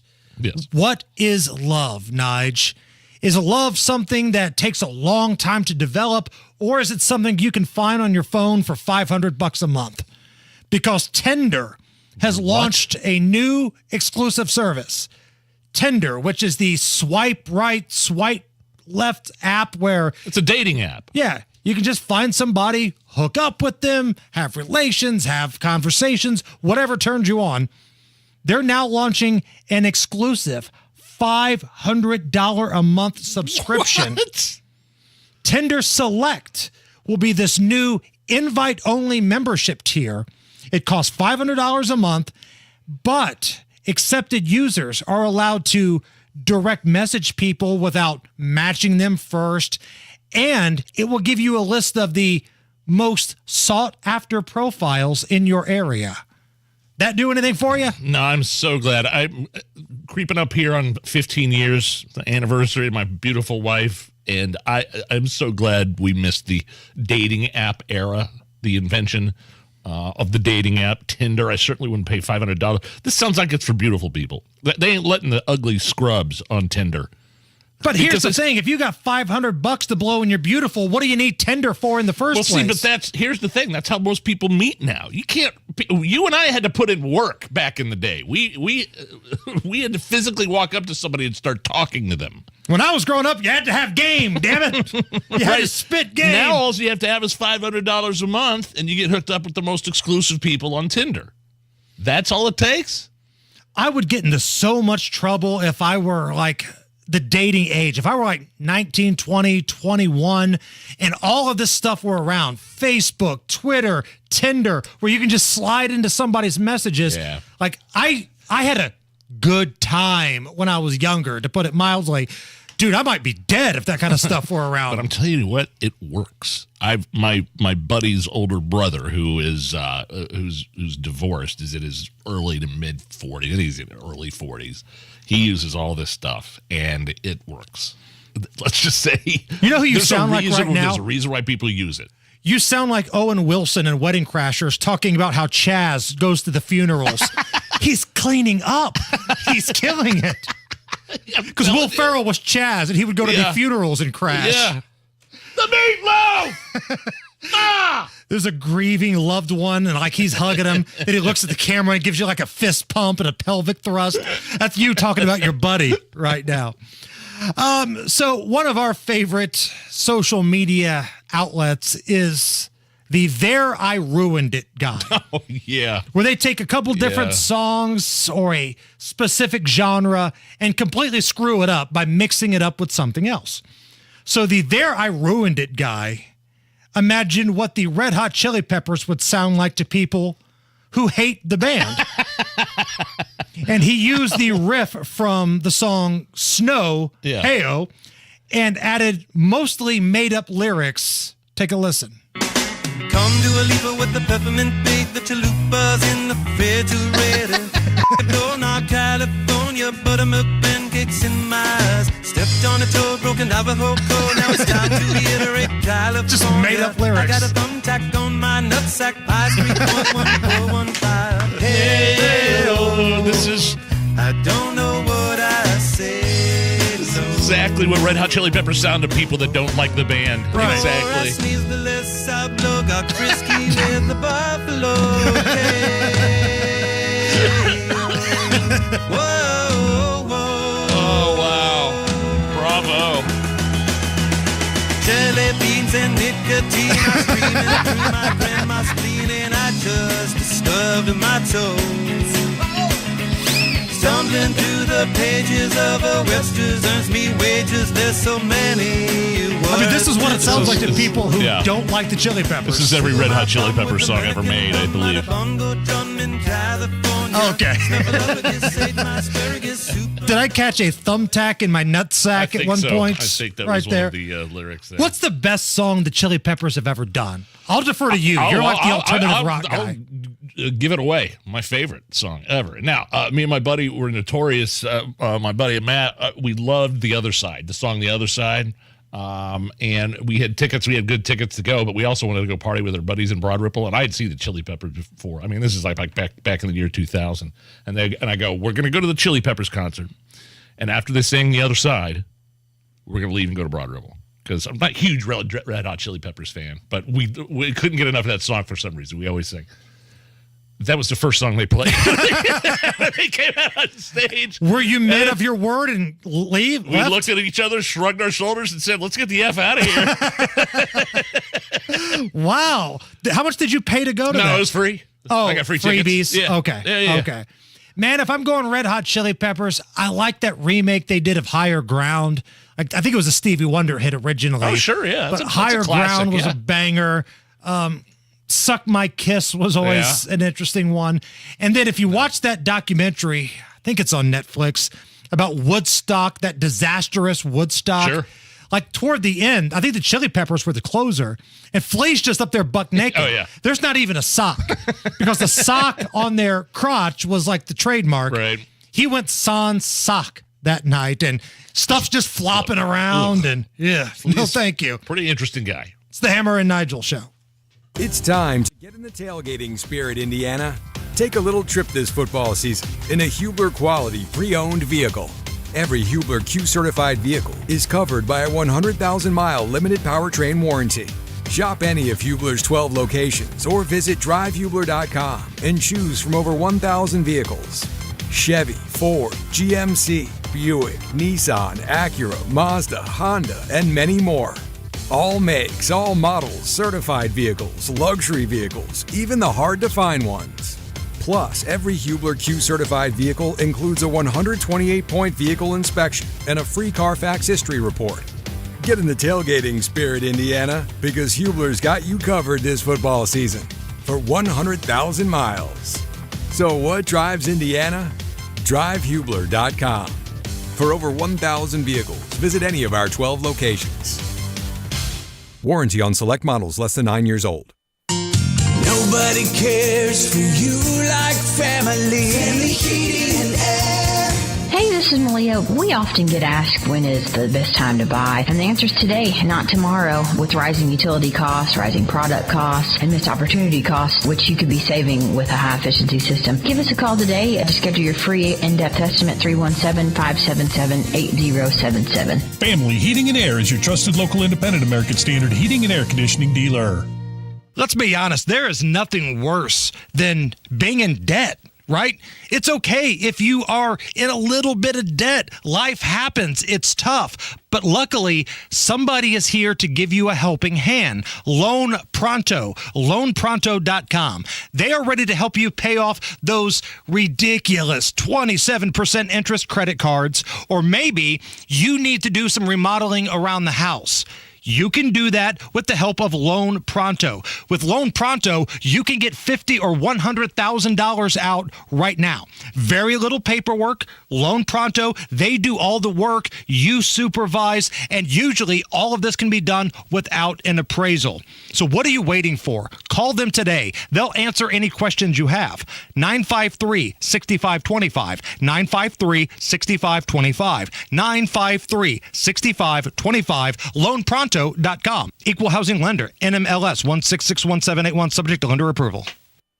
what is love, Nige? Is love something that takes a long time to develop, or is it something you can find on your phone for $500 a month? Because Tinder has launched a new exclusive service. Tinder, which is the swipe right, swipe left app where... It's a dating app. Yeah. You can just find somebody, hook up with them, have relations, have conversations, whatever turns you on. They're now launching an exclusive $500 a month subscription. What? Tinder Select will be this new invite-only membership tier. It costs $500 a month, but accepted users are allowed to direct message people without matching them first, and it will give you a list of the most sought-after profiles in your area. That do anything for you? No, I'm so glad. I'm creeping up here on 15 years, the anniversary of my beautiful wife, and I'm so glad we missed the dating app era, the invention of the dating app, Tinder. I certainly wouldn't pay $500. This sounds like it's for beautiful people. They ain't letting the ugly scrubs on Tinder. But here's the thing. If you got $500 to blow and you're beautiful, what do you need Tinder for in the first place? See, but here's the thing. That's how most people meet now. You and I had to put in work back in the day. We had to physically walk up to somebody and start talking to them. When I was growing up, you had to have game, damn it. You had to spit game. Now all you have to have is $500 a month, and you get hooked up with the most exclusive people on Tinder. That's all it takes? I would get into so much trouble if I were like the dating age. If I were like 19, 20, 21, and all of this stuff were around, Facebook, Twitter, Tinder, where you can just slide into somebody's messages. Yeah. Like I had a good time when I was younger, to put it mildly. Dude, I might be dead if that kind of stuff were around. But I'm telling you what, it works. My buddy's older brother, who's divorced, is in his early to mid 40s. I think he's in early 40s. He uses all this stuff, and it works. Let's just say, you know who you sound like right now? There's a reason why people use it. You sound like Owen Wilson in Wedding Crashers talking about how Chaz goes to the funerals. He's cleaning up. He's killing it. Because Will Ferrell was Chaz, and he would go to the funerals and crash. Yeah. The meatloaf! There's a grieving loved one, and like he's hugging him, and he looks at the camera and gives you like a fist pump and a pelvic thrust. That's you talking about your buddy right now. So one of our favorite social media outlets is the There I Ruined It guy. Oh, yeah. Where they take a couple different songs or a specific genre and completely screw it up by mixing it up with something else. So the There I Ruined It guy imagined what the Red Hot Chili Peppers would sound like to people who hate the band. And he used the riff from the song Snow, Heyo, and added mostly made-up lyrics. Take a listen. Come to a leaper with the peppermint bake, the chalupas in the refrigerator. Not California, buttermilk pancakes in my eyes. Stepped on a toe, broken Navajo code. Now it's time to reiterate California. Just made up lyrics. I got a thumbtack on my nutsack, pie 3.1415. Hey, oh, this is. I don't know what I said. Exactly what Red Hot Chili Peppers sound to people that don't like the band. Right. Exactly. I sneeze, the less I blow. Got frisky with the buffalo. Whoa, whoa. Oh, wow. Bravo. Jelly beans and nicotine. I'm screaming through my grandma's spleen, and I just stubbed my toes. Stumbling through the pages of a Webster's earns me wages. There's so many words. I mean, this is what it sounds like to people who don't like the Chili Peppers. This is every Red Hot Chili Pepper song ever made, I believe. Okay. Did I catch a thumbtack in my nutsack at one point? I think that right was one there. of the lyrics there. What's the best song the Chili Peppers have ever done? I'll defer to you. You're like the alternative rock guy. I'll give it away. My favorite song ever. Now, me and my buddy were notorious. My buddy Matt, we loved The Other Side, the song The Other Side. And we had tickets. We had good tickets to go, but we also wanted to go party with our buddies in Broad Ripple. And I had seen the Chili Peppers before. I mean, this is like back in the year 2000. And I go, we're going to go to the Chili Peppers concert. And after they sing The Other Side, we're going to leave and go to Broad Ripple. Because I'm not a huge Red Hot Chili Peppers fan, but we couldn't get enough of that song for some reason. We always sing. That was the first song they played. They came out on stage. Were you men of your word and we looked at each other, shrugged our shoulders, and said, let's get the F out of here. Wow. How much did you pay to go to that? No, it was free. Oh, I got free freebies. tickets. Yeah. Okay. Yeah. Okay. Man, if I'm going Red Hot Chili Peppers, I like that remake they did of Higher Ground. I think it was a Stevie Wonder hit originally. Oh, sure, yeah. But Higher Ground was a banger. Suck My Kiss was always an interesting one. And then if you watch that documentary, I think it's on Netflix, about Woodstock, that disastrous Woodstock. Sure. Like toward the end, I think the Chili Peppers were the closer, and Flay's just up there buck naked. Oh, yeah. There's not even a sock because the sock on their crotch was like the trademark. Right. He went sans sock that night, and stuff's just flopping around. And no, thank you. Pretty interesting guy. It's the Hammer and Nigel show. It's time to get in the tailgating spirit, Indiana. Take a little trip this football season in a Hubler quality pre-owned vehicle. Every Hubler Q-certified vehicle is covered by a 100,000-mile limited powertrain warranty. Shop any of Hubler's 12 locations or visit drivehubler.com and choose from over 1,000 vehicles. Chevy, Ford, GMC, Buick, Nissan, Acura, Mazda, Honda, and many more. All makes, all models, certified vehicles, luxury vehicles, even the hard-to-find ones. Plus, every Hubler Q-certified vehicle includes a 128-point vehicle inspection and a free Carfax history report. Get in the tailgating spirit, Indiana, because Hubler's got you covered this football season for 100,000 miles. So what drives Indiana? DriveHubler.com. For over 1,000 vehicles, visit any of our 12 locations. Warranty on select models less than 9 years old. Nobody cares for you like family. Family Heating and Air. Hey, this is Malia. We often get asked when is the best time to buy, and the answer is today, not tomorrow. With rising utility costs, rising product costs, and missed opportunity costs, which you could be saving with a high-efficiency system. Give us a call today to schedule your free in-depth estimate, 317-577-8077. Family Heating and Air is your trusted local independent American Standard heating and air conditioning dealer. Let's be honest, there is nothing worse than being in debt, right? It's okay if you are in a little bit of debt. Life happens. It's tough. But luckily, somebody is here to give you a helping hand. Loan Pronto, loanpronto.com. They are ready to help you pay off those ridiculous 27% interest credit cards, or maybe you need to do some remodeling around the house. You can do that with the help of Loan Pronto. With Loan Pronto, you can get $50,000 or $100,000 out right now. Very little paperwork. Loan Pronto, they do all the work. You supervise, and usually all of this can be done without an appraisal. So what are you waiting for? Call them today. They'll answer any questions you have. 953-6525. 953-6525. 953-6525. Loan Pronto. Equal housing lender, NMLS 1661781, subject to lender approval.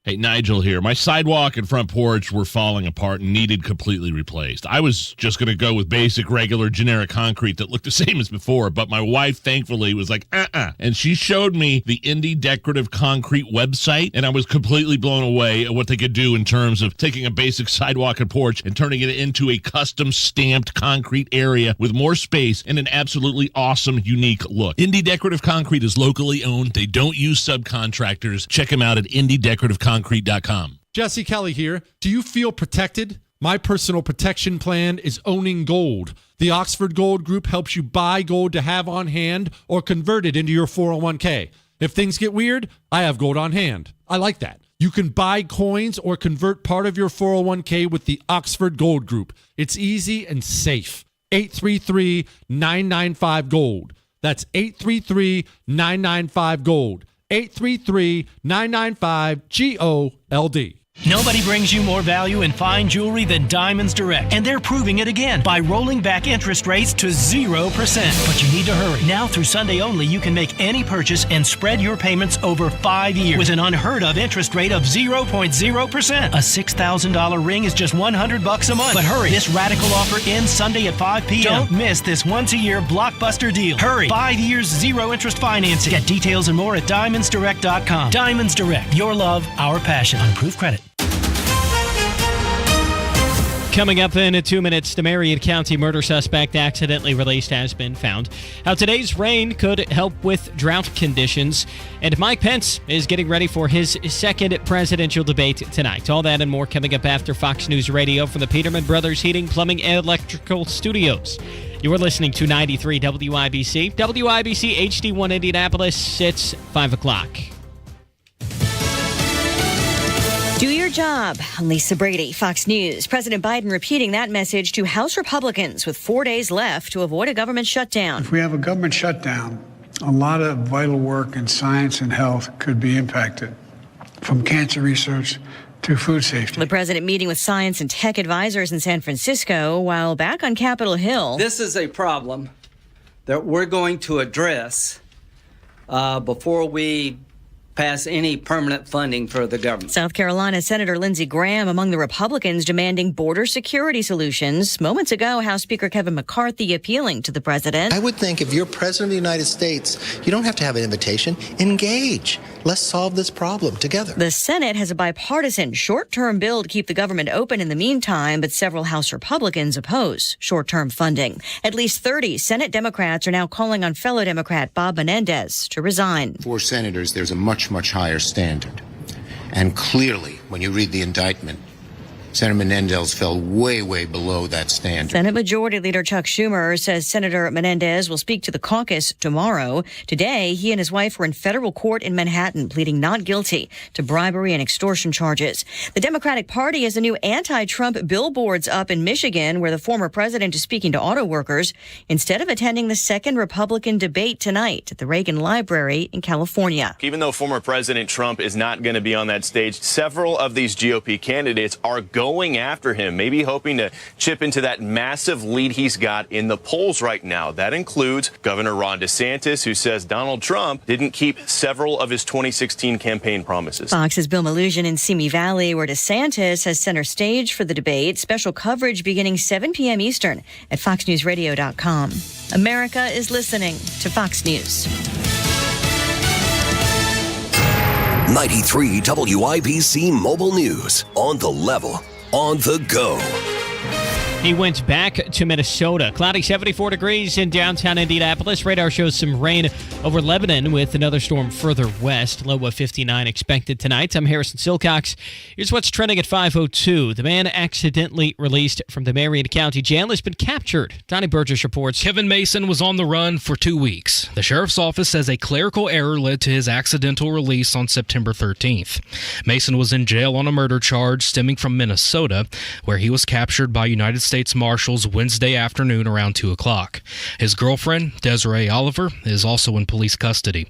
Hey, Nigel here. My sidewalk and front porch were falling apart and needed completely replaced. I was just going to go with basic, regular, generic concrete that looked the same as before, but my wife, thankfully, was like, And she showed me the Indie Decorative Concrete website, and I was completely blown away at what they could do in terms of taking a basic sidewalk and porch and turning it into a custom stamped concrete area with more space and an absolutely awesome, unique look. Indie Decorative Concrete is locally owned. They don't use subcontractors. Check them out at indiedecorativeconcrete.com. Jesse Kelly here. Do you feel protected? My personal protection plan is owning gold. The Oxford Gold Group helps you buy gold to have on hand or convert it into your 401k. If things get weird, I have gold on hand. I like that. You can buy coins or convert part of your 401k with the Oxford Gold Group. It's easy and safe. 833-995-GOLD. That's 833-995-GOLD. 833-995-GOLD. Nobody brings you more value in fine jewelry than Diamonds Direct, and they're proving it again by rolling back interest rates to 0%. But you need to hurry. Now through Sunday only, you can make any purchase and spread your payments over 5 years with an unheard of interest rate of 0.0%. A $6,000 ring is just $100 a month. But hurry, this radical offer ends Sunday at 5 p.m. Don't miss this once-a-year blockbuster deal. Hurry, 5 years, zero interest financing. Get details and more at DiamondsDirect.com. Diamonds Direct, your love, our passion. On approved credit. Coming up in 2 minutes, the Marion County murder suspect accidentally released has been found. How today's rain could help with drought conditions. And Mike Pence is getting ready for his second presidential debate tonight. All that and more coming up after Fox News Radio from the Peterman Brothers Heating, Plumbing, and Electrical Studios. You are listening to 93 WIBC. WIBC HD1 Indianapolis. It's 5 o'clock. Do your job. I'm Lisa Brady, Fox News. President Biden repeating that message to House Republicans with 4 days left to avoid a government shutdown. If we have a government shutdown, a lot of vital work in science and health could be impacted, from cancer research to food safety. The president meeting with science and tech advisors in San Francisco while back on Capitol Hill. This is a problem that we're going to address before we pass any permanent funding for the government. South Carolina Senator Lindsey Graham among the Republicans demanding border security solutions. Moments ago, House Speaker Kevin McCarthy appealing to the president. I would think if you're president of the United States, you don't have to have an invitation. Engage. Let's solve this problem together. The Senate has a bipartisan short-term bill to keep the government open in the meantime, but several House Republicans oppose short-term funding. At least 30 Senate Democrats are now calling on fellow Democrat Bob Menendez to resign. For senators, there's a much higher standard. And clearly, when you read the indictment, Senator Menendez fell way, way below that standard. Senate Majority Leader Chuck Schumer says Senator Menendez will speak to the caucus tomorrow. Today, he and his wife were in federal court in Manhattan, pleading not guilty to bribery and extortion charges. The Democratic Party has a new anti-Trump billboards up in Michigan, where the former president is speaking to auto workers instead of attending the second Republican debate tonight at the Reagan Library in California. Even though former President Trump is not going to be on that stage, several of these GOP candidates are going after him, maybe hoping to chip into that massive lead he's got in the polls right now. That includes Governor Ron DeSantis, who says Donald Trump didn't keep several of his 2016 campaign promises. Fox's Bill Malugin in Simi Valley, where DeSantis has center stage for the debate. Special coverage beginning 7 p.m. Eastern at foxnewsradio.com. America is listening to Fox News. 93 WIBC Mobile News. On the level, on the go. He went back to Minnesota. Cloudy 74 degrees in downtown Indianapolis. Radar shows some rain over Lebanon with another storm further west. Low of 59 expected tonight. I'm Harrison Silcox. Here's what's trending at 5:02. The man accidentally released from the Marion County Jail has been captured. Donnie Burgess reports. Kevin Mason was on the run for 2 weeks. The sheriff's office says a clerical error led to his accidental release on September 13th. Mason was in jail on a murder charge stemming from Minnesota, where he was captured by United States Marshals Wednesday afternoon around 2 o'clock. His girlfriend, Desiree Oliver, is also in police custody.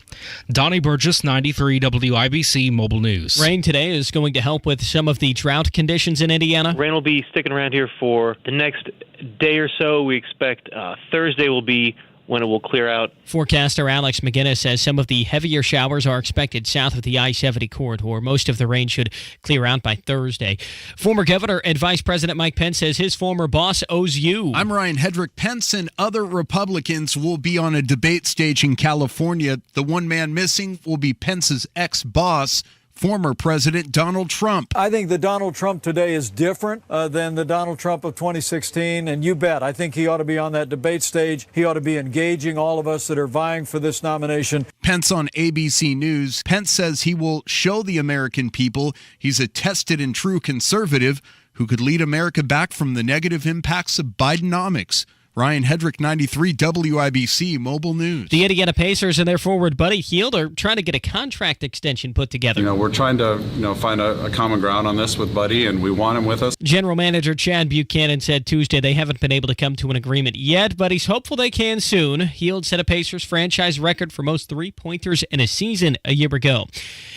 Donnie Burgess, 93 WIBC Mobile News. Rain today is going to help with some of the drought conditions in Indiana. Rain will be sticking around here for the next day or so. We expect Thursday will be when it will clear out. Forecaster Alex McGinnis says some of the heavier showers are expected south of the I-70 corridor. Most of the rain should clear out by Thursday. Former Governor and Vice President Mike Pence says his former boss owes you. I'm Ryan Hedrick. Pence and other Republicans will be on a debate stage in California. The one man missing will be Pence's ex-boss, former President Donald Trump. I think the Donald Trump today is different than the Donald Trump of 2016, and you bet. I think he ought to be on that debate stage. He ought to be engaging all of us that are vying for this nomination. Pence on ABC News. Pence says he will show the American people he's a tested and true conservative who could lead America back from the negative impacts of Bidenomics. Ryan Hedrick, 93 WIBC Mobile News. The Indiana Pacers and their forward Buddy Hield are trying to get a contract extension put together. We're trying to find a common ground on this with Buddy, and we want him with us. General Manager Chad Buchanan said Tuesday they haven't been able to come to an agreement yet, but he's hopeful they can soon. Hield set a Pacers franchise record for most three-pointers in a season a year ago.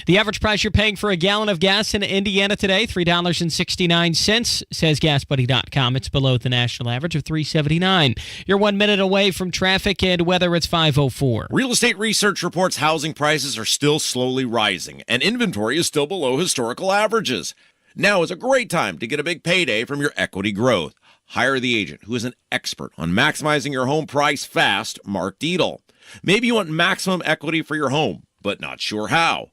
The average price you're paying for a gallon of gas in Indiana today, $3.69, says GasBuddy.com. It's below the national average of $3.79. You're 1 minute away from traffic and weather. It's 5:04. Real Estate Research reports housing prices are still slowly rising, and inventory is still below historical averages. Now is a great time to get a big payday from your equity growth. Hire the agent who is an expert on maximizing your home price fast, Mark Dietel. Maybe you want maximum equity for your home, but not sure how.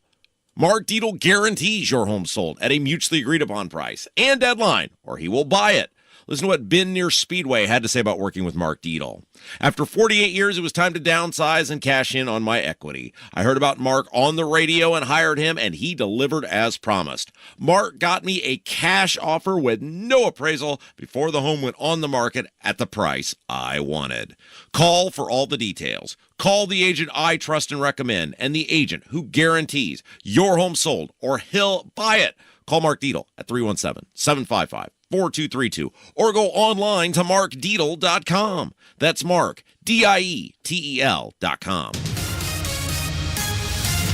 Mark Dietel guarantees your home sold at a mutually agreed upon price and deadline, or he will buy it. Listen to what Ben near Speedway had to say about working with Mark Dietel. After 48 years, it was time to downsize and cash in on my equity. I heard about Mark on the radio and hired him, and he delivered as promised. Mark got me a cash offer with no appraisal before the home went on the market at the price I wanted. Call for all the details. Call the agent I trust and recommend, and the agent who guarantees your home sold or he'll buy it. Call Mark Dietel at 317-755-4232 or go online to markdietel.com. That's Mark, DIETEL.com.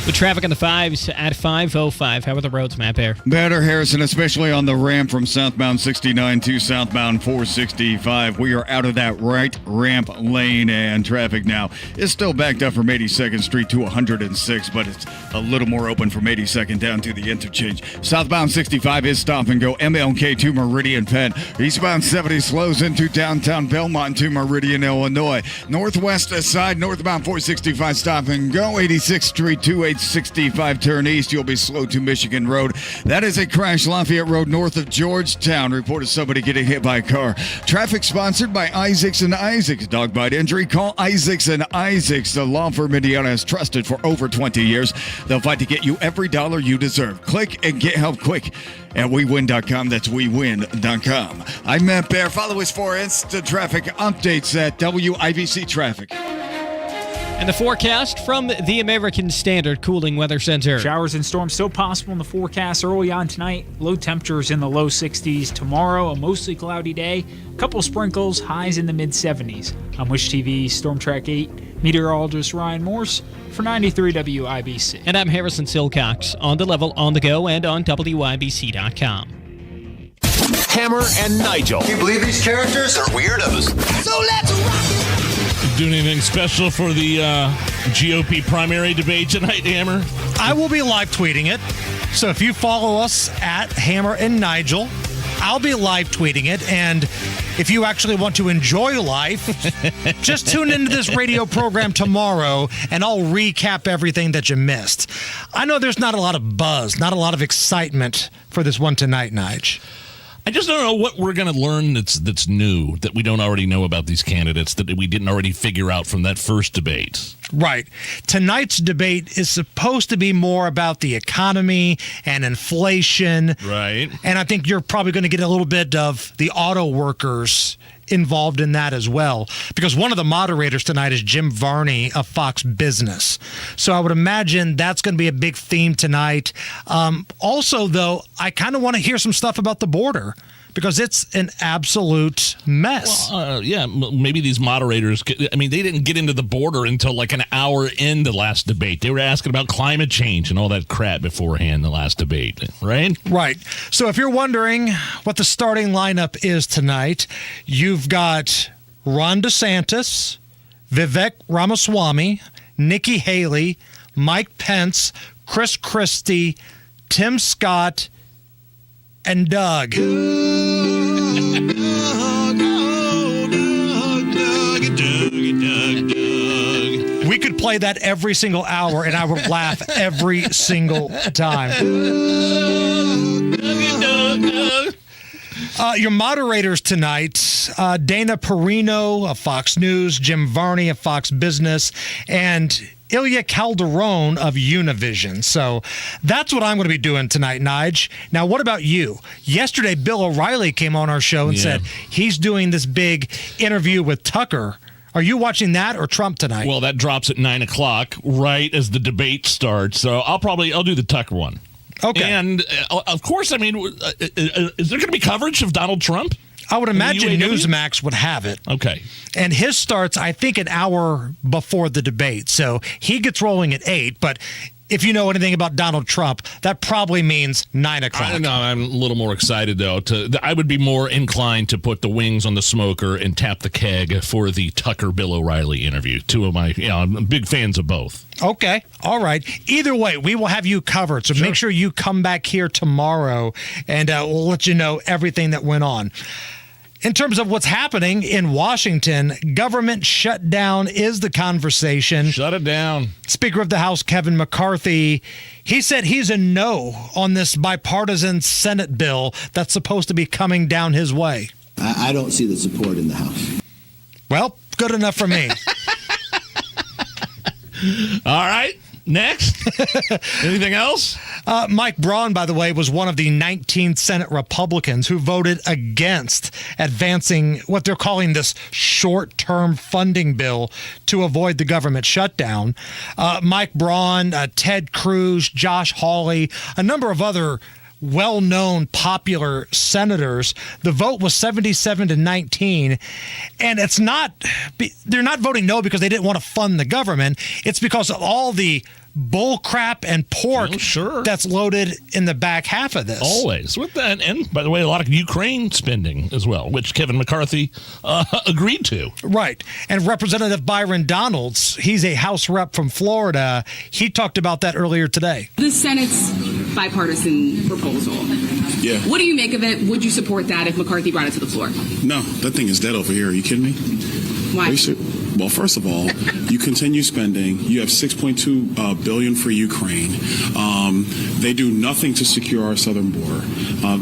The traffic on the 5s at 5:05. How are the roads, Matt Bear? Better, Harrison, especially on the ramp from southbound 69 to southbound 465. We are out of that right ramp lane, and traffic now is still backed up from 82nd Street to 106, but it's a little more open from 82nd down to the interchange. Southbound 65 is stop and go MLK to Meridian Penn. Eastbound 70 slows into downtown Belmont to Meridian, Illinois. Northwest side, northbound 465 stop and go 86th Street to 865 turn east. You'll be slow to Michigan Road. That is a crash Lafayette Road north of Georgetown. Reported somebody getting hit by a car. Traffic sponsored by Isaacs and Isaacs. Dog bite injury? Call Isaacs and Isaacs. The law firm Indiana has trusted for over 20 years. They'll fight to get you every dollar you deserve. Click and get help quick at WeWin.com. That's WeWin.com. I'm Matt Bear. Follow us for instant traffic updates at WIBC Traffic. And the forecast from the American Standard Cooling Weather Center. Showers and storms still possible in the forecast early on tonight. Low temperatures in the low 60s. Tomorrow, a mostly cloudy day. A couple sprinkles, highs in the mid-70s. I'm Wish TV Storm Track 8 meteorologist Ryan Morse for 93 WIBC. And I'm Harrison Silcox, on the level, on the go, and on WIBC.com. Hammer and Nigel. Can you believe these characters are weirdos? So let's rock it! Doing anything special for the GOP primary debate tonight, Hammer? I will be live tweeting it. So if you follow us at Hammer and Nigel, I'll be live tweeting it. And if you actually want to enjoy life, just tune into this radio program tomorrow and I'll recap everything that you missed. I know there's not a lot of buzz, not a lot of excitement for this one tonight, Nige. I just don't know what we're going to learn that's new, that we don't already know about these candidates, that we didn't already figure out from that first debate. Right. Tonight's debate is supposed to be more about the economy and inflation. Right. And I think you're probably going to get a little bit of the auto workers involved in that as well, because one of the moderators tonight is Jim Varney of Fox Business. So I would imagine that's going to be a big theme tonight. Also, though, I kind of want to hear some stuff about the border, because it's an absolute mess. Well, maybe these moderators, I mean, they didn't get into the border until like an hour in the last debate. They were asking about climate change and all that crap beforehand, the last debate, right? Right. So if you're wondering what the starting lineup is tonight, you've got Ron DeSantis, Vivek Ramaswamy, Nikki Haley, Mike Pence, Chris Christie, Tim Scott, and Doug. We could play that every single hour, and I would laugh every single time. Your moderators tonight, Dana Perino of Fox News, Jim Varney of Fox Business, and Ilya Calderon of Univision. So that's what I'm going to be doing tonight, Nige. Now, what about you? Yesterday, Bill O'Reilly came on our show and said he's doing this big interview with Tucker. Are you watching that or Trump tonight? Well, that drops at 9 o'clock, right as the debate starts. So I'll do the Tucker one. Okay. And, of course, I mean, is there going to be coverage of Donald Trump? I would imagine Newsmax would have it. Okay. And his starts, I think, an hour before the debate. So he gets rolling at 8. But if you know anything about Donald Trump, that probably means 9 o'clock. I don't know. I'm a little more excited, though. I would be more inclined to put the wings on the smoker and tap the keg for the Tucker-Bill O'Reilly interview. Two of my, I'm big fans of both. Okay. All right. Either way, we will have you covered. So make sure you come back here tomorrow, and we'll let you know everything that went on. In terms of what's happening in Washington, government shutdown is the conversation. Shut it down. Speaker of the House, Kevin McCarthy, he said he's a no on this bipartisan Senate bill that's supposed to be coming down his way. I don't see the support in the House. Well, good enough for me. All right. Next. Anything else? Mike Braun, by the way, was one of the 19 Senate Republicans who voted against advancing what they're calling this short-term funding bill to avoid the government shutdown. Mike Braun, Ted Cruz, Josh Hawley, a number of other well-known popular senators. The vote was 77-19, and they're not voting no because they didn't want to fund the government. It's because of all the bull crap and pork that's loaded in the back half of this. Always. With that, and by the way, a lot of Ukraine spending as well, which Kevin McCarthy agreed to. Right. And Representative Byron Donalds, he's a House rep from Florida. He talked about that earlier today. The Senate's bipartisan proposal. Yeah. What do you make of it? Would you support that if McCarthy brought it to the floor? No, that thing is dead over here. Are you kidding me? Why? Well, first of all, you continue spending. You have $6.2 billion for Ukraine. They do nothing to secure our southern border.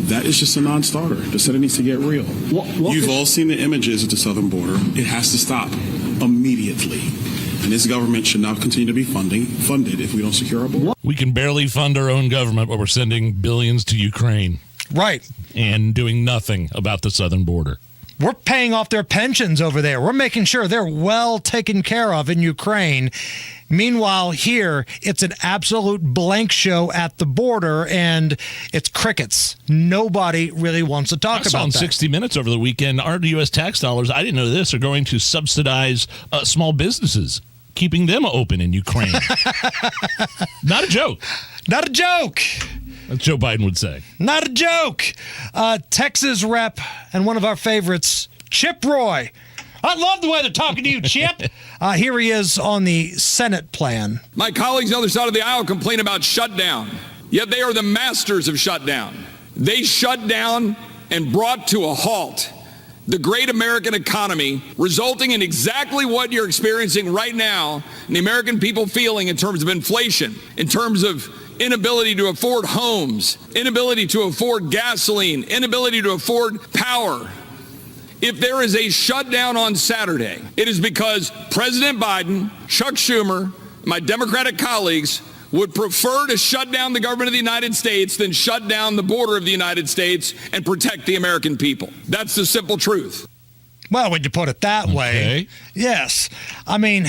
That is just a non-starter. The Senate needs to get real. You've all seen the images at the southern border. It has to stop immediately. And this government should not continue to be funded if we don't secure our border. We can barely fund our own government, but we're sending billions to Ukraine. Right. And doing nothing about the southern border. We're paying off their pensions over there. We're making sure they're well taken care of in Ukraine. Meanwhile, here, it's an absolute blank show at the border, and it's crickets. Nobody really wants to talk about that. On 60 Minutes over the weekend, our U.S. tax dollars, I didn't know this, are going to subsidize small businesses, keeping them open in Ukraine. Not a joke. Not a joke. As Joe Biden would say. Not a joke. Texas rep and one of our favorites, Chip Roy. I love the way they're talking to you, Chip. Here he is on the Senate plan. My colleagues on the other side of the aisle complain about shutdown, yet they are the masters of shutdown. They shut down and brought to a halt the great American economy, resulting in exactly what you're experiencing right now and the American people feeling in terms of inflation, in terms of inability to afford homes, inability to afford gasoline, inability to afford power. If there is a shutdown on Saturday, it is because President Biden, Chuck Schumer, my Democratic colleagues would prefer to shut down the government of the United States than shut down the border of the United States and protect the American people. That's the simple truth. Well, when you put it that way, yes. I mean,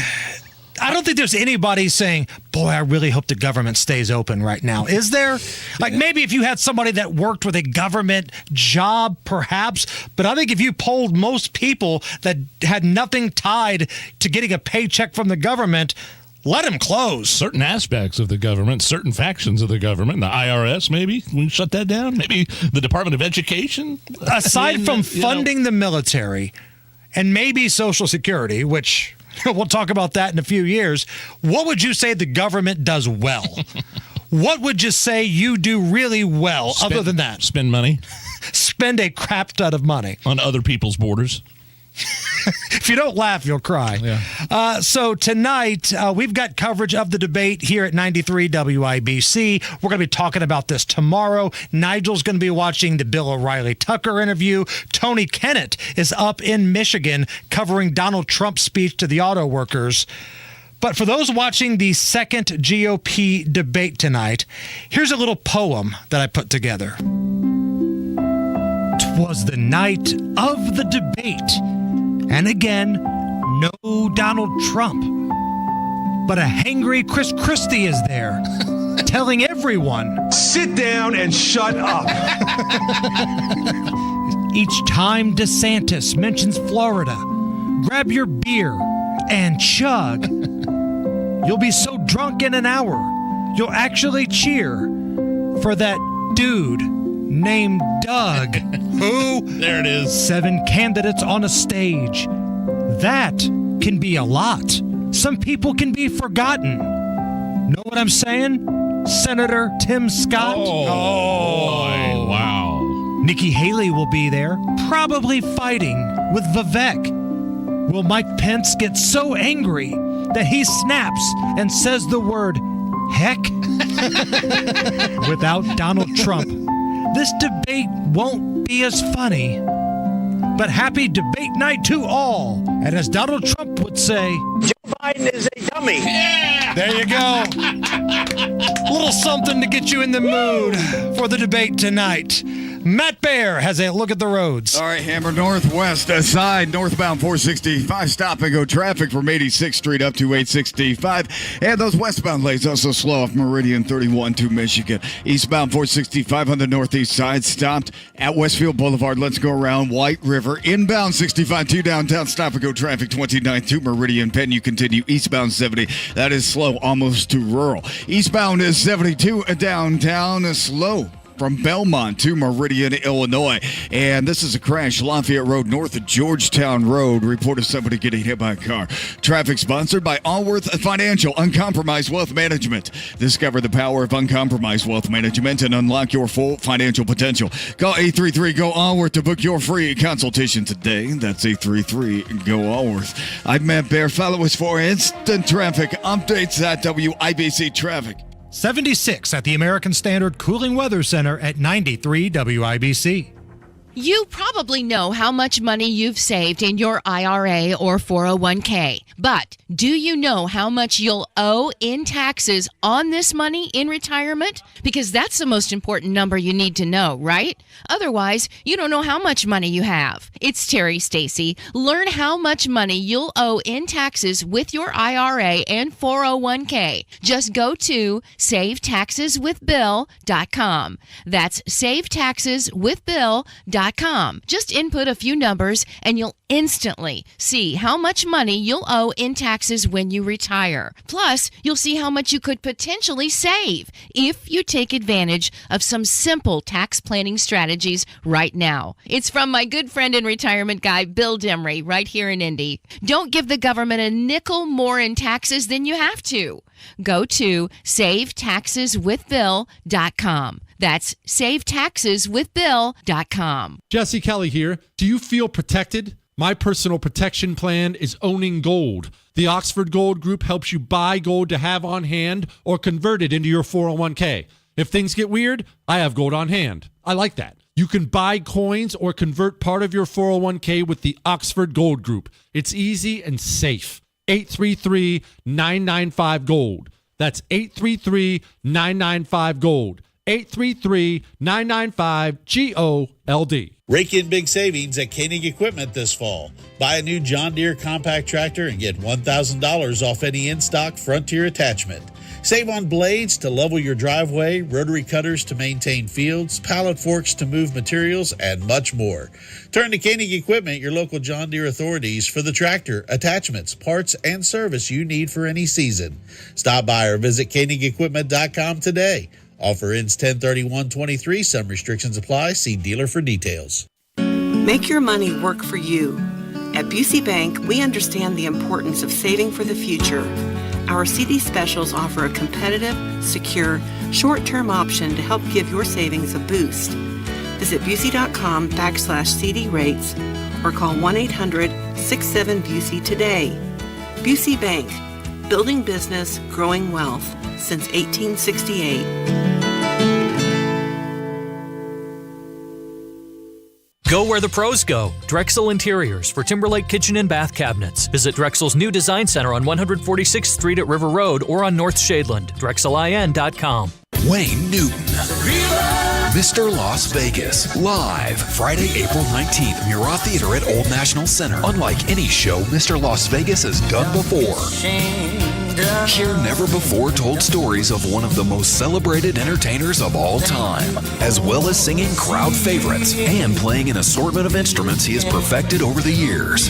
I don't think there's anybody saying, boy, I really hope the government stays open right now. Is there? Like maybe if you had somebody that worked with a government job, perhaps. But I think if you polled most people that had nothing tied to getting a paycheck from the government, let them close. Certain aspects of the government, certain factions of the government, the IRS maybe, we shut that down. Maybe the Department of Education. Aside from funding the military and maybe Social Security, which we'll talk about that in a few years, what would you say the government does well? What would you say you do really well other than that? Spend money. Spend a crap ton of money. On other people's borders. If you don't laugh, you'll cry. Yeah. So tonight, we've got coverage of the debate here at 93 WIBC. We're going to be talking about this tomorrow. Nigel's going to be watching the Bill O'Reilly Tucker interview. Tony Kennett is up in Michigan covering Donald Trump's speech to the auto workers. But for those watching the second GOP debate tonight, here's a little poem that I put together. 'Twas the night of the debate, and again, no Donald Trump. But a hangry Chris Christie is there, telling everyone, sit down and shut up. Each time DeSantis mentions Florida, grab your beer and chug. You'll be so drunk in an hour, you'll actually cheer for that dude named Doug. Who? There it is. 7 candidates on a stage. That can be a lot. Some people can be forgotten. Know what I'm saying? Senator Tim Scott. Oh, wow. Nikki Haley will be there, probably fighting with Vivek. Will Mike Pence get so angry that he snaps and says the word heck? Without Donald Trump, this debate won't be as funny. But happy debate night to all. And as Donald Trump would say, Joe Biden is a dummy. Yeah! There you go. A little something to get you in the mood for the debate tonight. Matt Bear has a look at the roads. All right, Hammer Northwest side, northbound 465, stop and go traffic from 86th Street up to 865. And those westbound lanes also slow off Meridian 31 to Michigan. Eastbound 465 on the northeast side, stopped at Westfield Boulevard. Let's go around White River. Inbound 65 to downtown, stop and go traffic 29th to Meridian Penn. You continue eastbound 70. That is slow almost to rural. Eastbound is 72 downtown, slow from Belmont to Meridian, Illinois. And this is a crash, Lafayette Road north of Georgetown Road. Report of somebody getting hit by a car. Traffic sponsored by Allworth Financial, Uncompromised Wealth Management. Discover the power of uncompromised wealth management and unlock your full financial potential. Call 833-GO-ALLWORTH to book your free consultation today. That's 833-GO-ALLWORTH. I'm Matt Bear. Follow us for instant traffic updates at WIBC Traffic. 76 at the American Standard Cooling Weather Center at 93 WIBC. You probably know how much money you've saved in your IRA or 401k, but do you know how much you'll owe in taxes on this money in retirement? Because that's the most important number you need to know, right? Otherwise, you don't know how much money you have. It's Terry Stacy. Learn how much money you'll owe in taxes with your IRA and 401k. Just go to SaveTaxesWithBill.com. That's SaveTaxesWithBill.com. Just input a few numbers and you'll instantly see how much money you'll owe in taxes when you retire. Plus, you'll see how much you could potentially save if you take advantage of some simple tax planning strategies right now. It's from my good friend and retirement guy, Bill Demery, right here in Indy. Don't give the government a nickel more in taxes than you have to. Go to SaveTaxesWithBill.com. That's SaveTaxesWithBill.com. Jesse Kelly here. Do you feel protected? My personal protection plan is owning gold. The Oxford Gold Group helps you buy gold to have on hand or convert it into your 401k. If things get weird, I have gold on hand. I like that. You can buy coins or convert part of your 401k with the Oxford Gold Group. It's easy and safe. 833-995-GOLD. That's 833-995-GOLD. 833-995-GOLD. Rake in big savings at Koenig Equipment this fall. Buy a new John Deere compact tractor and get $1,000 off any in-stock Frontier attachment. Save on blades to level your driveway, rotary cutters to maintain fields, pallet forks to move materials, and much more. Turn to Koenig Equipment, your local John Deere authorities, for the tractor, attachments, parts, and service you need for any season. Stop by or visit KoenigEquipment.com today. Offer ends 10/31/23. Some restrictions apply. See dealer for details. Make your money work for you. At Busey Bank, we understand the importance of saving for the future. Our CD specials offer a competitive, secure, short-term option to help give your savings a boost. Visit Busey.com/CD rates or call 1-800-67-BUSEY today. Busey Bank, building business, growing wealth since 1868. Go where the pros go. Drexel Interiors for Timberlake Kitchen and Bath Cabinets. Visit Drexel's new design center on 146th Street at River Road or on North Shadeland. DrexelIN.com. Wayne Newton. Mr. Las Vegas. Live Friday, April 19th, Murat Theater at Old National Center. Unlike any show Mr. Las Vegas has done before. Hear never-before-told stories of one of the most celebrated entertainers of all time, as well as singing crowd favorites and playing an assortment of instruments he has perfected over the years.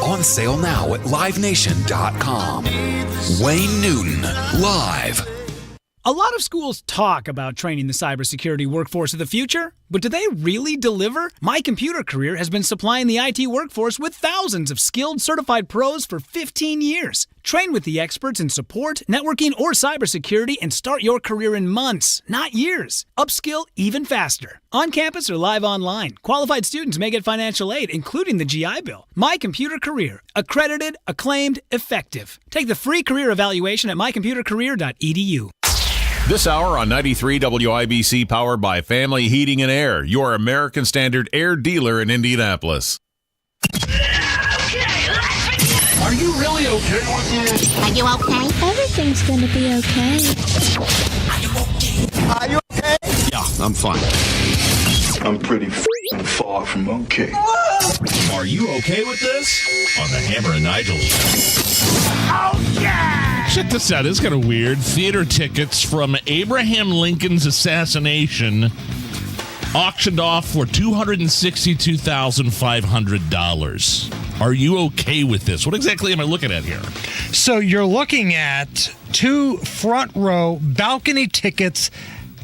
On sale now at livenation.com. Wayne Newton, live. A lot of schools talk about training the cybersecurity workforce of the future, but do they really deliver? My Computer Career has been supplying the IT workforce with thousands of skilled, certified pros for 15 years. Train with the experts in support, networking, or cybersecurity and start your career in months, not years. Upskill even faster. On campus or live online, qualified students may get financial aid, including the GI Bill. My Computer Career. Accredited, acclaimed, effective. Take the free career evaluation at mycomputercareer.edu. This hour on 93 WIBC, powered by Family Heating and Air, your American Standard air dealer in Indianapolis. Are you really okay with this? Are you okay? Everything's gonna be okay. Are you okay? Are you okay? Yeah, I'm fine. I'm pretty far from okay. Are you okay with this? On the Hammer and Nigel show. Oh, yeah! Check this out. This is kind of weird. Theater tickets from Abraham Lincoln's assassination auctioned off for $262,500. Are you okay with this? What exactly am I looking at here? So you're looking at 2 front row balcony tickets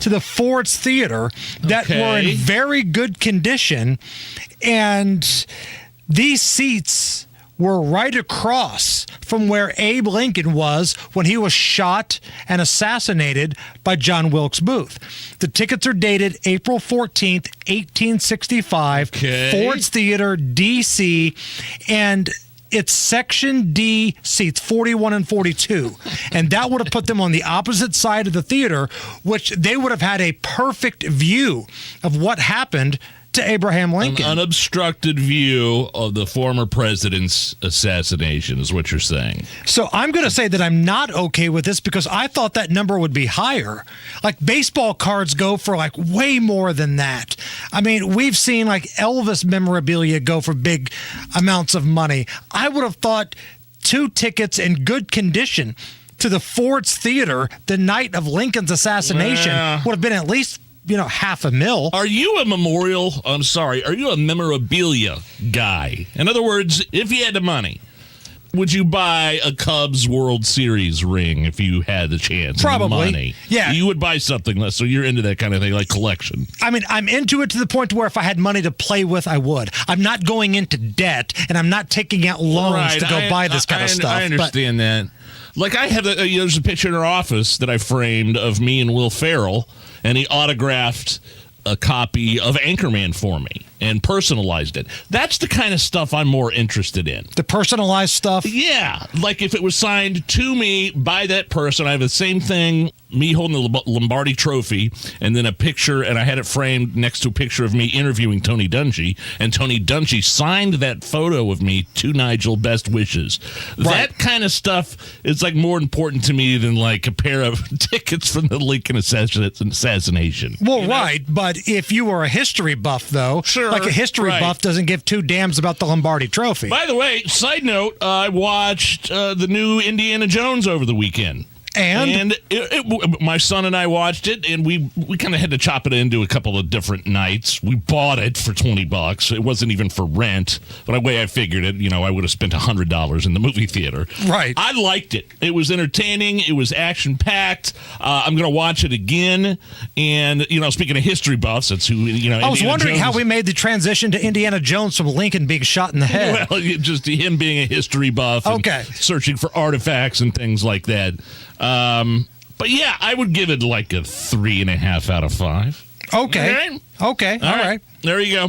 to the Ford's Theater that were in very good condition, and these seats were right across from where Abe Lincoln was when he was shot and assassinated by John Wilkes Booth. The tickets are dated April 14th, 1865, Ford's Theater, D.C., and it's Section D seats 41 and 42. And that would have put them on the opposite side of the theater, which they would have had a perfect view of what happened to Abraham Lincoln. An unobstructed view of the former president's assassination is what you're saying. So I'm going to say that I'm not okay with this because I thought that number would be higher. Like baseball cards go for like way more than that. I mean, we've seen like Elvis memorabilia go for big amounts of money. I would have thought 2 tickets in good condition to the Ford's Theater the night of Lincoln's assassination would have been at least $500,000. Are you a are you a memorabilia guy? In other words, if you had the money, would you buy a Cubs World Series ring if you had the chance? Probably. And the money? Yeah. You would buy something less, so you're into that kind of thing, like collection. I mean, I'm into it to the point where if I had money to play with, I would. I'm not going into debt, and I'm not taking out loans to go buy this kind of stuff. I understand that. Like I have, there's a picture in our office that I framed of me and Will Ferrell, and he autographed a copy of Anchorman for me and personalized it. That's the kind of stuff I'm more interested in. The personalized stuff? Yeah. Like if it was signed to me by that person, I have the same thing, me holding the Lombardi trophy, and then a picture, and I had it framed next to a picture of me interviewing Tony Dungy, and Tony Dungy signed that photo of me to Nigel, best wishes. Right. That kind of stuff is like more important to me than like a pair of tickets from the Lincoln assassination. Well, right, but if you were a history buff, though, like a history buff doesn't give 2 damns about the Lombardi trophy. By the way, side note, I watched the new Indiana Jones over the weekend. And my son and I watched it, and we kind of had to chop it into a couple of different nights. We bought it for $20. It wasn't even for rent, but the way I figured it, I would have spent $100 in the movie theater. Right. I liked it. It was entertaining. It was action-packed. I'm going to watch it again. And, speaking of history buffs, that's who, I was wondering how we made the transition to Indiana Jones from Lincoln being shot in the head. Well, just him being a history buff and searching for artifacts and things like that. But yeah, I would give it like a 3.5 out of 5. Okay. Okay. All right. There you go.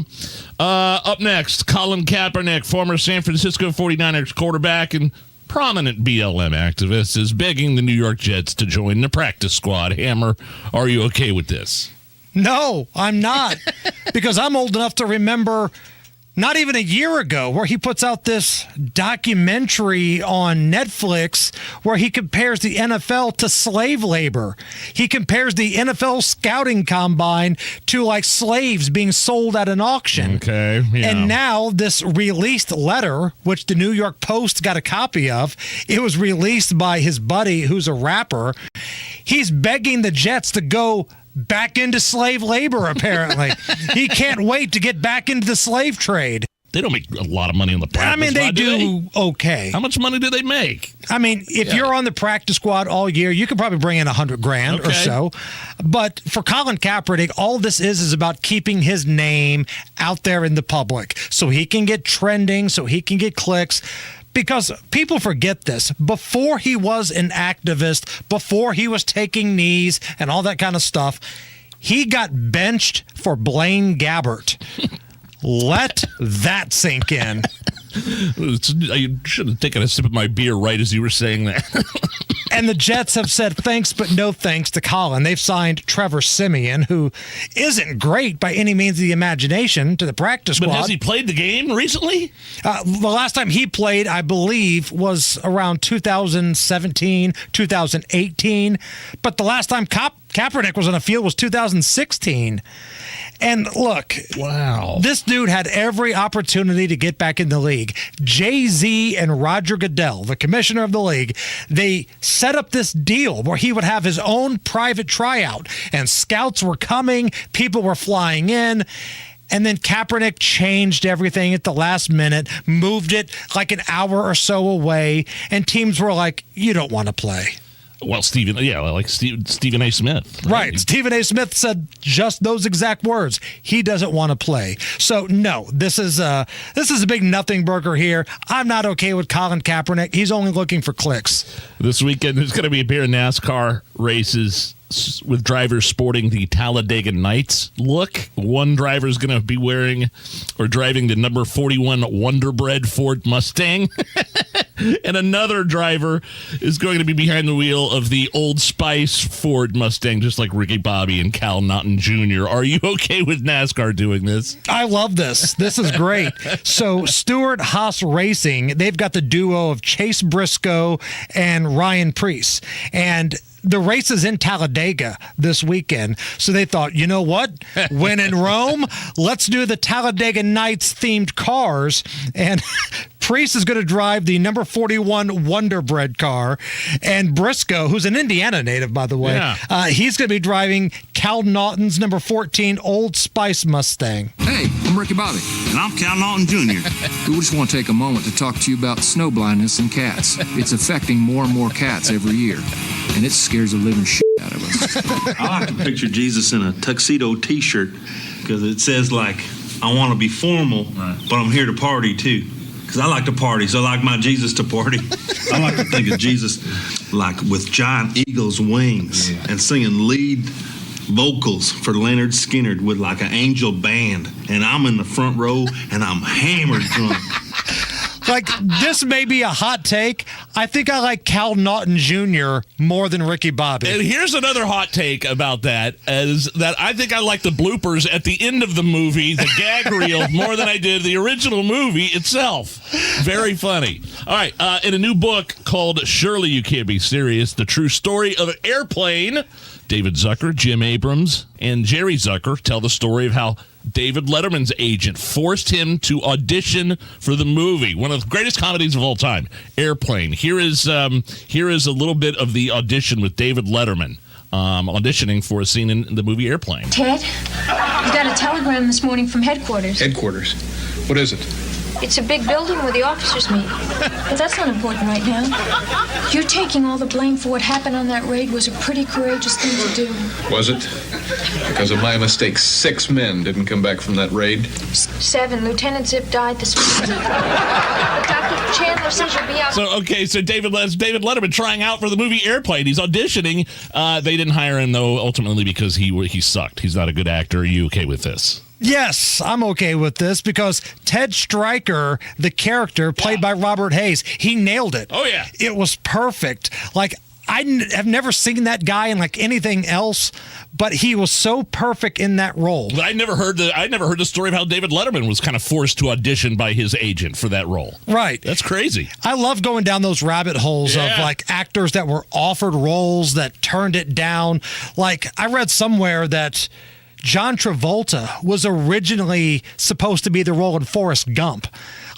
Up next, Colin Kaepernick, former San Francisco 49ers quarterback and prominent BLM activist, is begging the New York Jets to join the practice squad. Hammer, are you okay with this? No, I'm not. Because I'm old enough to remember not even a year ago where he puts out this documentary on Netflix where he compares the NFL to slave labor. He compares the NFL scouting combine to like slaves being sold at an auction. Okay. Yeah. And now this released letter, which the New York Post got a copy of, it was released by his buddy who's a rapper. He's begging the Jets to go back into slave labor, apparently. He can't wait to get back into the slave trade. They don't make a lot of money on the practice squad. They do okay. How much money do they make? I mean, if you're on the practice squad all year, you could probably bring in $100,000 or so. But for Colin Kaepernick, all this is about keeping his name out there in the public so he can get trending, so he can get clicks. Because people forget this. Before he was an activist, before he was taking knees and all that kind of stuff, he got benched for Blaine Gabbert. Let that sink in. I should have taken a sip of my beer right as you were saying that. And the Jets have said thanks, but no thanks to Colin. They've signed Trevor Siemian, who isn't great by any means of the imagination, to the practice squad. But has he played the game recently? The last time he played, I believe, was around 2017, 2018. But the last time Kaepernick was on the field was 2016. And look, wow, this dude had every opportunity to get back in the league. Jay-Z and Roger Goodell, the commissioner of the league, they set up this deal where he would have his own private tryout, and scouts were coming, people were flying in. And then Kaepernick changed everything at the last minute, moved it like an hour or so away, and teams were like, you don't want to play. Well, Stephen A. Smith. Right. Stephen A. Smith said just those exact words. He doesn't want to play. So, no, this is a big nothing burger here. I'm not okay with Colin Kaepernick. He's only looking for clicks. This weekend, there's going to be a pair of NASCAR races with drivers sporting the Talladega Nights look. One driver is going to be wearing or driving the number 41 Wonderbread Ford Mustang. And another driver is going to be behind the wheel of the Old Spice Ford Mustang, just like Ricky Bobby and Cal Naughton Jr. Are you okay with NASCAR doing this? I love this. This is great. So Stewart Haas Racing, they've got the duo of Chase Briscoe and Ryan Preece. And the race is in Talladega this weekend. So they thought, you know what? When in Rome, let's do the Talladega Nights themed cars. And Preece is going to drive the number 41 Wonderbread car. And Briscoe, who's an Indiana native, by the way, he's going to be driving Cal Naughton's number 14 Old Spice Mustang. Hey, I'm Ricky Bobby. And I'm Cal Naughton Jr. We just want to take a moment to talk to you about snow blindness in cats. It's affecting more and more cats every year. And it scares the living shit out of us. I like to picture Jesus in a tuxedo T-shirt because it says, like, I want to be formal, but I'm here to party, too. Because I like to party, so I like my Jesus to party. I like to think of Jesus, like, with giant eagle's wings and singing lead vocals for Leonard Skinner with, like, an angel band. And I'm in the front row, and I'm hammered drunk. Like, this may be a hot take. I think I like Cal Naughton Jr. more than Ricky Bobby. And here's another hot take about that, is that I think I like the bloopers at the end of the movie, the gag reel, more than I did the original movie itself. Very funny. All right, in a new book called Surely You Can't Be Serious, The True Story of an Airplane, David Zucker, Jim Abrams, and Jerry Zucker tell the story of how David Letterman's agent forced him to audition for the movie, one of the greatest comedies of all time, Airplane. Here is a little bit of the audition with David Letterman auditioning for a scene in the movie Airplane. Ted, you got a telegram this morning from headquarters. Headquarters? What is it? It's a big building where the officers meet. But that's not important right now. You're taking all the blame for what happened on that raid was a pretty courageous thing to do. Was it? Because of my mistake, 6 men didn't come back from that raid. 7. Lieutenant Zip died this morning. Dr. Chandler says you'll be out. So David Letterman trying out for the movie Airplane. He's auditioning. They didn't hire him, though, ultimately because he sucked. He's not a good actor. Are you okay with this? Yes, I'm okay with this because Ted Stryker, the character played by Robert Hayes, he nailed it. Oh, yeah. It was perfect. Like, have never seen that guy in like anything else, but he was so perfect in that role. I never heard the story of how David Letterman was kind of forced to audition by his agent for that role. Right. That's crazy. I love going down those rabbit holes of like actors that were offered roles that turned it down. Like I read somewhere that John Travolta was originally supposed to be the role in Forrest Gump.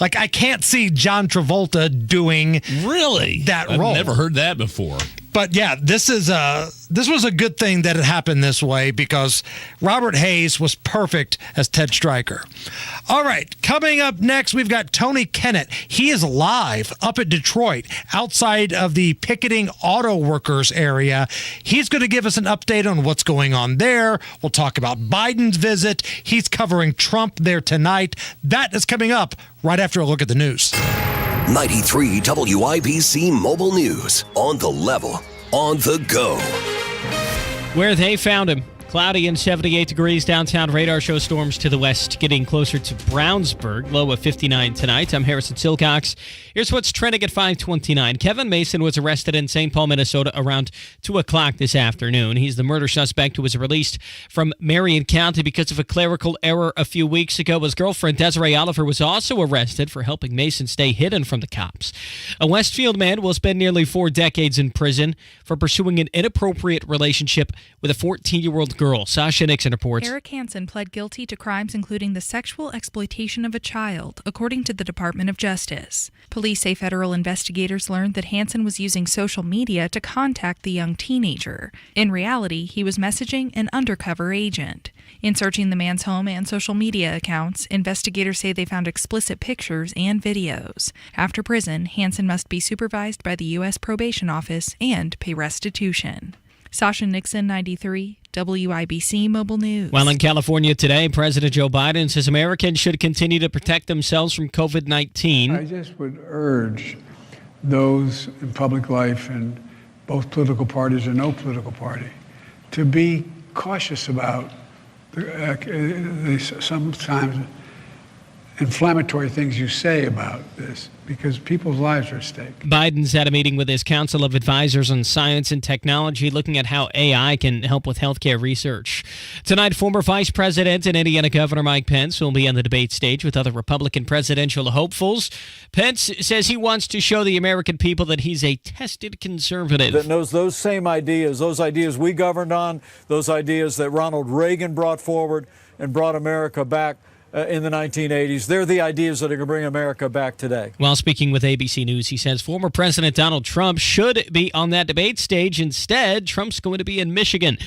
Like, I can't see John Travolta doing that role. I've never heard that before. But yeah, this was a good thing that it happened this way because Robert Hayes was perfect as Ted Stryker. All right, coming up next, we've got Tony Kennett. He is live up at Detroit outside of the picketing auto workers area. He's going to give us an update on what's going on there. We'll talk about Biden's visit. He's covering Trump there tonight. That is coming up right after a look at the news. 93 WIBC Mobile News. On the level, on the go. Where they found him. Cloudy and 78 degrees downtown. Radar shows storms to the west, getting closer to Brownsburg. Low of 59 tonight. I'm Harrison Silcox. Here's what's trending at 5:29. Kevin Mason was arrested in St. Paul, Minnesota around 2 o'clock this afternoon. He's the murder suspect who was released from Marion County because of a clerical error a few weeks ago. His girlfriend, Desiree Oliver, was also arrested for helping Mason stay hidden from the cops. A Westfield man will spend nearly 4 decades in prison for pursuing an inappropriate relationship with a 14-year-old girl. Sasha Nixon reports. Eric Hansen pled guilty to crimes including the sexual exploitation of a child, according to the Department of Justice. Police say federal investigators learned that Hansen was using social media to contact the young teenager. In reality, he was messaging an undercover agent. In searching the man's home and social media accounts, investigators say they found explicit pictures and videos. After prison, Hansen must be supervised by the U.S. Probation Office and pay restitution. Sasha Nixon, 93, WIBC Mobile News. While in California today, President Joe Biden says Americans should continue to protect themselves from COVID-19. I just would urge those in public life, and both political parties or no political party, to be cautious about the sometimes inflammatory things you say about this, because people's lives are at stake. Biden's had a meeting with his Council of Advisors on Science and Technology, looking at how AI can help with healthcare research. Tonight, former Vice President and Indiana Governor Mike Pence will be on the debate stage with other Republican presidential hopefuls. Pence says he wants to show the American people that he's a tested conservative. That knows those same ideas, those ideas we governed on, those ideas that Ronald Reagan brought forward and brought America back in the 1980s. They're the ideas that are going to bring America back today. While speaking with ABC News, he says former President Donald Trump should be on that debate stage. Instead, Trump's going to be in Michigan.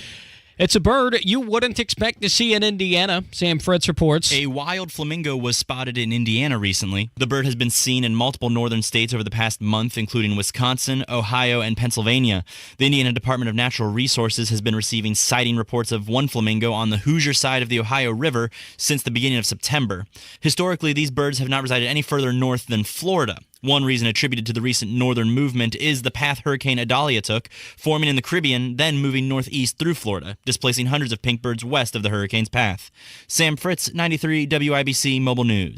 It's a bird you wouldn't expect to see in Indiana. Sam Fritz reports. A wild flamingo was spotted in Indiana recently. The bird has been seen in multiple northern states over the past month, including Wisconsin, Ohio, and Pennsylvania. The Indiana Department of Natural Resources has been receiving sighting reports of one flamingo on the Hoosier side of the Ohio River since the beginning of September. Historically, these birds have not resided any further north than Florida. One reason attributed to the recent northern movement is the path Hurricane Idalia took, forming in the Caribbean, then moving northeast through Florida, displacing hundreds of pink birds west of the hurricane's path. Sam Fritz, 93 WIBC Mobile News.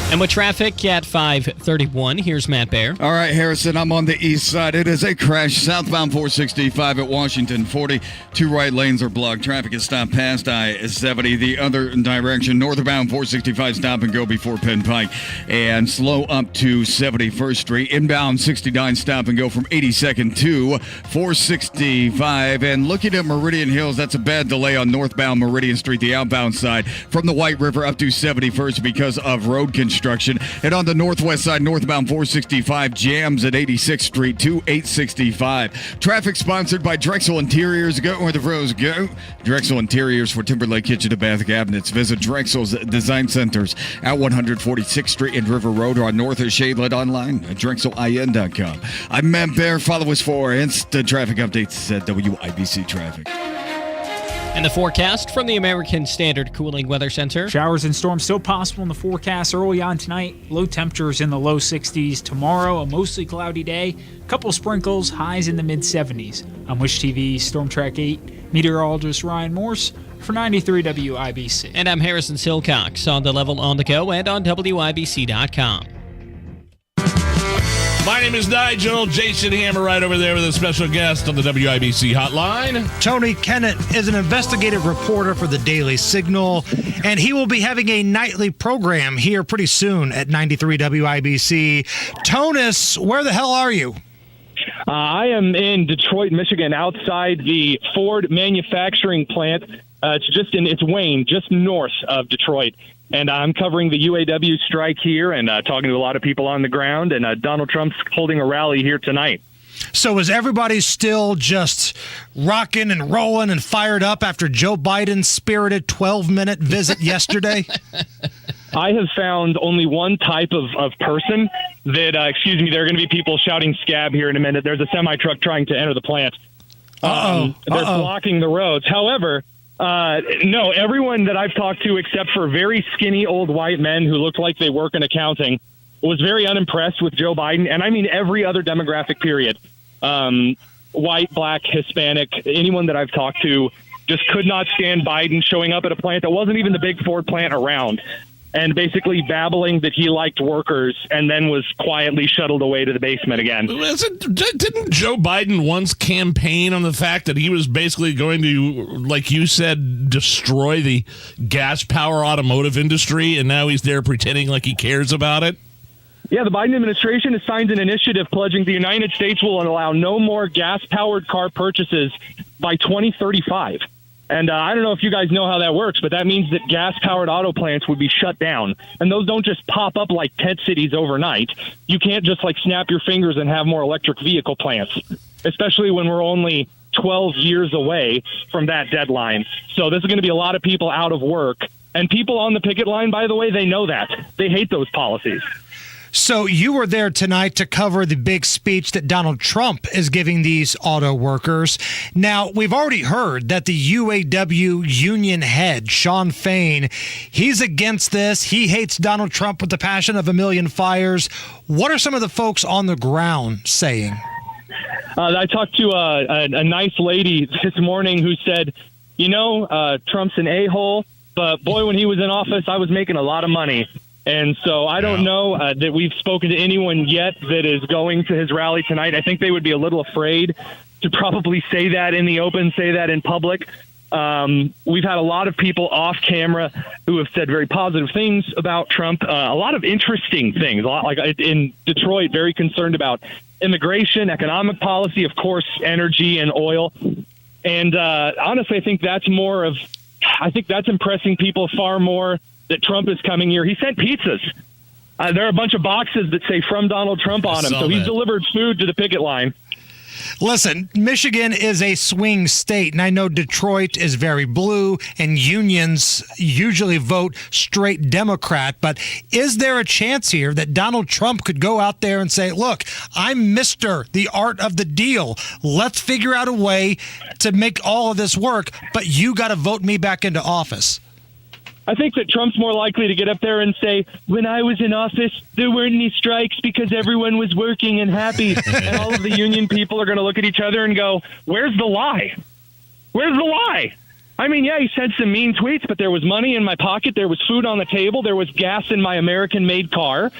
And with traffic at 5:31, here's Matt Baer. All right, Harrison, I'm on the east side. It is a crash southbound 465 at Washington 40. 2 right lanes are blocked. Traffic is stopped past I-70. The other direction, northbound 465, stop and go before Penn Pike. And slow up to 71st Street. Inbound 69, stop and go from 82nd to 465. And looking at Meridian Hills, that's a bad delay on northbound Meridian Street, the outbound side, from the White River up to 71st because of road construction. And on the northwest side, northbound 465 jams at 86th Street to 865. Traffic sponsored by Drexel Interiors. Go where the pros go. Drexel Interiors for Timberlake Kitchen and Bath Cabinets. Visit Drexel's Design Centers at 146th Street and River Road, or on North of Shadelet online at drexelin.com. I'm Matt Baer. Follow us for instant traffic updates at WIBC Traffic. And the forecast from the American Standard Cooling Weather Center. Showers and storms still possible in the forecast early on tonight. Low temperatures in the low 60s. Tomorrow, a mostly cloudy day. Couple sprinkles, highs in the mid-70s. I'm Wish TV Storm Track 8 meteorologist Ryan Morse for 93 WIBC. And I'm Harrison Silcox on the level, on the go, and on WIBC.com. My name is Nigel. Jason Hammer right over there with a special guest on the WIBC hotline. Tony Kennett is an investigative reporter for the Daily Signal, and he will be having a nightly program here pretty soon at 93 WIBC. Tonus, where the hell are you? I am in Detroit, Michigan, outside the Ford manufacturing plant. It's Wayne, just north of Detroit. And I'm covering the UAW strike here and talking to a lot of people on the ground. And Donald Trump's holding a rally here tonight. So is everybody still just rocking and rolling and fired up after Joe Biden's spirited 12-minute visit yesterday? I have found only one type of person that, there are going to be people shouting scab here in a minute. There's a semi-truck trying to enter the plant. They're blocking the roads. However, no, everyone that I've talked to, except for very skinny old white men who looked like they work in accounting, was very unimpressed with Joe Biden. And I mean every other demographic, period. White, black, Hispanic, anyone that I've talked to just could not stand Biden showing up at a plant that wasn't even the big Ford plant around, and basically babbling that he liked workers, and then was quietly shuttled away to the basement again. Didn't Joe Biden once campaign on the fact that he was basically going to, like you said, destroy the gas-power automotive industry, and now he's there pretending like he cares about it? Yeah, the Biden administration has signed an initiative pledging the United States will allow no more gas-powered car purchases by 2035. And I don't know if you guys know how that works, but that means that gas-powered auto plants would be shut down. And those don't just pop up like tent cities overnight. You can't just snap your fingers and have more electric vehicle plants, especially when we're only 12 years away from that deadline. So this is going to be a lot of people out of work. And people on the picket line, by the way, they know that. They hate those policies. So you were there tonight to cover the big speech that Donald Trump is giving these auto workers. Now, we've already heard that the UAW union head, Shawn Fain, he's against this. He hates Donald Trump with the passion of a million fires. What are some of the folks on the ground saying? I talked to a nice lady this morning who said, Trump's an a-hole, but boy, when he was in office, I was making a lot of money. And so I don't know that we've spoken to anyone yet that is going to his rally tonight. I think they would be a little afraid to probably say that in the open, say that in public. We've had a lot of people off camera who have said very positive things about Trump, a lot of interesting things, like in Detroit, very concerned about immigration, economic policy, of course, energy and oil. And honestly, I think that's impressing people far more that Trump is coming here. He sent pizzas. There are a bunch of boxes that say "From Donald Trump" on them. So he's delivered food to the picket line. Listen, Michigan is a swing state, and I know Detroit is very blue, and unions usually vote straight Democrat. But is there a chance here that Donald Trump could go out there and say, look, I'm Mr. the art of the deal. Let's figure out a way to make all of this work, but you got to vote me back into office? I think that Trump's more likely to get up there and say, when I was in office, there weren't any strikes because everyone was working and happy. And all of the union people are going to look at each other and go, where's the lie? Where's the lie? I mean, yeah, he said some mean tweets, but there was money in my pocket. There was food on the table. There was gas in my American-made car.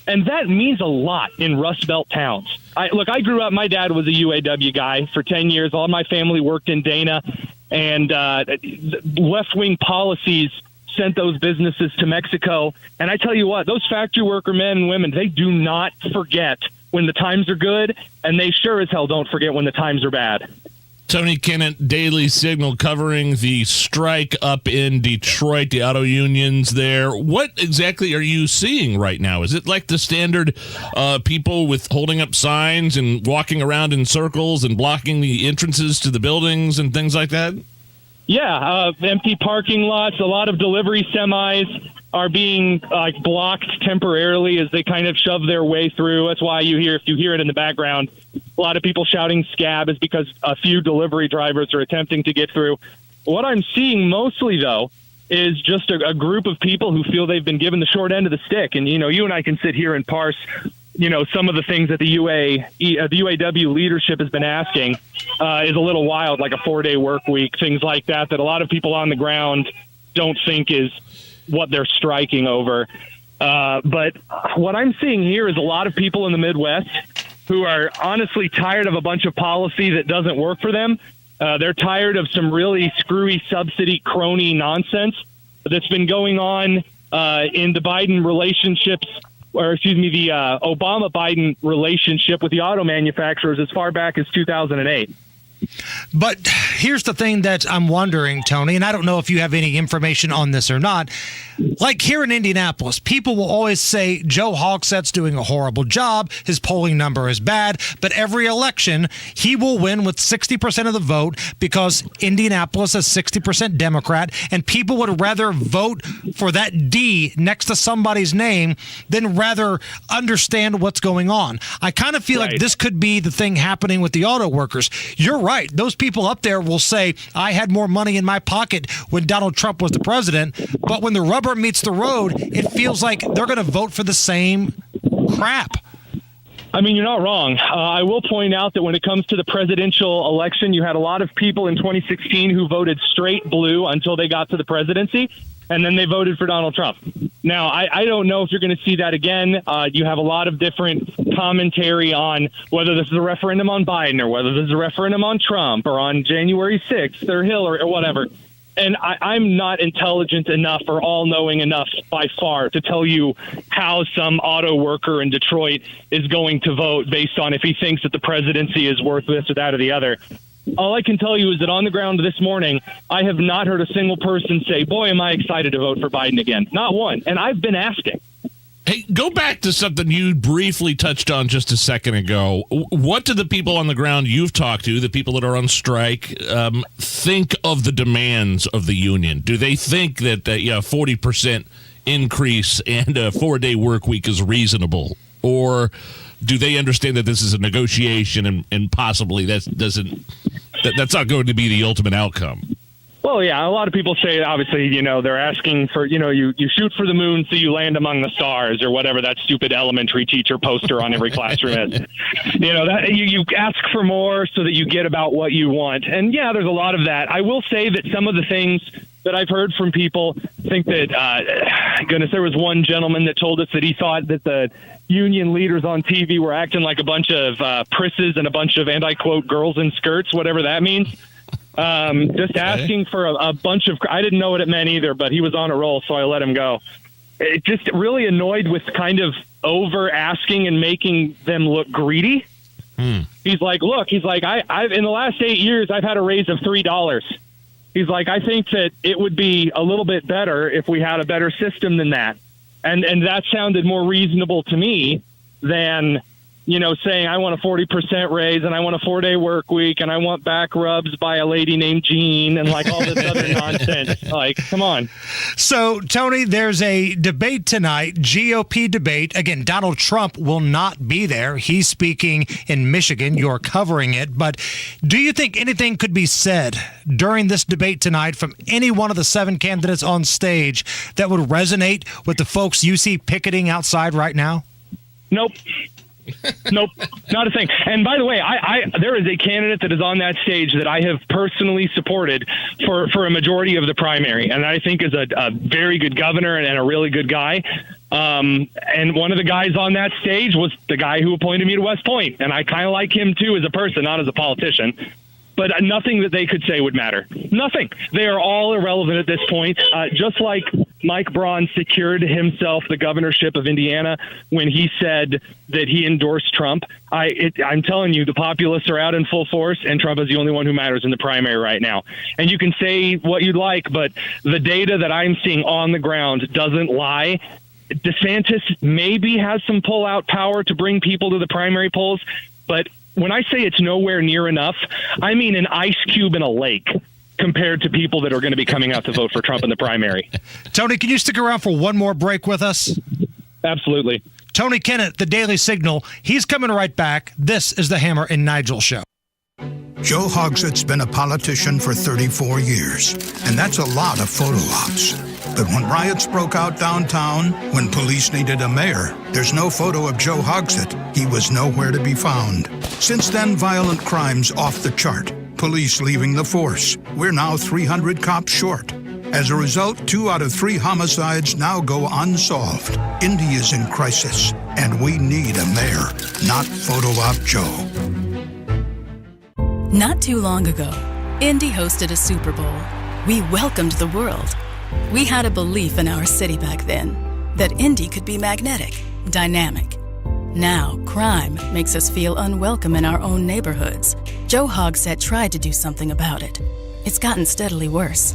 And that means a lot in Rust Belt towns. I grew up, my dad was a UAW guy for 10 years. All my family worked in Dana. And left-wing policies sent those businesses to Mexico. And I tell you what, those factory worker men and women, they do not forget when the times are good, and they sure as hell don't forget when the times are bad. Tony Kennett, Daily Signal, covering the strike up in Detroit, the auto unions there. What exactly are you seeing right now? Is it like the standard people with holding up signs and walking around in circles and blocking the entrances to the buildings and things like that? Yeah, empty parking lots. A lot of delivery semis are being blocked temporarily as they kind of shove their way through. That's why if you hear it in the background, a lot of people shouting scab is because a few delivery drivers are attempting to get through. What I'm seeing mostly, though, is just a group of people who feel they've been given the short end of the stick. And, you and I can sit here and parse some of the things that the UAW leadership has been asking is a little wild, like a 4-day work week, things like that a lot of people on the ground don't think is what they're striking over. But what I'm seeing here is a lot of people in the Midwest who are honestly tired of a bunch of policy that doesn't work for them. They're tired of some really screwy subsidy crony nonsense that's been going on in the Biden relationships, the Obama-Biden relationship with the auto manufacturers as far back as 2008. But here's the thing that I'm wondering, Tony, and I don't know if you have any information on this or not. Like here in Indianapolis, people will always say Joe Hogshett's doing a horrible job. His polling number is bad. But every election, he will win with 60% of the vote because Indianapolis is 60% Democrat, and people would rather vote for that D next to somebody's name than rather understand what's going on. I kind of feel like this could be the thing happening with the auto workers. You're right. Those people up there will say, I had more money in my pocket when Donald Trump was the president. But when the rubber meets the road, it feels like they're going to vote for the same crap. I mean, you're not wrong. I will point out that when it comes to the presidential election, you had a lot of people in 2016 who voted straight blue until they got to the presidency, and then they voted for Donald Trump. Now, I don't know if you're going to see that again. You have a lot of different commentary on whether this is a referendum on Biden or whether this is a referendum on Trump or on January 6th or Hill or whatever. And I'm not intelligent enough or all-knowing enough by far to tell you how some auto worker in Detroit is going to vote based on if he thinks that the presidency is worth this or that or the other. All I can tell you is that on the ground this morning, I have not heard a single person say, boy, am I excited to vote for Biden again. Not one. And I've been asking. Hey, go back to something you briefly touched on just a second ago. What do the people on the ground you've talked to, the people that are on strike, think of the demands of the union? Do they think that 40% increase and a 4-day work week is reasonable? Or do they understand that this is a negotiation and possibly that's not going to be the ultimate outcome? Well, yeah, a lot of people say, obviously, they're asking for, you shoot for the moon so you land among the stars or whatever that stupid elementary teacher poster on every classroom is. That you ask for more so that you get about what you want. And yeah, there's a lot of that. I will say that some of the things that I've heard from people think that, goodness, there was one gentleman that told us that he thought that the union leaders on TV were acting like a bunch of prisses and a bunch of, and I quote, girls in skirts, whatever that means. Just asking for a bunch of, I didn't know what it meant either, but he was on a roll, so I let him go. It just really annoyed with kind of over asking and making them look greedy. He's like, I've in the last 8 years, I've had a raise of $3. He's like, I think that it would be a little bit better if we had a better system than that. And that sounded more reasonable to me than, saying I want a 40% raise and I want a 4-day work week and I want back rubs by a lady named Jean and like all this other nonsense. Like, come on. So, Tony, there's a debate tonight, GOP debate. Again, Donald Trump will not be there. He's speaking in Michigan. You're covering it. But do you think anything could be said during this debate tonight from any one of the 7 candidates on stage that would resonate with the folks you see picketing outside right now? Nope. Nope, not a thing. And by the way, there is a candidate that is on that stage that I have personally supported for a majority of the primary, and I think is a very good governor and a really good guy. And one of the guys on that stage was the guy who appointed me to West Point, and I kind of like him too as a person, not as a politician. But nothing that they could say would matter. Nothing. They are all irrelevant at this point. Just like Mike Braun secured himself the governorship of Indiana when he said that he endorsed Trump. I'm telling you, the populists are out in full force, and Trump is the only one who matters in the primary right now. And you can say what you'd like, but the data that I'm seeing on the ground doesn't lie. DeSantis maybe has some pull-out power to bring people to the primary polls, but when I say it's nowhere near enough, I mean an ice cube in a lake compared to people that are going to be coming out to vote for Trump in the primary. Tony, can you stick around for one more break with us? Absolutely. Tony Kennett, the Daily Signal. He's coming right back. This is the Hammer and Nigel Show. Joe Hogshett's been a politician for 34 years, and that's a lot of photo ops. But when riots broke out downtown, when police needed a mayor, there's no photo of Joe Hogsett. He was nowhere to be found. Since then, violent crimes off the chart. Police leaving the force. We're now 300 cops short. As a result, 2 out of 3 homicides now go unsolved. Indy is in crisis, and we need a mayor, not Photo Op Joe. Not too long ago, Indy hosted a Super Bowl. We welcomed the world. We had a belief in our city back then, that Indy could be magnetic, dynamic. Now, crime makes us feel unwelcome in our own neighborhoods. Joe Hogsett tried to do something about it. It's gotten steadily worse.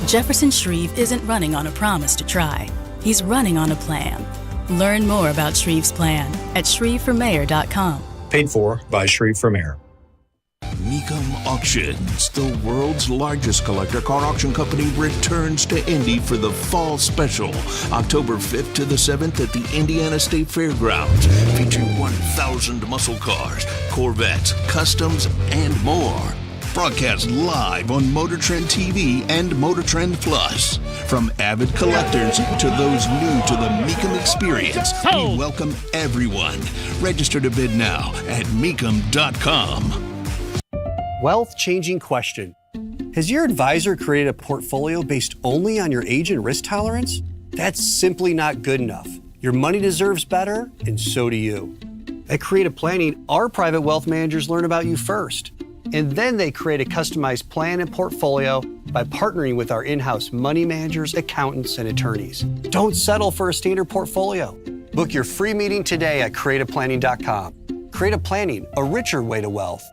Jefferson Shreve isn't running on a promise to try. He's running on a plan. Learn more about Shreve's plan at shreveformayor.com. Paid for by Shreve for Mayor. Mecum Auctions, the world's largest collector car auction company, returns to Indy for the fall special, October 5th to the 7th at the Indiana State Fairgrounds, featuring 1,000 muscle cars, Corvettes, customs, and more. Broadcast live on Motor Trend TV and Motor Trend Plus. From avid collectors to those new to the Mecum experience, we welcome everyone. Register to bid now at mecum.com. Wealth-changing question. Has your advisor created a portfolio based only on your age and risk tolerance? That's simply not good enough. Your money deserves better, and so do you. At Creative Planning, our private wealth managers learn about you first, and then they create a customized plan and portfolio by partnering with our in-house money managers, accountants, and attorneys. Don't settle for a standard portfolio. Book your free meeting today at creativeplanning.com. Creative Planning, a richer way to wealth.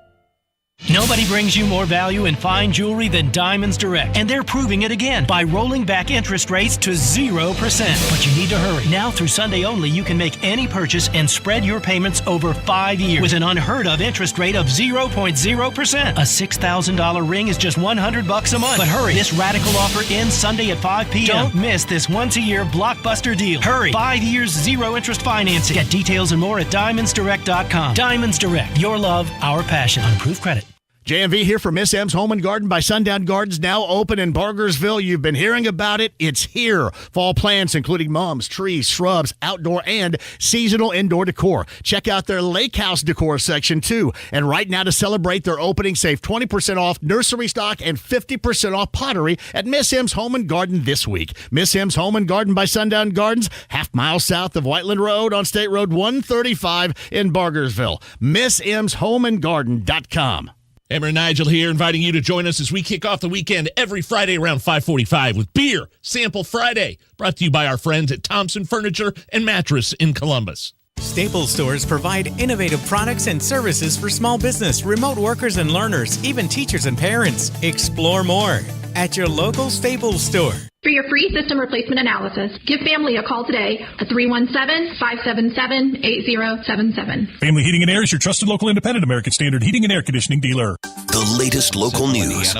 Nobody brings you more value in fine jewelry than Diamonds Direct, and they're proving it again by rolling back interest rates to 0%. But you need to hurry. Now through Sunday only, you can make any purchase and spread your payments over 5 years with an unheard of interest rate of 0.0%. A $6,000 ring is just $100 a month. But hurry, this radical offer ends Sunday at 5 p.m. Don't miss this once-a-year blockbuster deal. Hurry, 5 years, zero interest financing. Get details and more at diamondsdirect.com. Diamonds Direct, your love, our passion. On approved credit. JMV here for Miss M's Home and Garden by Sundown Gardens, now open in Bargersville. You've been hearing about it. It's here. Fall plants, including mums, trees, shrubs, outdoor and seasonal indoor decor. Check out their lake house decor section, too. And right now to celebrate their opening, save 20% off nursery stock and 50% off pottery at Miss M's Home and Garden this week. Miss M's Home and Garden by Sundown Gardens, half-mile south of Whiteland Road on State Road 135 in Bargersville. MissM'sHomeandGarden.com. Hammer and Nigel here, inviting you to join us as we kick off the weekend every Friday around 5:45 with Beer Sample Friday, brought to you by our friends at Thompson Furniture and Mattress in Columbus. Staples stores provide innovative products and services for small business, remote workers and learners, even teachers and parents. Explore more at your local Staples store. For your free system replacement analysis, give Family a call today at 317-577-8077. Family Heating and Air is your trusted local independent American Standard heating and air conditioning dealer. The latest local news,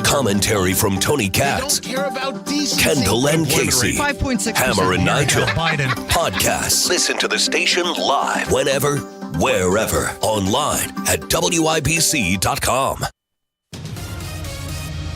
commentary from Tony Katz, Kendall and Casey, Hammer and Nigel, podcasts. Listen to the station live whenever, wherever, online at WIBC.com.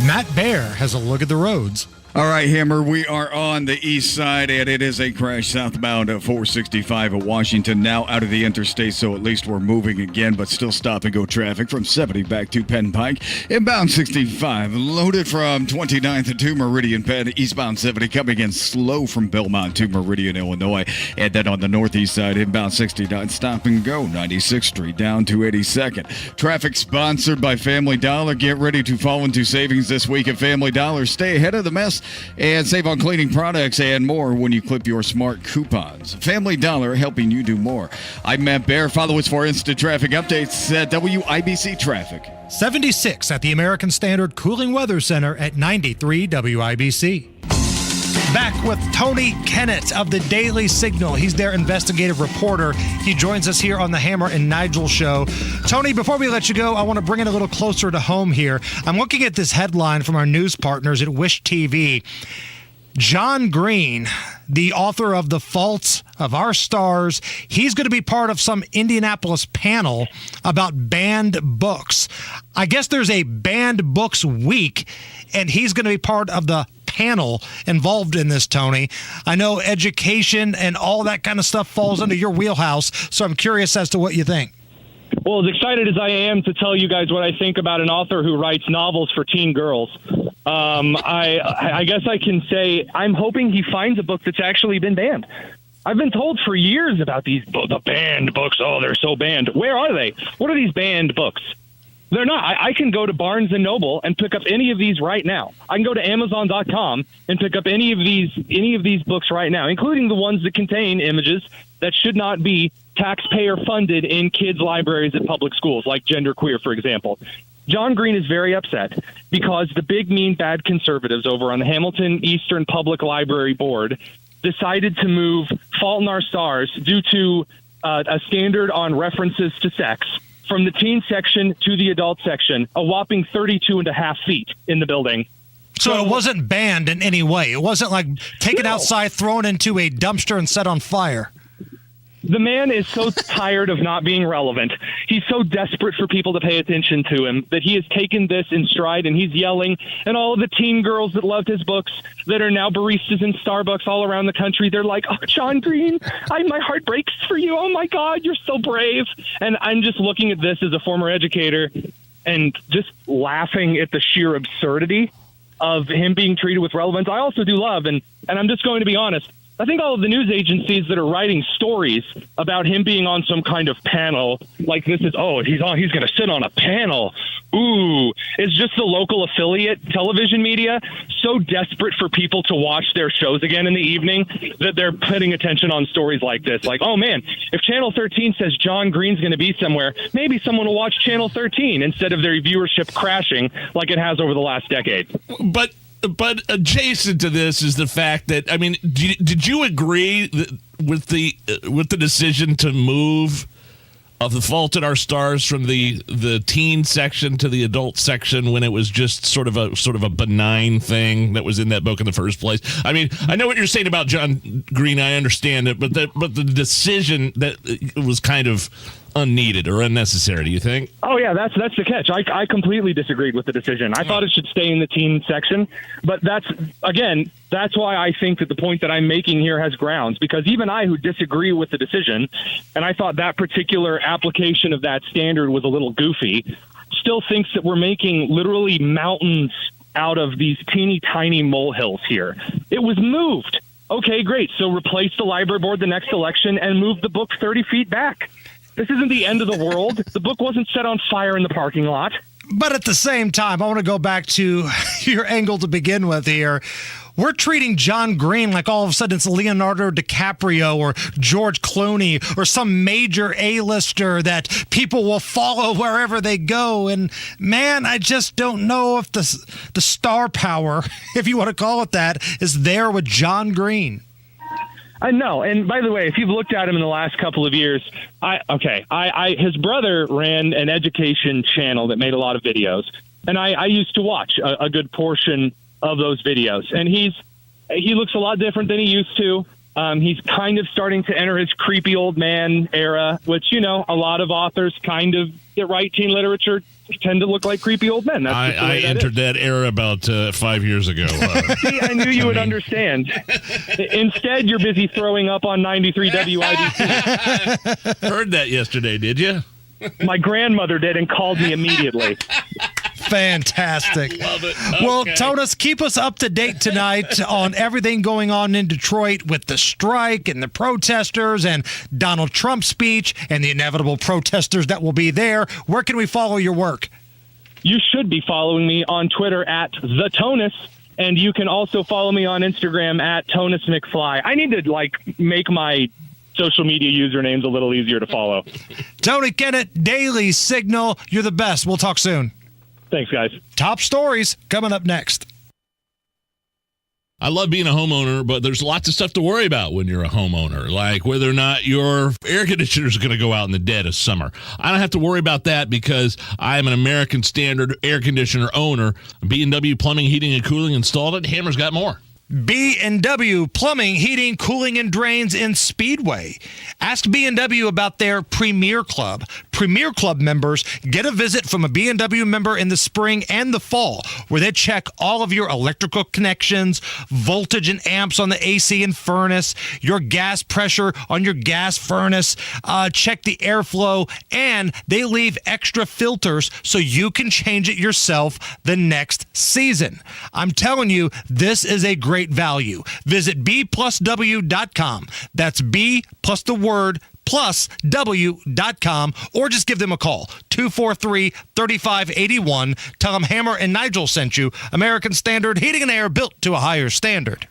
Matt Baer has a look at the roads. All right, Hammer, we are on the east side, and it is a crash southbound at 465 at Washington, now out of the interstate, so at least we're moving again, but still stop-and-go traffic from 70 back to Penn Pike. Inbound 65, loaded from 29th to Meridian Penn, eastbound 70, coming in slow from Belmont to Meridian, Illinois. And then on the northeast side, inbound 69, stop-and-go, 96th Street down to 82nd. Traffic sponsored by Family Dollar. Get ready to fall into savings this week at Family Dollar. Stay ahead of the mess and save on cleaning products and more when you clip your smart coupons. Family Dollar, helping you do more. I'm Matt Baer. Follow us for instant traffic updates at WIBC Traffic. 76 at the American Standard Cooling Weather Center at 93 WIBC. Back with Tony Kennett of the Daily Signal. He's their investigative reporter. He joins us here on the Hammer and Nigel show. Tony, before we let you go, I want to bring it a little closer to home here. I'm looking at this headline from our news partners at Wish TV. John Green, the author of The Faults of Our Stars, he's going to be part of some Indianapolis panel about banned books. I guess there's a banned books week, and he's going to be part of the panel involved in this, Tony. I know education and all that kind of stuff falls under your wheelhouse, so I'm curious as to what you think. Well, as excited as I am to tell you guys what I think about an author who writes novels for teen girls, I guess I can say I'm hoping he finds a book that's actually been banned. I've been told for years about the banned books. Oh, they're so banned. Where are they? What are these banned books? They're not. I can go to Barnes & Noble and pick up any of these right now. I can go to Amazon.com and pick up any of these books right now, including the ones that contain images that should not be taxpayer-funded in kids' libraries at public schools, like genderqueer, for example. John Green is very upset because the big, mean, bad conservatives over on the Hamilton Eastern Public Library Board decided to move Fault in Our Stars due to a standard on references to sex from the teen section to the adult section, a whopping 32.5 feet in the building. So it wasn't banned in any way. It wasn't like taken outside, thrown into a dumpster, and set on fire. The man is so tired of not being relevant. He's so desperate for people to pay attention to him that he has taken this in stride, and he's yelling. And all of the teen girls that loved his books that are now baristas in Starbucks all around the country, they're like, oh, John Green, my heart breaks for you. Oh, my God, you're so brave. And I'm just looking at this as a former educator and just laughing at the sheer absurdity of him being treated with relevance. I also do love, and I'm just going to be honest, I think all of the news agencies that are writing stories about him being on some kind of panel, like this is, he's going to sit on a panel. Ooh, it's just the local affiliate television media so desperate for people to watch their shows again in the evening that they're putting attention on stories like this. Like, oh man, if Channel 13 says John Green's going to be somewhere, maybe someone will watch Channel 13 instead of their viewership crashing like it has over the last decade. But adjacent to this is the fact that, I mean, did you agree with the decision to move of The Fault in Our Stars from the teen section to the adult section when it was just sort of a benign thing that was in that book in the first place? I mean, I know what you're saying about John Green. I understand it, but the decision that it was kind of unneeded or unnecessary, do you think? Oh yeah, that's the catch. I completely disagreed with the decision. I thought it should stay in the teen section, but that's why I think that the point that I'm making here has grounds, because even I, who disagree with the decision, and I thought that particular application of that standard was a little goofy, still thinks that we're making literally mountains out of these teeny tiny molehills here. It was moved. Okay, great. So replace the library board the next election and move the book 30 feet back. This isn't the end of the world. The book wasn't set on fire in the parking lot. But at the same time, I want to go back to your angle to begin with here. We're treating John Green like all of a sudden it's Leonardo DiCaprio or George Clooney or some major A-lister that people will follow wherever they go. And man, I just don't know if the star power, if you want to call it that, is there with John Green. I know. And by the way, if you've looked at him in the last couple of years, his brother ran an education channel that made a lot of videos. And I used to watch a good portion of those videos. And he looks a lot different than he used to. He's kind of starting to enter his creepy old man era, which, a lot of authors kind of that write teen literature tend to look like creepy old men. I entered that era about 5 years ago. See, I knew you would understand. Instead, you're busy throwing up on 93 WIBC. Heard that yesterday, did you? My grandmother did and called me immediately. Fantastic. Love it. Okay. Well, Tonas, keep us up to date tonight on everything going on in Detroit with the strike and the protesters and Donald Trump's speech and the inevitable protesters that will be there. Where can we follow your work? You should be following me on Twitter at the Tonas, and you can also follow me on Instagram at Tonas McFly. I need to make my social media usernames a little easier to follow. Tony Kennett, Daily Signal. You're the best. We'll talk soon. Thanks, guys. Top stories coming up next. I love being a homeowner, but there's lots of stuff to worry about when you're a homeowner, like whether or not your air conditioner is going to go out in the dead of summer. I don't have to worry about that because I'm an American Standard air conditioner owner. B&W Plumbing, Heating, and Cooling installed it. Hammer's got more. B&W Plumbing, Heating, Cooling, and Drains in Speedway. Ask B&W about their Premier Club. Premier Club members get a visit from a B&W member in the spring and the fall, where they check all of your electrical connections, voltage and amps on the AC and furnace, your gas pressure on your gas furnace, check the airflow, and they leave extra filters so you can change it yourself the next season. I'm telling you, this is a great value. Visit B+W.com. That's B plus the word +W.com, or just give them a call, 243-3581. Tell them Hammer and Nigel sent you. American Standard Heating and Air, built to a higher standard.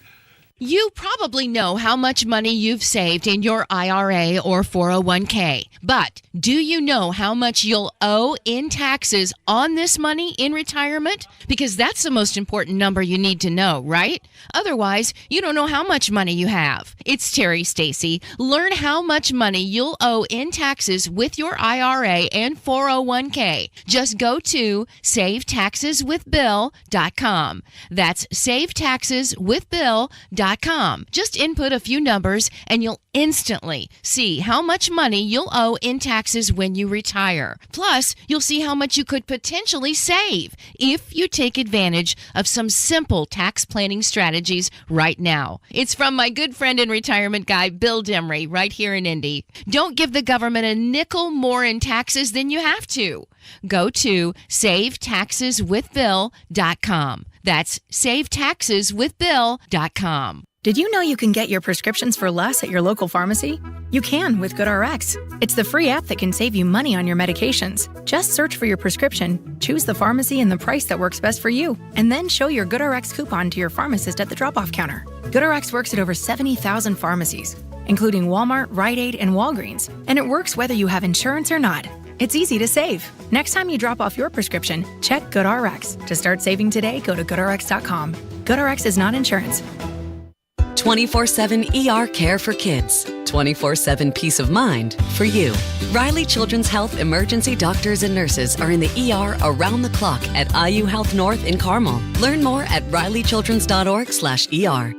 You probably know how much money you've saved in your IRA or 401k, but do you know how much you'll owe in taxes on this money in retirement? Because that's the most important number you need to know, right? Otherwise, you don't know how much money you have. It's Terry Stacy. Learn how much money you'll owe in taxes with your IRA and 401k. Just go to SaveTaxesWithBill.com. That's SaveTaxesWithBill.com. Just input a few numbers and you'll instantly see how much money you'll owe in taxes when you retire. Plus, you'll see how much you could potentially save if you take advantage of some simple tax planning strategies right now. It's from my good friend and retirement guy, Bill Demery, right here in Indy. Don't give the government a nickel more in taxes than you have to. Go to SaveTaxesWithBill.com. That's SaveTaxesWithBill.com. Did you know you can get your prescriptions for less at your local pharmacy? You can with GoodRx. It's the free app that can save you money on your medications. Just search for your prescription, choose the pharmacy and the price that works best for you, and then show your GoodRx coupon to your pharmacist at the drop-off counter. GoodRx works at over 70,000 pharmacies, including Walmart, Rite Aid, and Walgreens, and it works whether you have insurance or not. It's easy to save. Next time you drop off your prescription, check GoodRx. To start saving today, go to GoodRx.com. GoodRx is not insurance. 24/7 ER care for kids. 24/7 peace of mind for you. Riley Children's Health emergency doctors and nurses are in the ER around the clock at IU Health North in Carmel. Learn more at rileychildrens.org/ER.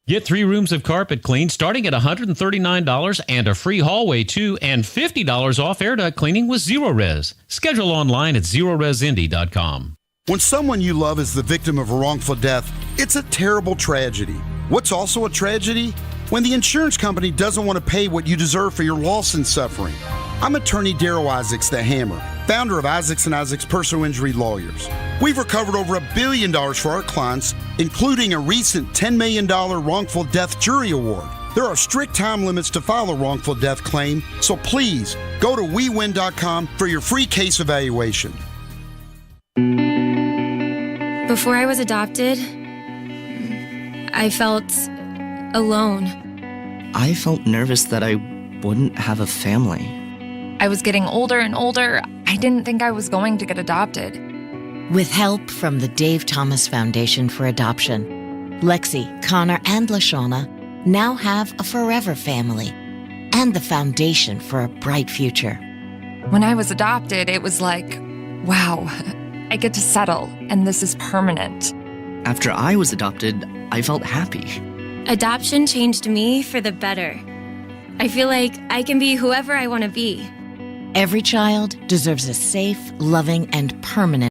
Get 3 rooms of carpet cleaned starting at $139 and a free hallway too, and $50 off air duct cleaning with Zero Res. Schedule online at ZeroResIndy.com. When someone you love is the victim of a wrongful death, it's a terrible tragedy. What's also a tragedy? When the insurance company doesn't want to pay what you deserve for your loss and suffering. I'm attorney Darrell Isaacs, the Hammer, founder of Isaacs & Isaacs Personal Injury Lawyers. We've recovered over $1 billion for our clients, including a recent $10 million wrongful death jury award. There are strict time limits to file a wrongful death claim, so please go to WeWin.com for your free case evaluation. Before I was adopted, I felt alone. I felt nervous that I wouldn't have a family. I was getting older and older. I didn't think I was going to get adopted. With help from the Dave Thomas Foundation for Adoption, Lexi, Connor, and LaShawna now have a forever family and the foundation for a bright future. When I was adopted, it was like, wow, I get to settle, and this is permanent. After I was adopted, I felt happy. Adoption changed me for the better. I feel like I can be whoever I want to be. Every child deserves a safe, loving, and permanent